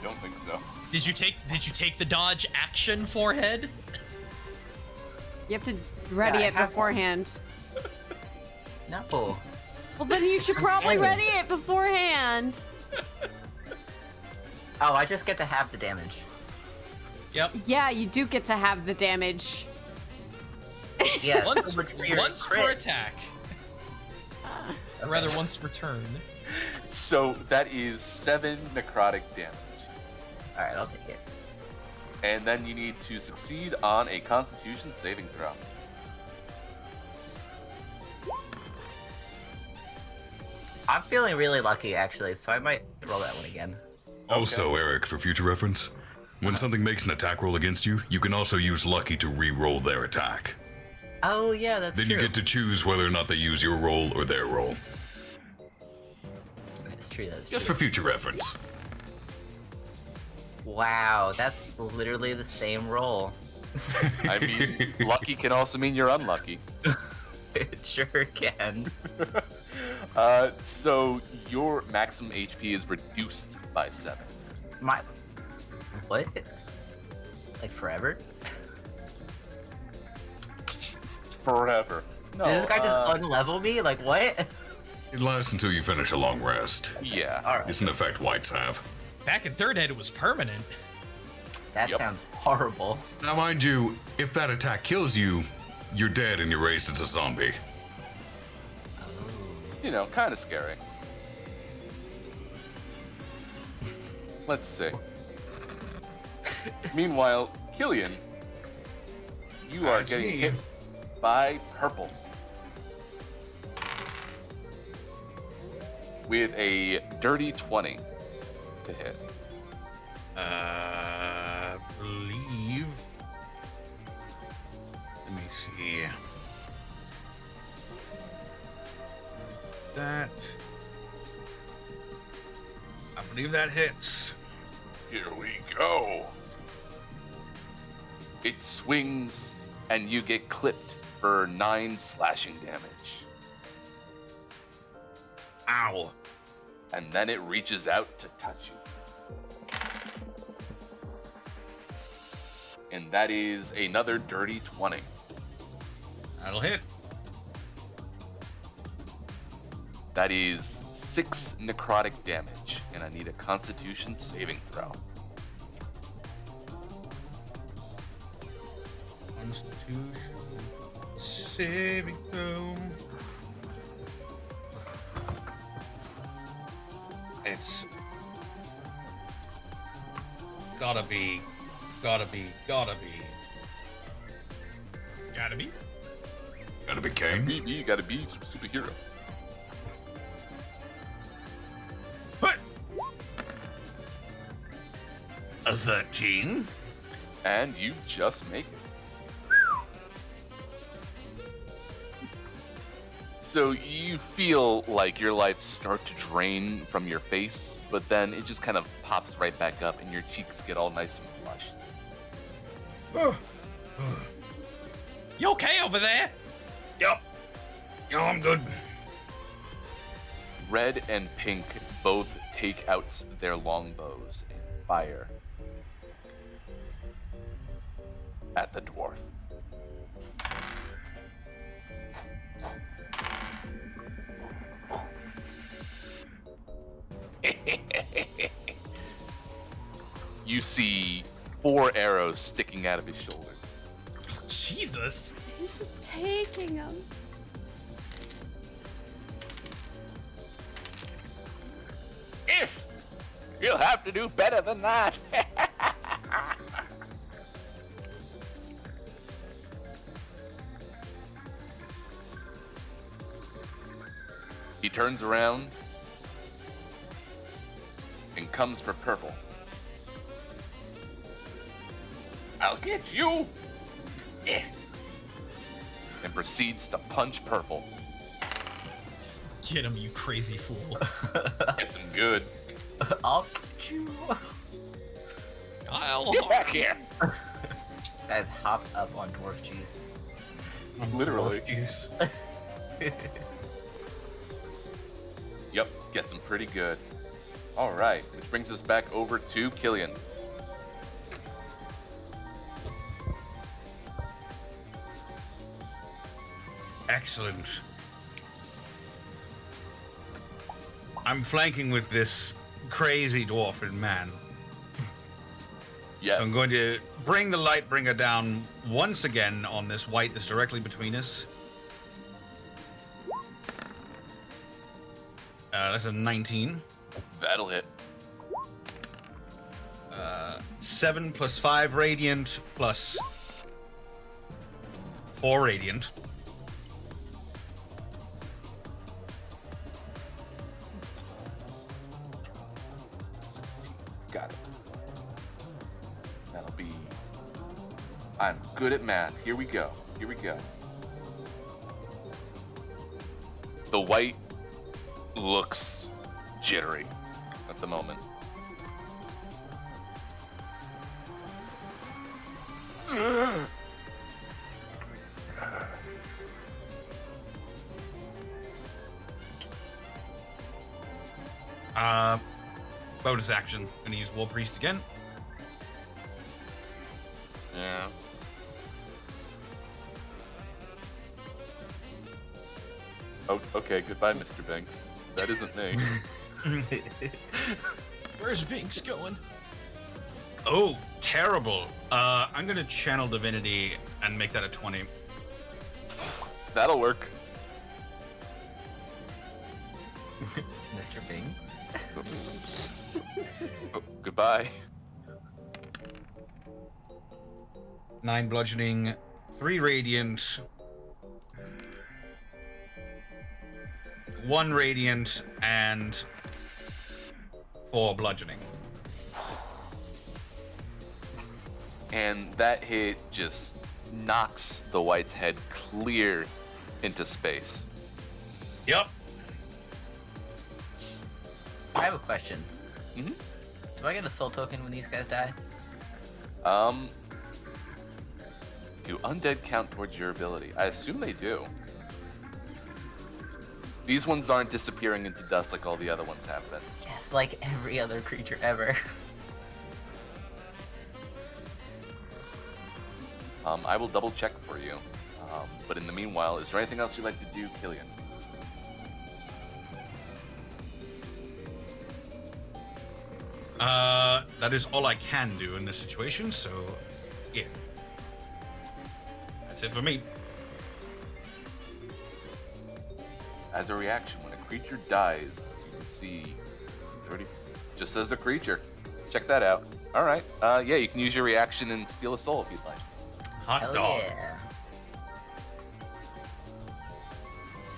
don't think so. did you take the dodge action, forehead? You have to ready Yeah, I it have one. beforehand. No. Well, then you should probably Hey. ready it beforehand. Oh, I just get to half the damage. Yep. Yeah, you do get to have the damage. Yeah, Once, so much for your once per crit. attack. Or rather, once per turn. So that is 7 necrotic damage. Alright, I'll take it. And then you need to succeed on a constitution saving throw. I'm feeling really lucky, actually, so I might roll that one again. Also, Eric, for future reference, when something makes an attack roll against you, you can also use Lucky to re-roll their attack. Oh, yeah, that's Then true. you get to choose whether or not they use your roll or their roll. That's true, that's Just true. for future reference. Wow, that's literally the same roll. I mean, lucky can also mean you're unlucky. It sure can. So your maximum HP is reduced by 7. My... What? Like forever? Forever. No, Did this guy just unlevel me? Like, what? It lasts until you finish a long rest. yeah. Alright, It's an effect whites have. Back in third ed, it was permanent. that Yep. sounds horrible. Now, mind you, if that attack kills you, you're dead and you're raised as a zombie. You know, kind of scary. Let's see. Meanwhile, Killian, you are That's getting me. hit by purple. With a dirty 20 to hit. Believe. Let me see. That. I believe that hits. Here we go. It swings, and you get clipped for 9 slashing damage. Ow. And then it reaches out to touch you. And that is another dirty 20. That'll hit. That is 6 necrotic damage, and I need a Constitution saving throw. Constitution saving throw. It's gotta be. Gotta be. Gotta be Kane. You gotta be superhero. What? A 13. And you just make it. So you feel like your life start to drain from your face, but then it just kind of pops right back up and your cheeks get all nice and flushed. You okay over there? Yep. Yo, I'm good. Red and pink both take out their longbows and fire at the dwarf. You see 4 arrows sticking out of his shoulders. Jesus. He's just taking them. If you'll have to do better than that. He turns around and comes for purple. I'll get you. And proceeds to punch purple. Get him, you crazy fool. Gets him good. I'll get you. I'll Get back here. This guy's hopped up on dwarf juice. Literally. Juice. Yep, gets him pretty good. All right, which brings us back over to Killian. Excellent. I'm flanking with this crazy dwarfen man. Yes. So I'm going to bring the Lightbringer down once again on this white that's directly between us. That's a 19. That'll hit. 7 plus 5 radiant plus 4 radiant. Got it. That'll be... I'm good at math. Here we go. Here we go. The white looks jittery at the moment. Bonus action. Gonna use War Priest again. Yeah. Oh, okay, goodbye, Mr. Banks. That isn't me. Where's Binks going? Oh, terrible. I'm gonna channel Divinity and make that a 20. That'll work. Mr. Bing. Oh, goodbye. 9 bludgeoning, 3 radiant, 1 radiant, and 4 bludgeoning. And that hit just knocks the white's head clear into space. Yep. I have a question. Mhm. Do I get a soul token when these guys die? Do undead count towards your ability? I assume they do. These ones aren't disappearing into dust like all the other ones have been. Yes, like every other creature ever. I will double check for you. But in the meanwhile, is there anything else you'd like to do, Killian? That is all I can do in this situation, so yeah. That's it for me. As a reaction, when a creature dies, you can see 30 just as a creature. Check that out. All right. Yeah, you can use your reaction and steal a soul if you'd like. Hot Hell dog. yeah.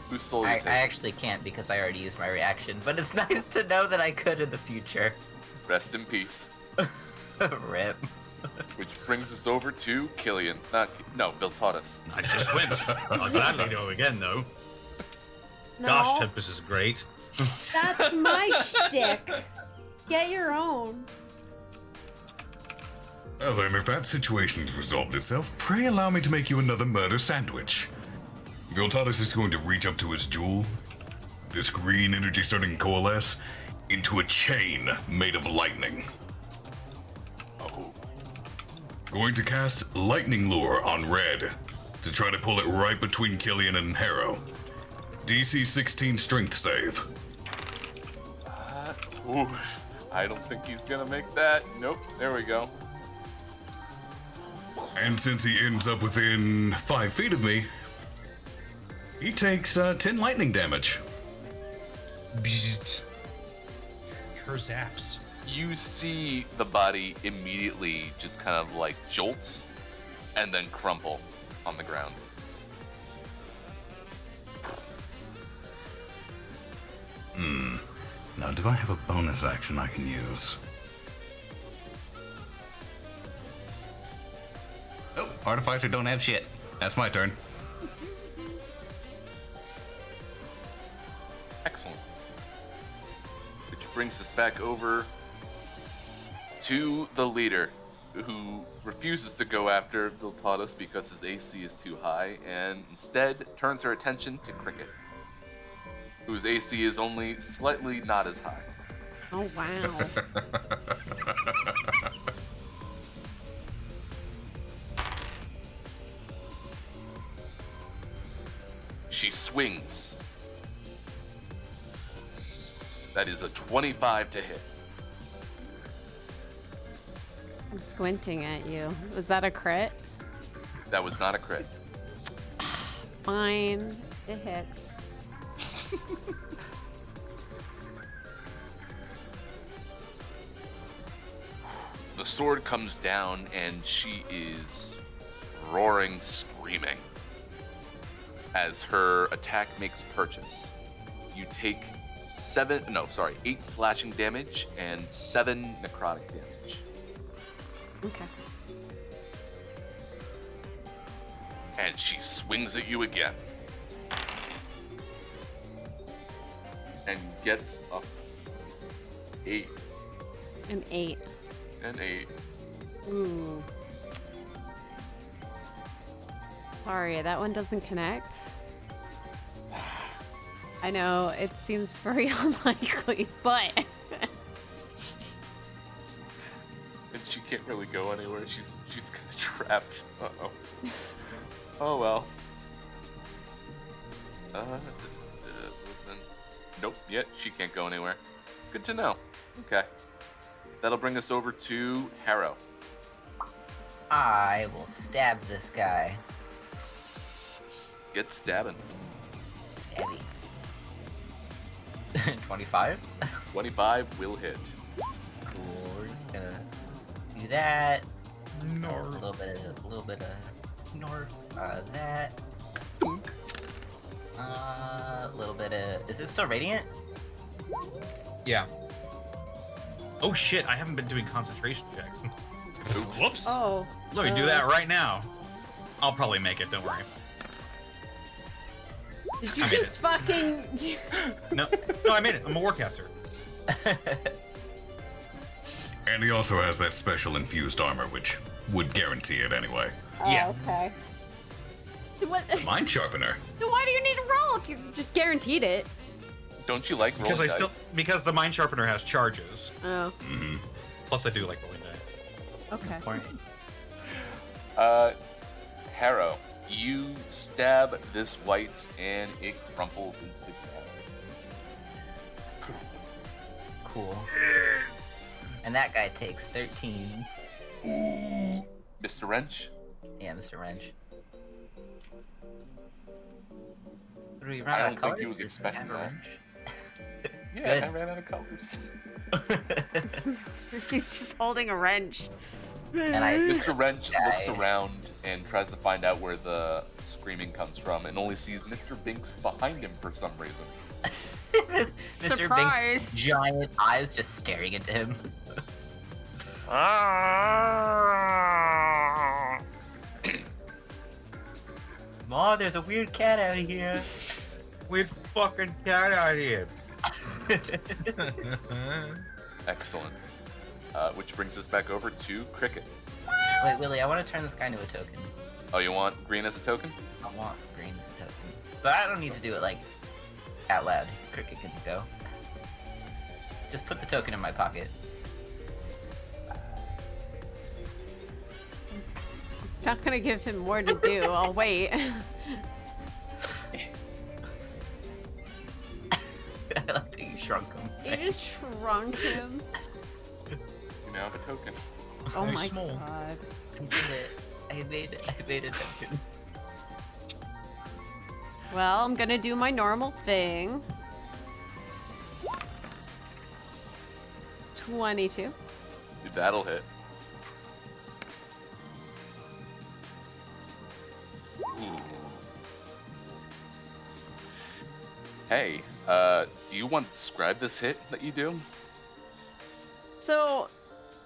Whose soul are I you taking? actually can't because I already used my reaction, but it's nice to know that I could in the future. Rest in peace. Rip. Which brings us over to Killian. No, Bill taught us. I just went. I'll gladly go again, though. No, Gosh, Tempest is great. that's my shtick. Get your own. Well then, if that situation's resolved itself, pray allow me to make you another murder sandwich. Viltatus is going to reach up to his jewel, this green energy starting to coalesce, into a chain made of lightning. Oh. Going to cast Lightning Lure on Red to try to pull it right between Killian and Harrow. DC 16 strength save. Ooh, I don't think he's gonna make that. Nope, there we go. And since he ends up within 5 feet of me, he takes 10 lightning damage. Kerzaps. You see the body immediately just kind of like jolts and then crumple on the ground. Now, do I have a bonus action I can use? Oh, Artificer don't have shit. That's my turn. Excellent. Which brings us back over to the leader, who refuses to go after Viltatus because his AC is too high, and instead turns her attention to Cricket, whose AC is only slightly not as high. Oh, wow. She swings. That is a 25 to hit. I'm squinting at you. Was that a crit? That was not a crit. Fine. It hits. The sword comes down and she is roaring, screaming. As her attack makes purchase, you take 8 slashing damage and 7 necrotic damage. Okay. And she swings at you again. And gets a 8 An 8. and 8. Ooh. Sorry, that one doesn't connect. I know, it seems very unlikely, but... And she can't really go anywhere. She's kind of trapped. Uh-oh. Oh well. Nope. Yet she can't go anywhere. Good to know. Okay. That'll bring us over to Harrow. I will stab this guy. Get stabbing. Stabby. 25? 25 will hit. Cool. We're just gonna do that. A little bit of north. That. A little bit of. Is it still radiant? Yeah. Oh shit! I haven't been doing concentration checks. Oops. Whoops. Oh. Let me do that right now. I'll probably make it. Don't worry. Did you I made just fucking... No, I made it. I'm a warcaster. And he also has that special infused armor, which would guarantee it anyway. Yeah. Oh, okay. What? Mind sharpener. Then why do you need to roll if you just guaranteed it? Don't you like rolling Because dice? because the mind sharpener has charges. Oh, Plus, I do like rolling dice. okay. Important. Harrow, you stab this white and it crumples into the ground. Cool. And that guy takes 13. Mr. Wrench, Yeah, Mr. Wrench. Do we I run out don't of think colors? he was Does he expecting have a that. wrench? yeah, Good. I ran out of colors. He's just holding a wrench. And I Mr. Wrench looks Guy. around and tries to find out where the screaming comes from and only sees Mr. Binks behind him for some reason. Mr. Surprise! Bink's giant eyes just staring into him. Mom, there's a weird cat out here. Weird fucking cat out here. Excellent. Which brings us back over to Cricket. Wait, Willie, I want to turn this guy into a token. Oh, you want green as a token? I want green as a token. But I don't need to do it, like, out loud. Cricket can go. Just put the token in my pocket. Not gonna give him more to do. I'll wait. I like that you shrunk him. You just shrunk him. You now have a token. Oh Very my small. god. I did it. I made a token. Well, I'm gonna do my normal thing. 22. Dude, that'll hit. Ooh. Hey, do you want to describe this hit that you do? So,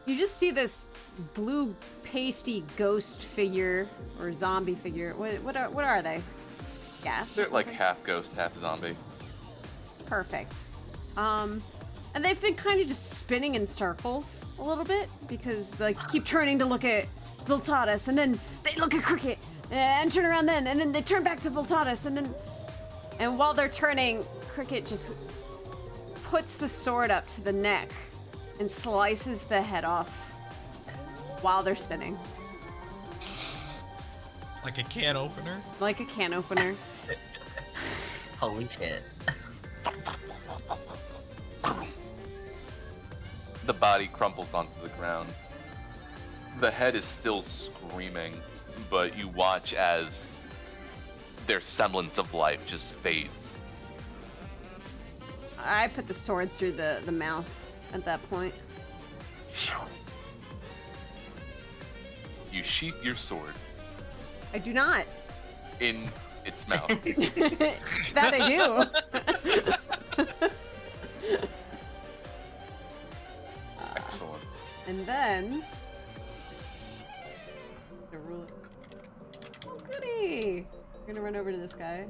you just see this blue pasty ghost figure or zombie figure. What are they? Gas? They're Or like something? half ghost, half zombie. Perfect. And they've been kind of just spinning in circles a little bit because like keep turning to look at Voltatus and then they look at Cricket and turn around then and then they turn back to Voltatus and while they're turning, Cricket just puts the sword up to the neck and slices the head off while they're spinning Like a can opener. like a can opener. Holy shit. The body crumples onto the ground. The head is still screaming, but you watch as their semblance of life just fades. I put the sword through the mouth at that point. You sheath your sword I do not. in its mouth. That I do. Excellent. And then the ruler. Oh goody! We're gonna run over to this guy.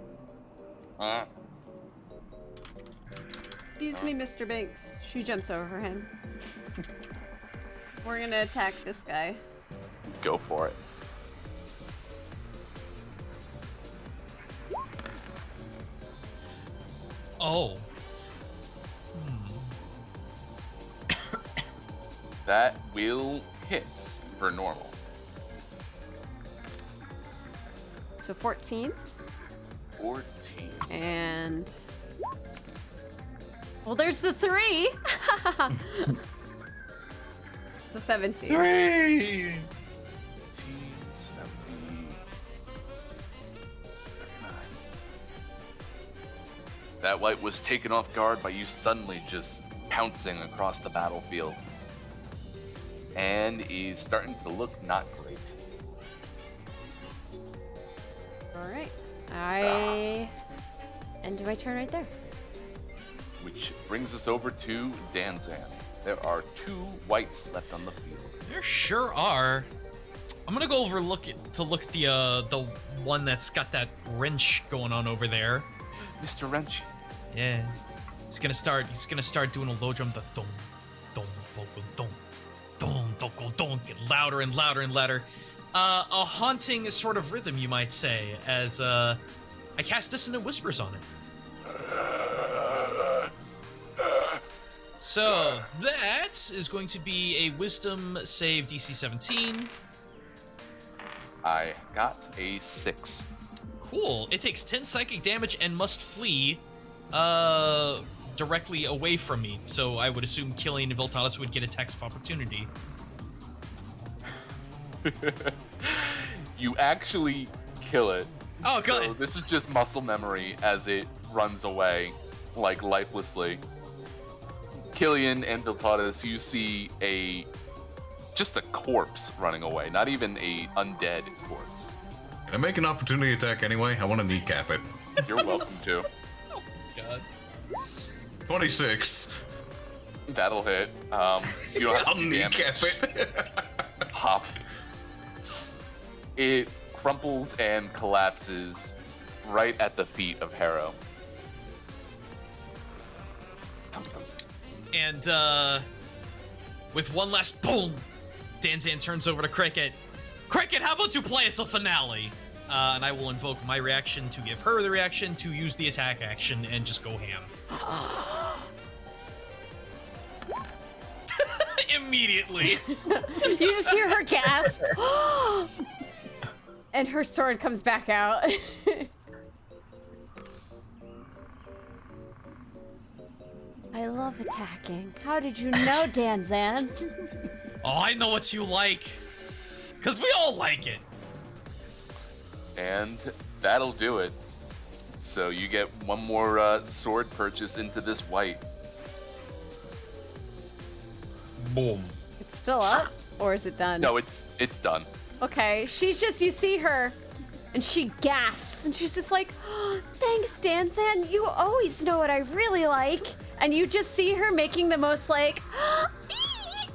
Excuse me, Mr. Banks. She jumps over him. We're gonna attack this guy. Go for it. Oh. That will hit for normal. So 14 14. and well, there's the 3. So 17. 70, 39. That wight was taken off guard by you suddenly just pouncing across the battlefield. And is starting to look not great. All right. I end my turn right there. Which brings us over to Danzan. There are 2 wights left on the field. There sure are. I'm gonna go over look at the one that's got that wrench going on over there. Mr. Wrenchy. Yeah. He's gonna start doing a low drum, the dong, dong, dong, dong, dong, dong, dong, get louder and louder and louder. A haunting sort of rhythm, you might say, as I cast Dissonant Whispers on it. So that is going to be a Wisdom save DC 17. I got a 6. Cool. It takes 10 psychic damage and must flee directly away from me. So I would assume killing Voltalis would get attacks of opportunity. You actually kill it. Oh, So good. this is just muscle memory as it runs away, like lifelessly. Killian and Viltatis, you see just a corpse running away, not even a undead corpse. Can I make an opportunity attack anyway? I want to kneecap it. You're welcome to. God. 26. That'll hit. You don't have I'll to do kneecap damage. it. Pop. It crumples and collapses right at the feet of Harrow. And with one last boom, Danzan turns over to Cricket. Cricket, how about you play us a finale? And I will invoke my reaction to give her the reaction to use the attack action and just go ham. Immediately. You just hear her gasp. And her sword comes back out. I love attacking. How did you know, Danzan? Oh, I know what you like. Because we all like it. And that'll do it. So you get one more sword purchase into this white. Boom. It's still up? Or is it done? No, it's done. Okay, she's just, you see her, and she gasps, and she's just like, oh, thanks, Danzan, you always know what I really like. And you just see her making the most, like,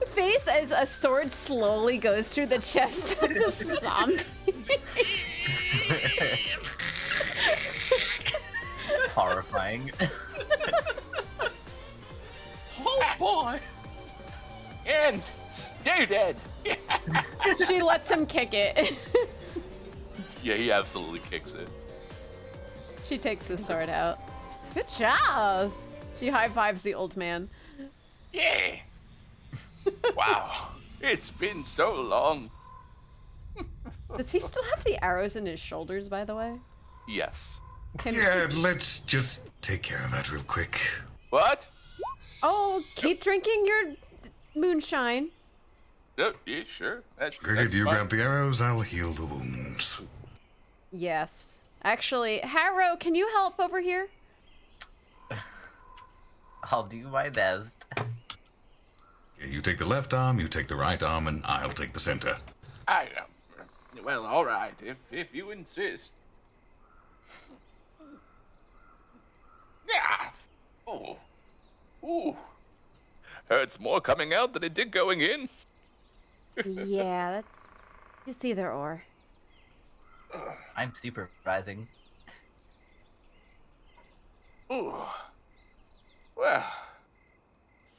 face as a sword slowly goes through the chest of the zombie. Horrifying. Oh, boy. And stay dead. She lets him kick it. Yeah, he absolutely kicks it. She takes the sword out. Good job. She high-fives the old man. Yeah. Wow. It's been so long. Does he still have the arrows in his shoulders, by the way? Yes. Yeah, let's just take care of that real quick. What? Oh, keep drinking your moonshine. Oh, yeah, sure. Cricket, you fine. grab the arrows, I'll heal the wounds. Yes. Actually, Harrow, can you help over here? I'll do my best. Yeah, you take the left arm, you take the right arm, and I'll take the center. Well, all right, if you insist. Yeah. Oh. Ooh. Hurts more coming out than it did going in. Yeah, it's either or. I'm supervising. Ooh. Well,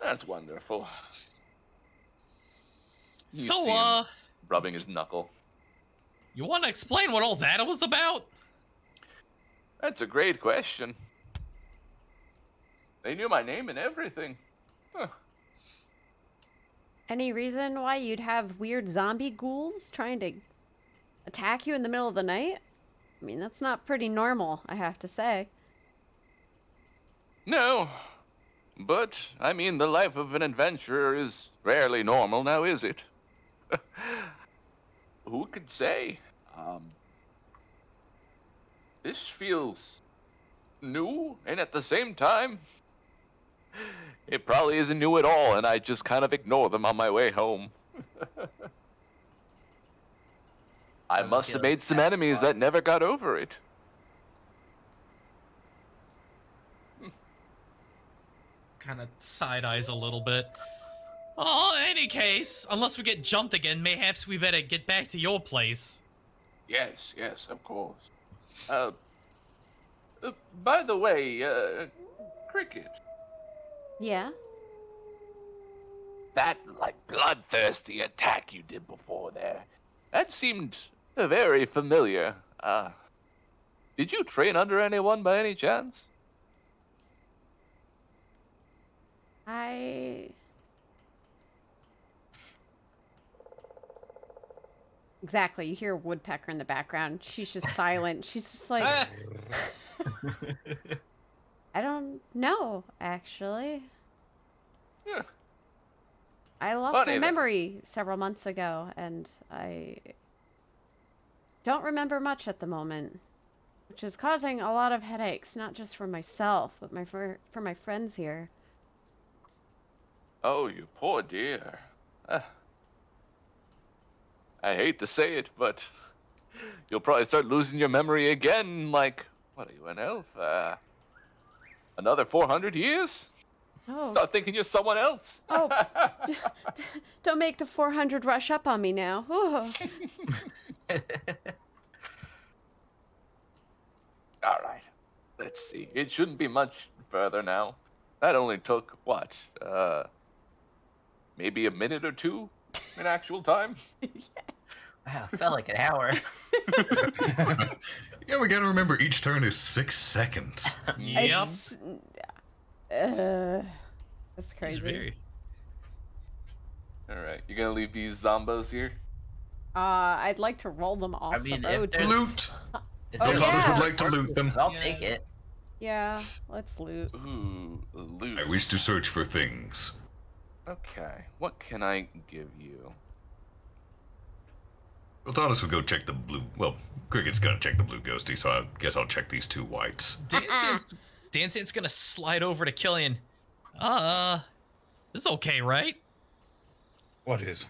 that's wonderful. You see him rubbing his knuckle. You want to explain what all that was about? That's a great question. They knew my name and everything. Huh. Any reason why you'd have weird zombie ghouls trying to attack you in the middle of the night? I mean, that's not pretty normal, I have to say. No, but I mean, the life of an adventurer is rarely normal, now is it? Who could say? This feels new, and at the same time, it probably isn't new at all, and I just kind of ignore them on my way home. I must have made some enemies that never got over it. Kind of side eyes a little bit. Oh, any case, unless we get jumped again, mayhaps we better get back to your place. Yes, of course. By the way, Cricket, Yeah? that, bloodthirsty attack you did before there, that seemed very familiar. Did you train under anyone by any chance? Exactly, you hear a woodpecker in the background. She's just silent. She's just like... I don't know, actually. Yeah. I lost Funny my then. memory several months ago, and I don't remember much at the moment, which is causing a lot of headaches, not just for myself, but for my friends here. Oh, you poor dear. I hate to say it, but you'll probably start losing your memory again, like, what are you, an elf? Another 400 years? Oh, Start thinking you're someone else. oh, don't make the 400 rush up on me now. Ooh. All right. Let's see. It shouldn't be much further now. That only took, what, maybe a minute or two in actual time? Wow, it felt like an hour. Yeah, we gotta remember each turn is 6 seconds. Yep. It's, that's crazy. It's very... All right. You gonna leave these zombos here? I'd like to roll them off I mean, the if road. there's- Loot! Is Oh, there Those others yeah. would like to loot them. I'll Yeah. take it. Yeah, let's loot. Ooh, loot. I wish to search for things. Okay, what can I give you? Well, Thomas would go check the blue. Well, Cricket's gonna check the blue ghosty, so I guess I'll check these 2 whites. Dansan's gonna slide over to Killian. This is okay, right? What is?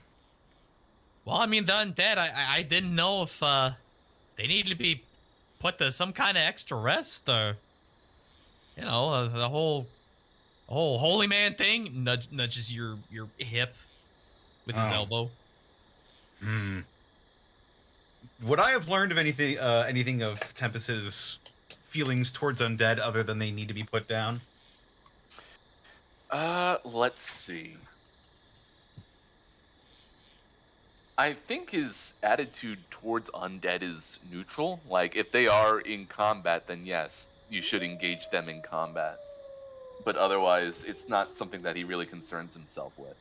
Well, I mean, the undead, I didn't know if they need to be put to some kind of extra rest, or the whole holy man thing. Nudges your hip with his Oh. elbow. Hmm. Would I have learned of anything of Tempest's feelings towards undead other than they need to be put down? Let's see. I think his attitude towards undead is neutral. Like, if they are in combat, then yes, you should engage them in combat. But otherwise, it's not something that he really concerns himself with.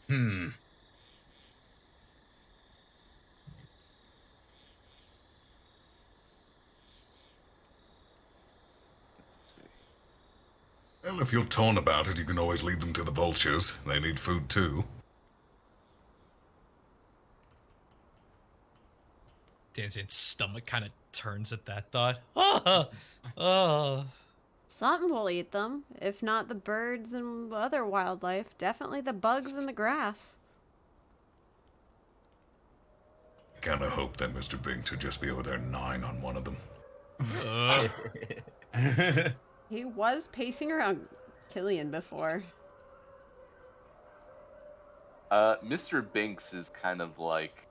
Hmm. Let's see. Well, if you're torn about it, you can always lead them to the vultures. They need food too. Dansan's stomach kind of turns at that thought. Something will eat them. If not the birds and other wildlife, definitely the bugs in the grass. I kinda hope that Mr. Binks would just be over there gnawing on one of them. He was pacing around Killian before. Mr. Binks is kind of like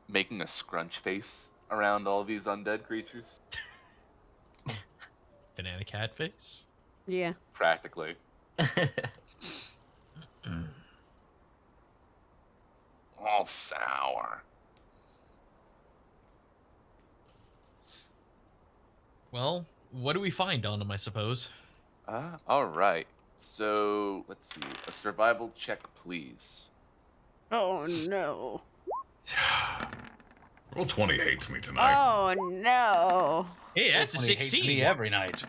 making a scrunch face around all these undead creatures. Banana cat face. Yeah. Practically. All sour. Well, what do we find on him, I suppose? All right. So, let's see. A survival check, please. Oh no. Roll 20 hates me tonight. Oh no. Hey, that's a He hates 16. me every night.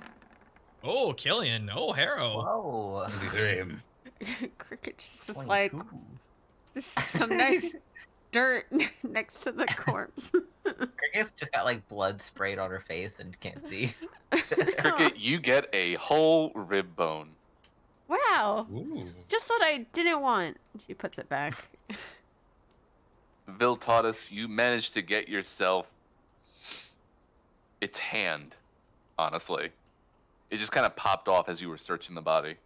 Oh, Killian. Oh, Harrow. Whoa. 23. Cricket's just like, 22. this is some nice dirt next to the corpse. Cricket's just got like blood sprayed on her face and can't see. Cricket, you get a whole rib bone. Wow. Ooh. Just what I didn't want. She puts it back. Viltatus, you managed to get yourself its hand, honestly. It just kind of popped off as you were searching the body.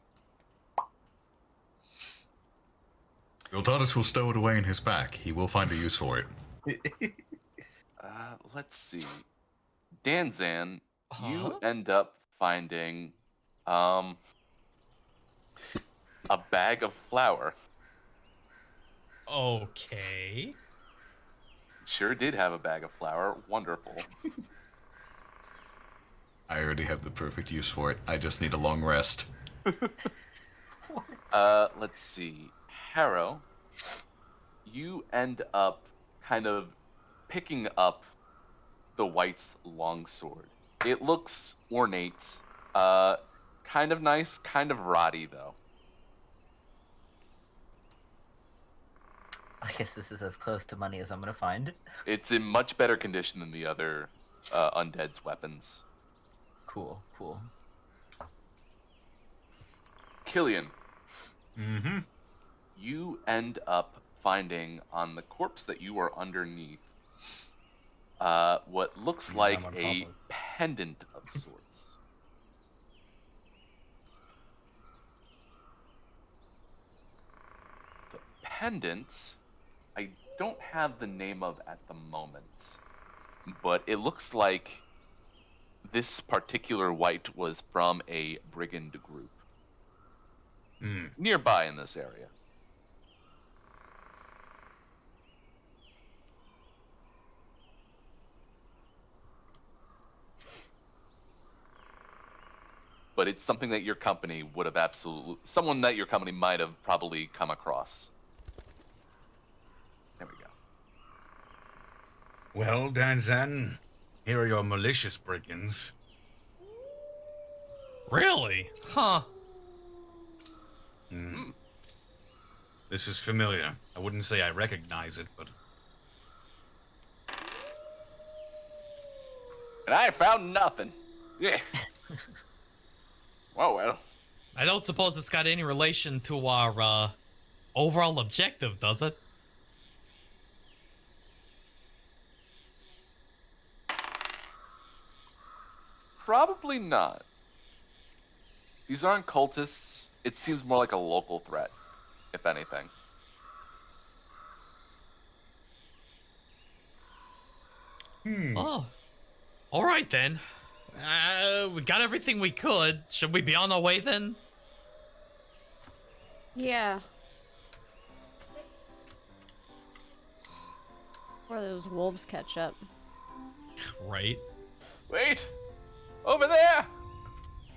Viltatus will stow it away in his pack. He will find a use for it. Let's see. Danzan, you Huh? end up finding a bag of flour. Okay. Sure did have a bag of flour. Wonderful. I already have the perfect use for it. I just need a long rest. Let's see. Harrow, you end up kind of picking up the White's longsword. It looks ornate, kind of nice, kind of rotty though. I guess this is as close to money as I'm gonna find. It's in much better condition than the other undead's weapons. Cool, cool. Killian, Mm-hmm. you end up finding on the corpse that you are underneath what looks like I'm on a top of. pendant of sorts. The pendant, I don't have the name of at the moment, but it looks like this particular white was from a brigand group Hmm. nearby in this area. But it's something that your company would have someone that your company might have probably come across. There Well, Danzan, here are your malicious brigands. Really? Huh. This is familiar. I wouldn't say I recognize it, but And I found nothing. Yeah. Well. I don't suppose it's got any relation to our overall objective, does it? Probably not. These aren't cultists. It seems more like a local threat, if anything. Oh. All right, then. We got everything we could. Should we be on our way, then? Yeah. Before those wolves catch up. Right. Wait! Over there!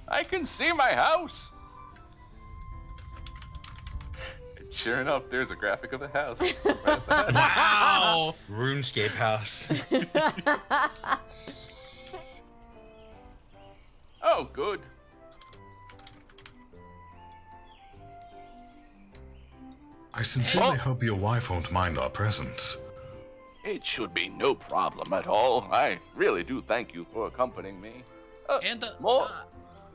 I can see my house! And sure enough, there's a graphic of the house. Wow! RuneScape house. Oh, good. I sincerely hope your wife won't mind our presence. It should be no problem at all. I really do thank you for accompanying me. And, more?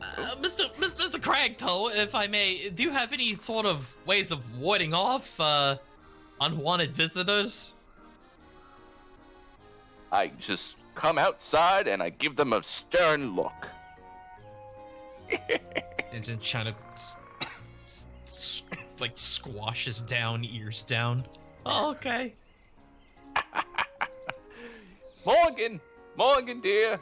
Mr. Cragtoe, if I may, do you have any sort of ways of warding off, unwanted visitors? I just come outside and I give them a stern look. And then kind of, like, squashes down, ears down. Oh, okay. Morgan, dear.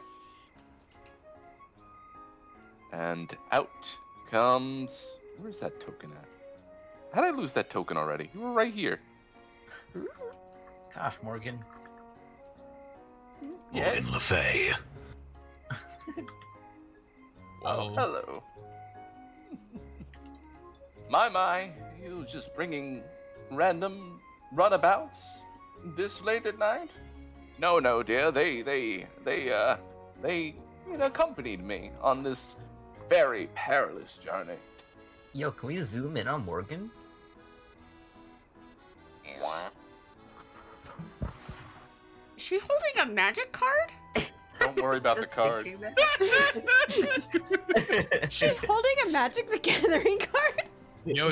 And out comes... Where's that token at? How did I lose that token already? You were right here. Gosh, Morgan. Yeah. Le Fay. Oh, hello. My, you just bringing random runabouts this late at night? No, dear. They accompanied me on this very perilous journey. Yo, can we zoom in on Morgan? Is she holding a magic card? Don't worry about the card. Is she holding a Magic the Gathering card? Yo,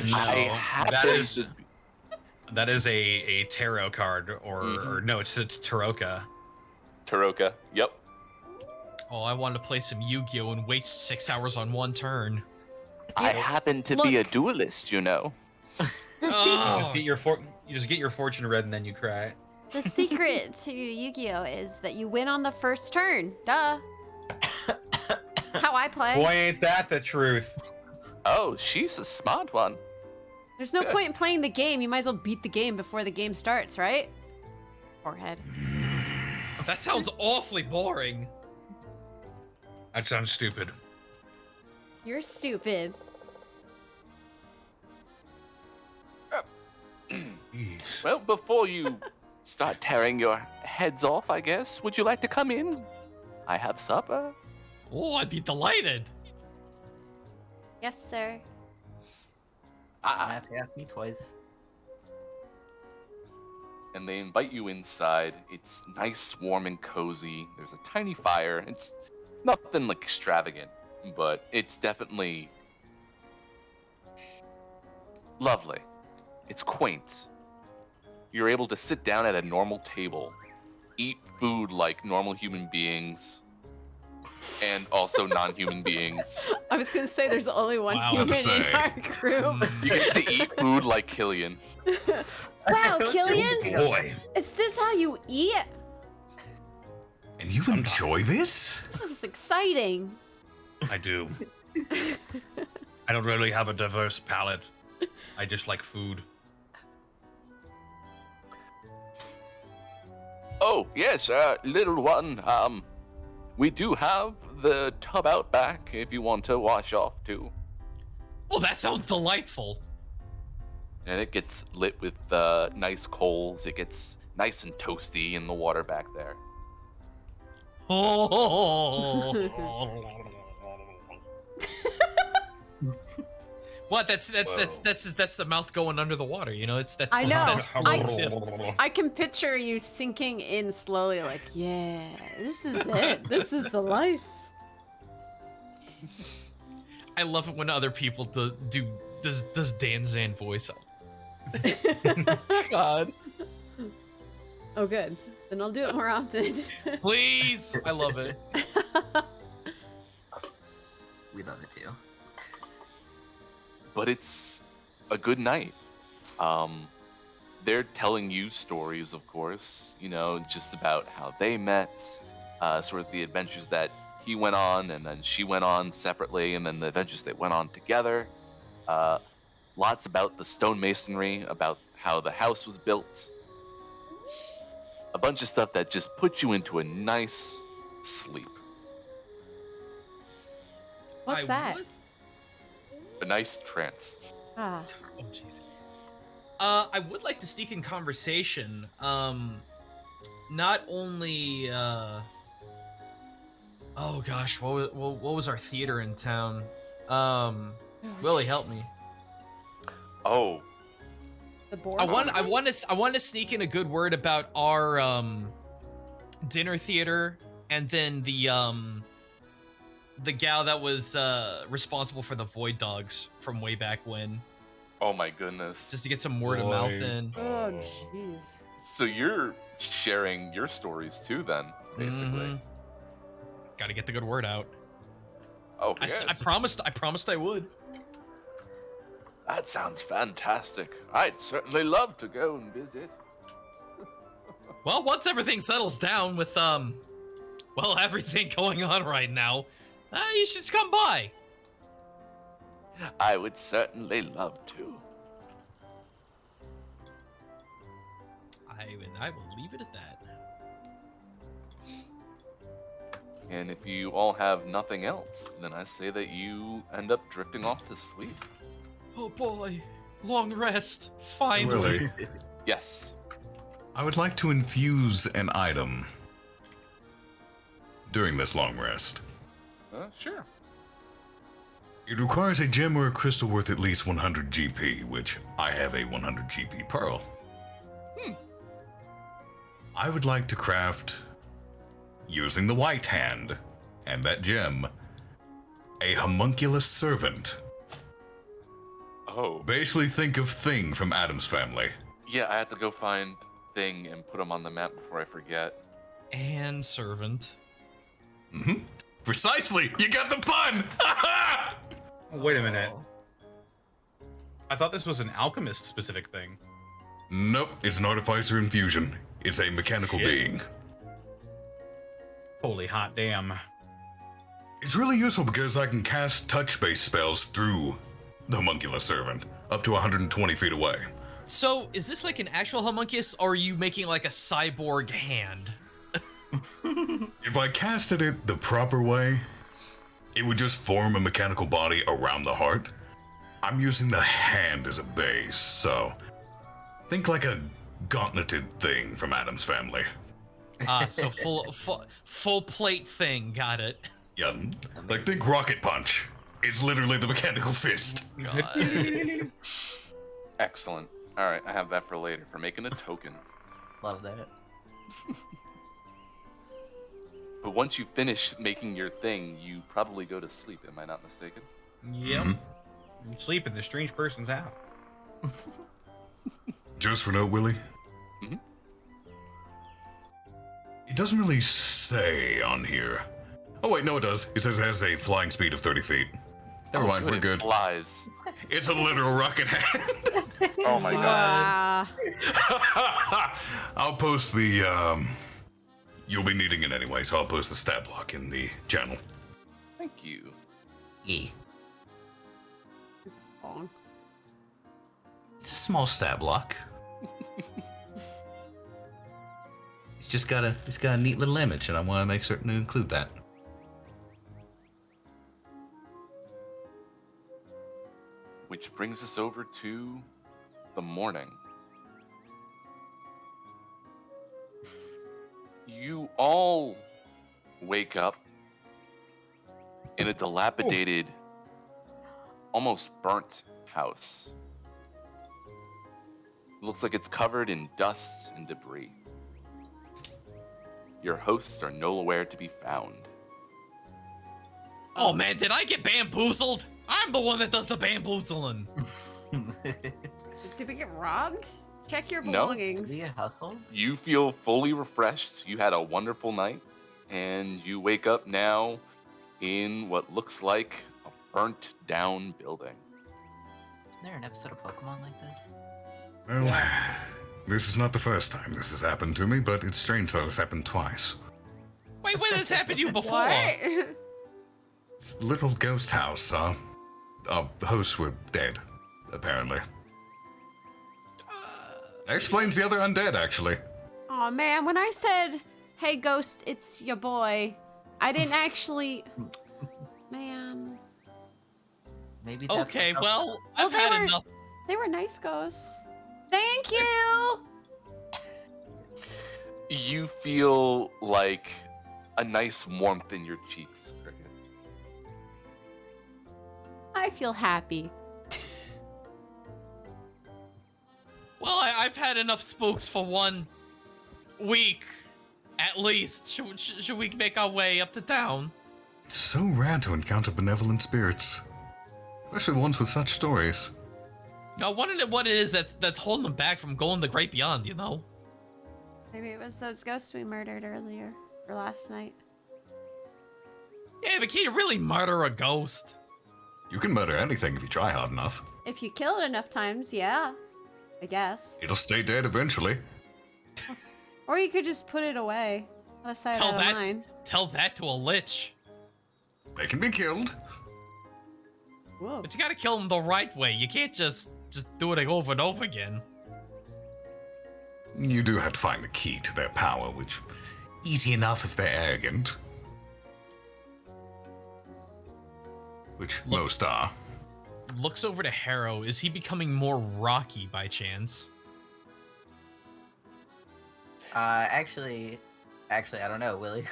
That is a tarot card, or no, it's a Taroka. Taroka, yep. Oh, I wanted to play some Yu-Gi-Oh! And waste 6 hours on one turn. I happen to be a Look. duelist, you know. The, Oh. You just get your fortune read and then you cry. the secret to Yu-Gi-Oh is that you win on the first turn. Duh. That's how I play. Boy, ain't that the truth. Oh, she's a smart one. There's no point in playing the game. You might as well beat the game before the game starts, right? Forehead. That sounds awfully boring. That sounds stupid. You're stupid. Jeez. Well, before you start tearing your heads off, I guess, would you like to come in? I have supper. Oh, I'd be delighted. Yes, sir. You have to ask me twice. And they invite you inside. It's nice, warm, and cozy. There's a tiny fire. It's nothing like extravagant, but it's definitely lovely. It's quaint. You're able to sit down at a normal table, eat food like normal human beings, and also non-human beings. I was gonna say there's only one Wow, human in say. our group. You get to eat food like Killian. Wow, Killian, Boy. is this how you eat? And you enjoy this? This is exciting. I do. I don't really have a diverse palate. I just like food. Oh, yes, little one. We do have the tub out back if you want to wash off too. Oh, that sounds delightful. And it gets lit with nice coals. It gets nice and toasty in the water back there. What? That's the mouth going under the water. You know, that's. I know. That's I can picture you sinking in slowly, like, yeah, this is it. This is the life. I love it when other people does Dan Zan voice. God. Oh, good. Then I'll do it more often. Please. I love it. We love it too. But it's a good night. They're telling you stories, of course, you know, just about how they met, sort of the adventures that he went on and then she went on separately, and then the adventures they went on together. Lots about the stonemasonry, about how the house was built. A bunch of stuff that just puts you into a nice sleep. What's that? A nice trance. Ah. Oh, jeez. I would like to sneak in conversation. Not only. Oh gosh, what was our theater in town? Willie, help me. Oh, The board. I want to sneak in a good word about our dinner theater, and then the gal that was responsible for the Void Dogs from way back when, oh my goodness. just to get some word of mouth in. Oh, jeez. So you're sharing your stories too, then, basically. Got to get the good word out. Oh, I, yes. I promised I would. That sounds fantastic. I'd certainly love to go and visit. Well, once everything settles down with everything going on right now, you should come by. I would certainly love to. I will leave it at that. And if you all have nothing else, then I say that you end up drifting off to sleep. Oh boy, long rest, finally. Willie, Yes. I would like to infuse an item during this long rest. Sure. It requires a gem or a crystal worth at least 100 GP, which I have a 100 GP pearl. I would like to craft, using the white hand and that gem, a homunculus servant. Oh. Basically think of Thing from Adam's Family. Yeah, I have to go find Thing and put him on the map before I forget. And servant. Precisely! You got the pun! Wait a minute. I thought this was an alchemist specific thing. Nope, it's an artificer infusion. It's a mechanical Shit. being. Holy hot damn. It's really useful because I can cast touch-based spells through the homunculus servant, up to 120 feet away. So, is this like an actual homunculus, or are you making like a cyborg hand? If I casted it the proper way, it would just form a mechanical body around the heart. I'm using the hand as a base, so think like a gauntleted thing from Adam's Family. So full plate thing, got it. Yeah, like think Rocket Punch. It's literally the mechanical fist. God. Excellent. All right, I have that for later, for making a token. Love that. But once you finish making your thing, you probably go to sleep. Am I not mistaken? Yep. You sleep in the strange person's house. Just for note, Willie. Mhm. It doesn't really say on here. Oh wait, no it does. It says it has a flying speed of 30 feet. Never mind, we're It good. Flies. It's a literal rocket hand. Oh my god. I'll post the, you'll be needing it anyway, so I'll post the stat block in the channel. Thank you. Yeah. It's long. It's a small stat block. It's got a neat little image, and I want to make certain to include that. Which brings us over to the morning. You all wake up in a dilapidated, almost burnt house. It looks like it's covered in dust and debris. Your hosts are nowhere to be found. Oh man, did I get bamboozled? I'm the one that does the bamboozling. Did we get robbed? Check your No. belongings. Be a household? You feel fully refreshed. You had a wonderful night, and you wake up now in what looks like a burnt down building. Isn't there an episode of Pokemon like this? Well, this is not the first time this has happened to me, but it's strange that it's happened twice. Wait, when has happened to you before? What? It's a little ghost house, our hosts were dead, apparently. That explains the other undead, actually. Oh man, when I said, "Hey ghost, it's your boy," I didn't actually. Man. Maybe that's Okay, what- well, I've they had were- enough. They were nice ghosts. Thank you. You feel like a nice warmth in your cheeks, Cricket. I feel happy. Well, I've had enough spooks for 1 week, at least. Should we make our way up to town? It's so rare to encounter benevolent spirits, especially ones with such stories. I wonder what it is that's holding them back from going the great beyond, you know? Maybe it was those ghosts we murdered earlier or last night. Yeah, but can you really murder a ghost? You can murder anything if you try hard enough. If you kill it enough times, yeah. I guess. It'll stay dead eventually. Or you could just put it away. Out of sight, out of mind. Tell that to a lich. They can be killed. Whoa. But you gotta kill them the right way. You can't just do it over and over again. You do have to find the key to their power, which easy enough if they're arrogant. Which most are. Looks over to Harrow. Is he becoming more rocky by chance? Actually, I don't know, Willie.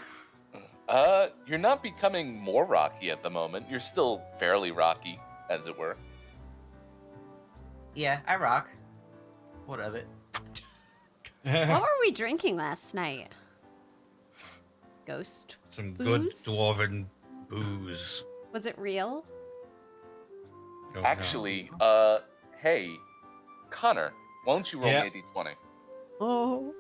You're not becoming more rocky at the moment. You're still fairly rocky, as it were. Yeah, I rock. What of it? What were we drinking last night? Ghost. Some good Booze? dwarven booze. Was it real? Don't know. Actually, hey, Connor, why don't you roll Yeah. me a d20? Oh.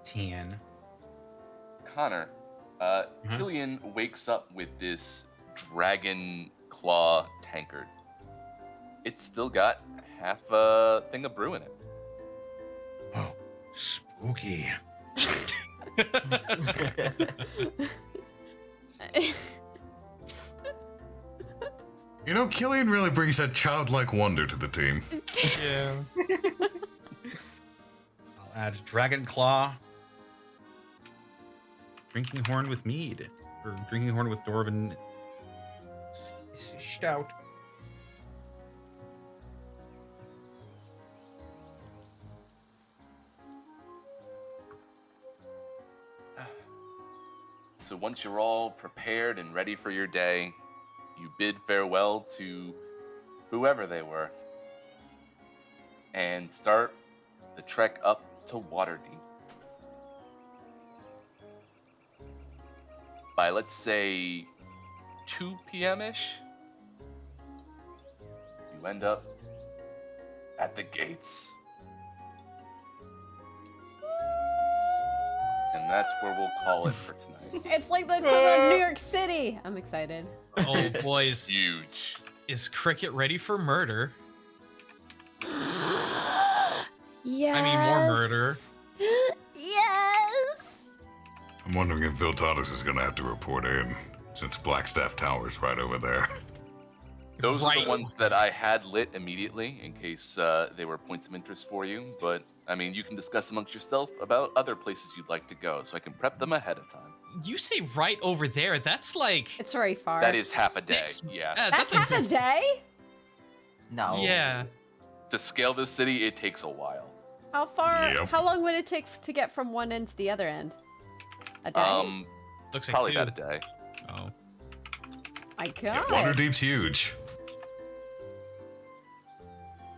10. Connor, Killian wakes up with this dragon claw tankard. It's still got half a thing of brew in it. Oh, spooky. You know, Killian really brings that childlike wonder to the team. Yeah. I'll add dragon claw. Drinking horn with mead. Or drinking horn with dwarven stout. So once you're all prepared and ready for your day, you bid farewell to whoever they were and start the trek up to Waterdeep. By, let's say, 2 p.m.-ish, you end up at the gates. And that's where we'll call it for tonight. It's like the equivalent of New York City. I'm excited. Oh, It's boys. huge. Is Cricket ready for murder? Yes. I mean, more murder. Yes. I'm wondering if Viltatus is gonna have to report in, since Blackstaff Tower's right over there. Those are Right. the ones that I had lit immediately in case they were points of interest for you. But, I mean, you can discuss amongst yourself about other places you'd like to go, so I can prep them ahead of time. You say right over there. That's like... It's very far. That is half a day, Six- yeah. That's like half a day? No. Yeah. To scale this city, it takes a while. How far? Yep. How long would it take to get from one end to the other end? A day? Looks like Probably 2. about a day. Oh. My Yeah, God. Waterdeep's huge.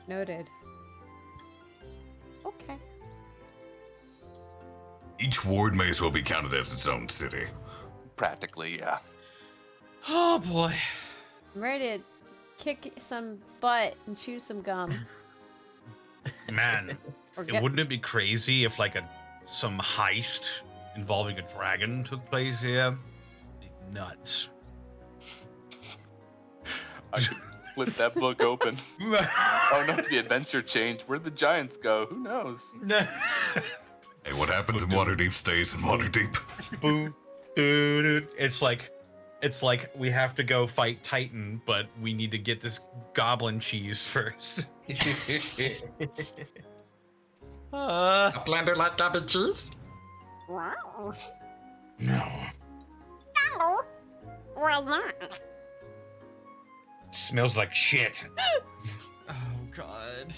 Noted. Okay. Each ward may as well be counted as its own city. Practically, yeah. Oh boy. I'm ready to kick some butt and chew some gum. Man, Or get... wouldn't it be crazy if like some heist involving a dragon took place here? It'd be nuts. I could flip that book open. Oh no, the adventure changed. Where'd the giants go? Who knows? Hey, what happens in Waterdeep stays in Waterdeep. Boom. It's like we have to go fight Titan, but we need to get this goblin cheese first. Outlander like double cheese? Wow. No. No. Well, not. Smells like shit. Oh god.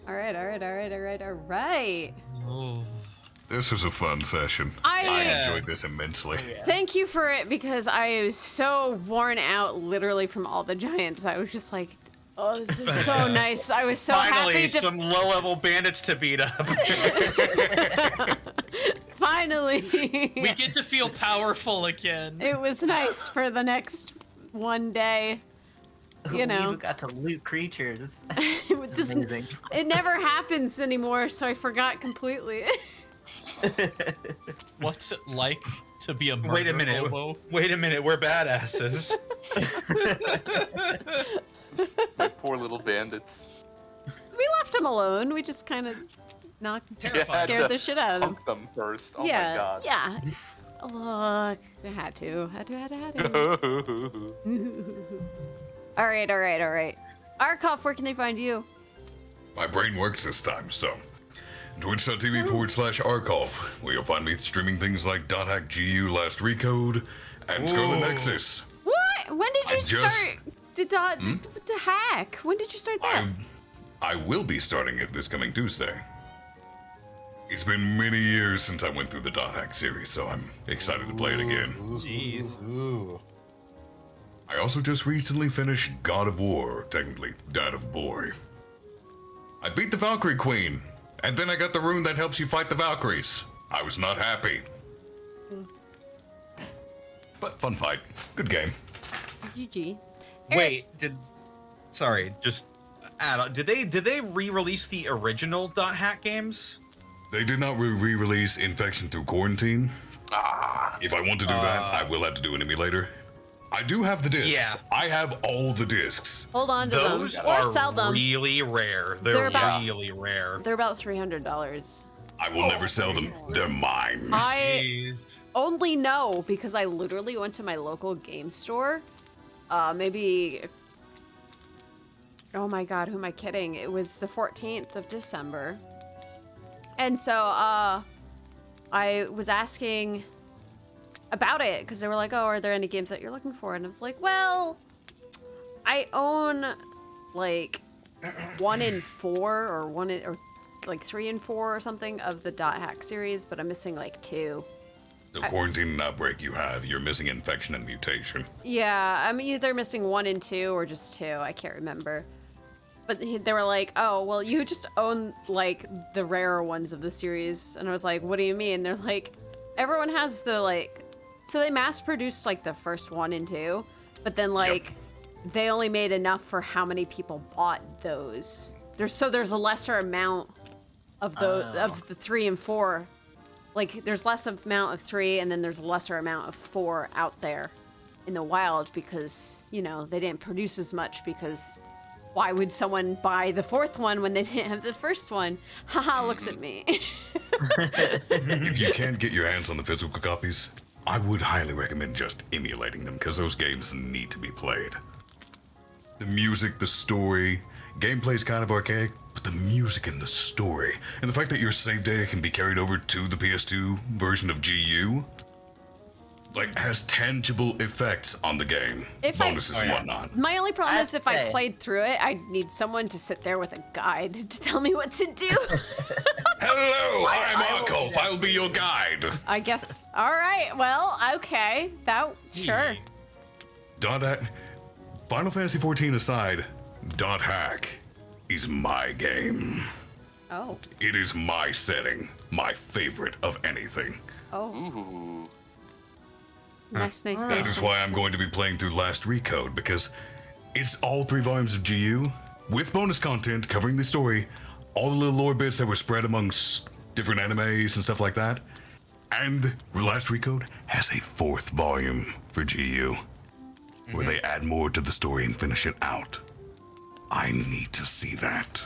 All right. Oh. This was a fun session. I enjoyed this immensely. thank you for it because I was so worn out literally from all the giants. I was just like, oh, this is so nice. I was so Finally, happy to some low-level bandits to beat up. finally. We get to feel powerful again. It was nice for the next one day. You know, we even got to loot creatures. this, Amazing. it never happens anymore, so I forgot completely. What's it like to be a murder Wait a minute. hobo? Wait a minute. We're badasses. My poor little bandits. We left him alone. We just kind of Terrifying. scared the shit out of him. Punk them first. Oh yeah, my god. yeah. Look, I had to. All right. Arkoff, where can they find you? My brain works this time, so. Twitch.tv/Arcov, where you'll find me streaming things like .hackGU Last Recode and Scarlet Nexus. What? When did you start the hack? When did you start that? I will be starting it this coming Tuesday. It's been many years since I went through the .hack series, so I'm excited to play it again. Jeez. I also just recently finished God of War, technically God of Boy. I beat the Valkyrie Queen, and then I got the rune that helps you fight the Valkyries. I was not happy. But fun fight. Good game. GG. Wait, just add on. Did they re-release the original .hack games? They did not re-release Infection Through Quarantine. If I want to do that, I will have to do an emulator. I do have the discs. Yeah. I have all the discs. Hold on to Those them or are sell them. really rare. They're They're about- really rare. They're about $300. I will never sell them. They're mine. I Jeez. only know because I literally went to my local game store. Maybe. Oh my god, who am I kidding? It was the 14th of December. And so, I was asking about it because they were like, oh, are there any games that you're looking for? And I was like, well, I own like 1 in 4 or like 3 and 4 or something of the .hack series, but I'm missing like 2. The Quarantine and Outbreak you have, you're missing Infection and Mutation. Yeah, I'm either missing 1 and 2 or just 2. I can't remember. But they were like, oh, well, you just own like the rarer ones of the series. And I was like, what do you mean? They're like, everyone has the like, so they mass produced like the first 1 and 2, but then like they only made enough for how many people bought those. There's a lesser amount of of the 3 and 4. Like there's less amount of 3 and then there's a lesser amount of 4 out there in the wild because, you know, they didn't produce as much because why would someone buy the 4th one when they didn't have the first one? Haha, looks at me. If you can't get your hands on the physical copies, I would highly recommend just emulating them because those games need to be played. The music, the story, gameplay's kind of archaic, but the music and the story, and the fact that your save data can be carried over to the PS2 version of GU, like has tangible effects on the game, If I- bonuses and whatnot. My only problem is if I Okay. played through it, I'd need someone to sit there with a guide to tell me what to do. Hello, I'm I will Arkolf. do that. I'll be your guide. I guess. All right. Well, okay. Sure. Dot hack. Final Fantasy XIV aside, Dot hack is my game. Oh. It is my setting, my favorite of anything. Oh. Ooh. Nice. That is why I'm going to be playing through Last Recode, because it's all 3 volumes of GU with bonus content covering the story, all the little lore bits that were spread amongst different animes and stuff like that. And Last Recode has a 4th volume for GU where they add more to the story and finish it out. I need to see that.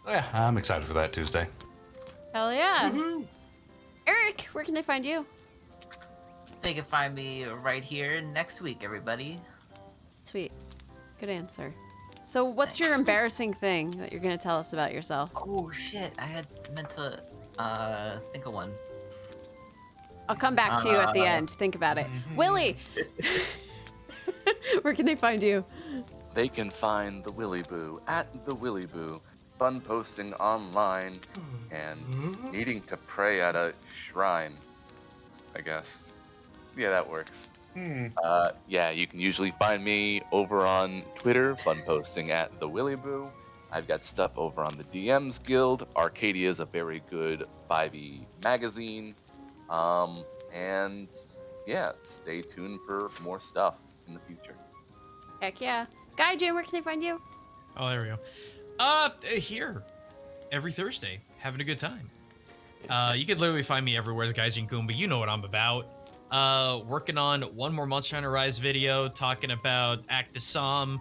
Yeah, I'm excited for that Tuesday. Hell yeah. Eric, where can they find you? They can find me right here next week, everybody. Sweet. Good answer. So, what's your embarrassing thing that you're going to tell us about yourself? Oh shit, I had meant to think of one. I'll come back to you at the end. Think about it. Willie, where can they find you? They can find the Willy Boo at the Willy Boo, fun posting online, and needing to pray at a shrine, I guess. Yeah, that works. Yeah, you can usually find me over on Twitter, fun posting at the Willy Boo. I've got stuff over on the DMs Guild. Arcadia is a very good 5e magazine. And yeah, stay tuned for more stuff in the future. Heck yeah. Gaijin, where can they find you? Oh, there we go. Here, every Thursday, having a good time. You could literally find me everywhere as Gaijin Goomba. You know what I'm about. Working on one more Monster Hunter Rise video, talking about Acta Som,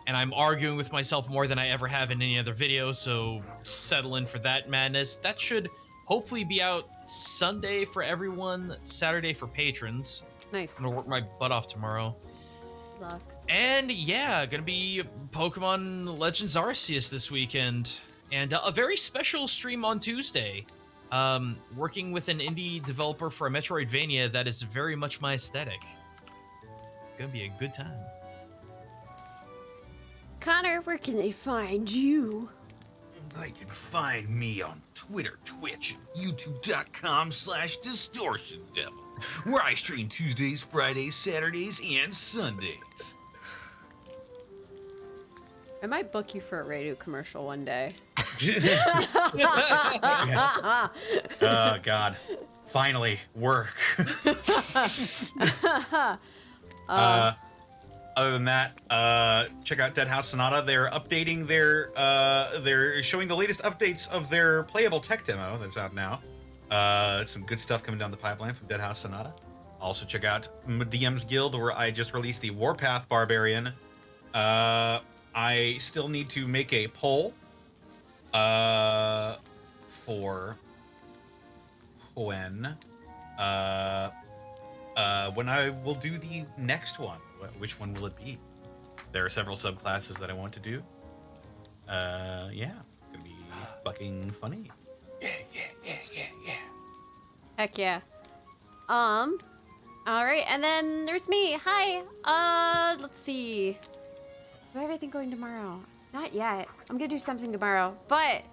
and I'm arguing with myself more than I ever have in any other video, so settle in for that madness. That should hopefully be out Sunday for everyone, Saturday for patrons. Nice. I'm gonna work my butt off tomorrow. Luck. And yeah, gonna be Pokemon Legends Arceus this weekend, and a very special stream on Tuesday. Working with an indie developer for a Metroidvania that is very much my aesthetic. Gonna be a good time. Connor, where can they find you? They can find me on Twitter, Twitch, YouTube.com/DistortionDevil, where I stream Tuesdays, Fridays, Saturdays, and Sundays. I might book you for a radio commercial one day. Oh, God. Finally, work. Other than that, check out Dead House Sonata. They're updating they're showing the latest updates of their playable tech demo that's out now. Some good stuff coming down the pipeline from Dead House Sonata. Also check out DM's Guild, where I just released the Warpath Barbarian. I still need to make a poll for when I will do the next one. Which one will it be? There are several subclasses that I want to do. Yeah, it's gonna be fucking funny. Yeah. Heck yeah. All right, and then there's me. Hi. Let's see. Do I have anything going tomorrow? Not yet. I'm gonna do something tomorrow. But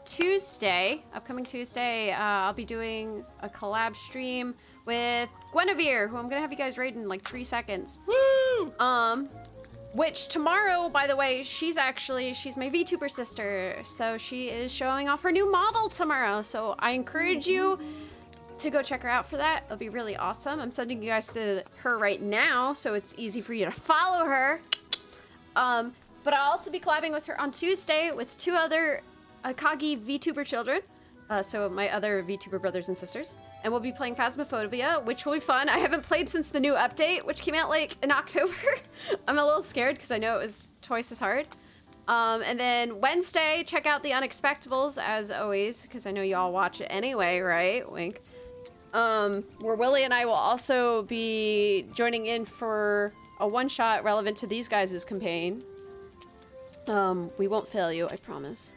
Tuesday, upcoming Tuesday, I'll be doing a collab stream with Guinevere, who I'm gonna have you guys raid in like 3 seconds. Woo! Which tomorrow, by the way, she's my VTuber sister, so she is showing off her new model tomorrow. So I encourage you to go check her out for that. It'll be really awesome. I'm sending you guys to her right now, so it's easy for you to follow her. But I'll also be collabing with her on Tuesday with 2 other Akagi VTuber children. So my other VTuber brothers and sisters. And we'll be playing Phasmophobia, which will be fun. I haven't played since the new update, which came out like in October. I'm a little scared because I know it was twice as hard. And then Wednesday, check out the Unexpectables as always, because I know y'all watch it anyway, right? Wink. Where Willie and I will also be joining in for a one-shot relevant to these guys' campaign. We won't fail you, I promise.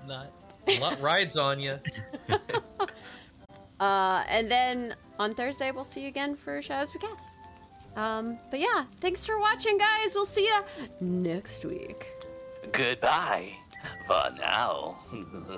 Not a lot rides on you. And then on Thursday, we'll see you again for Shadows We Cast. But yeah, thanks for watching, guys. We'll see you next week. Goodbye for now.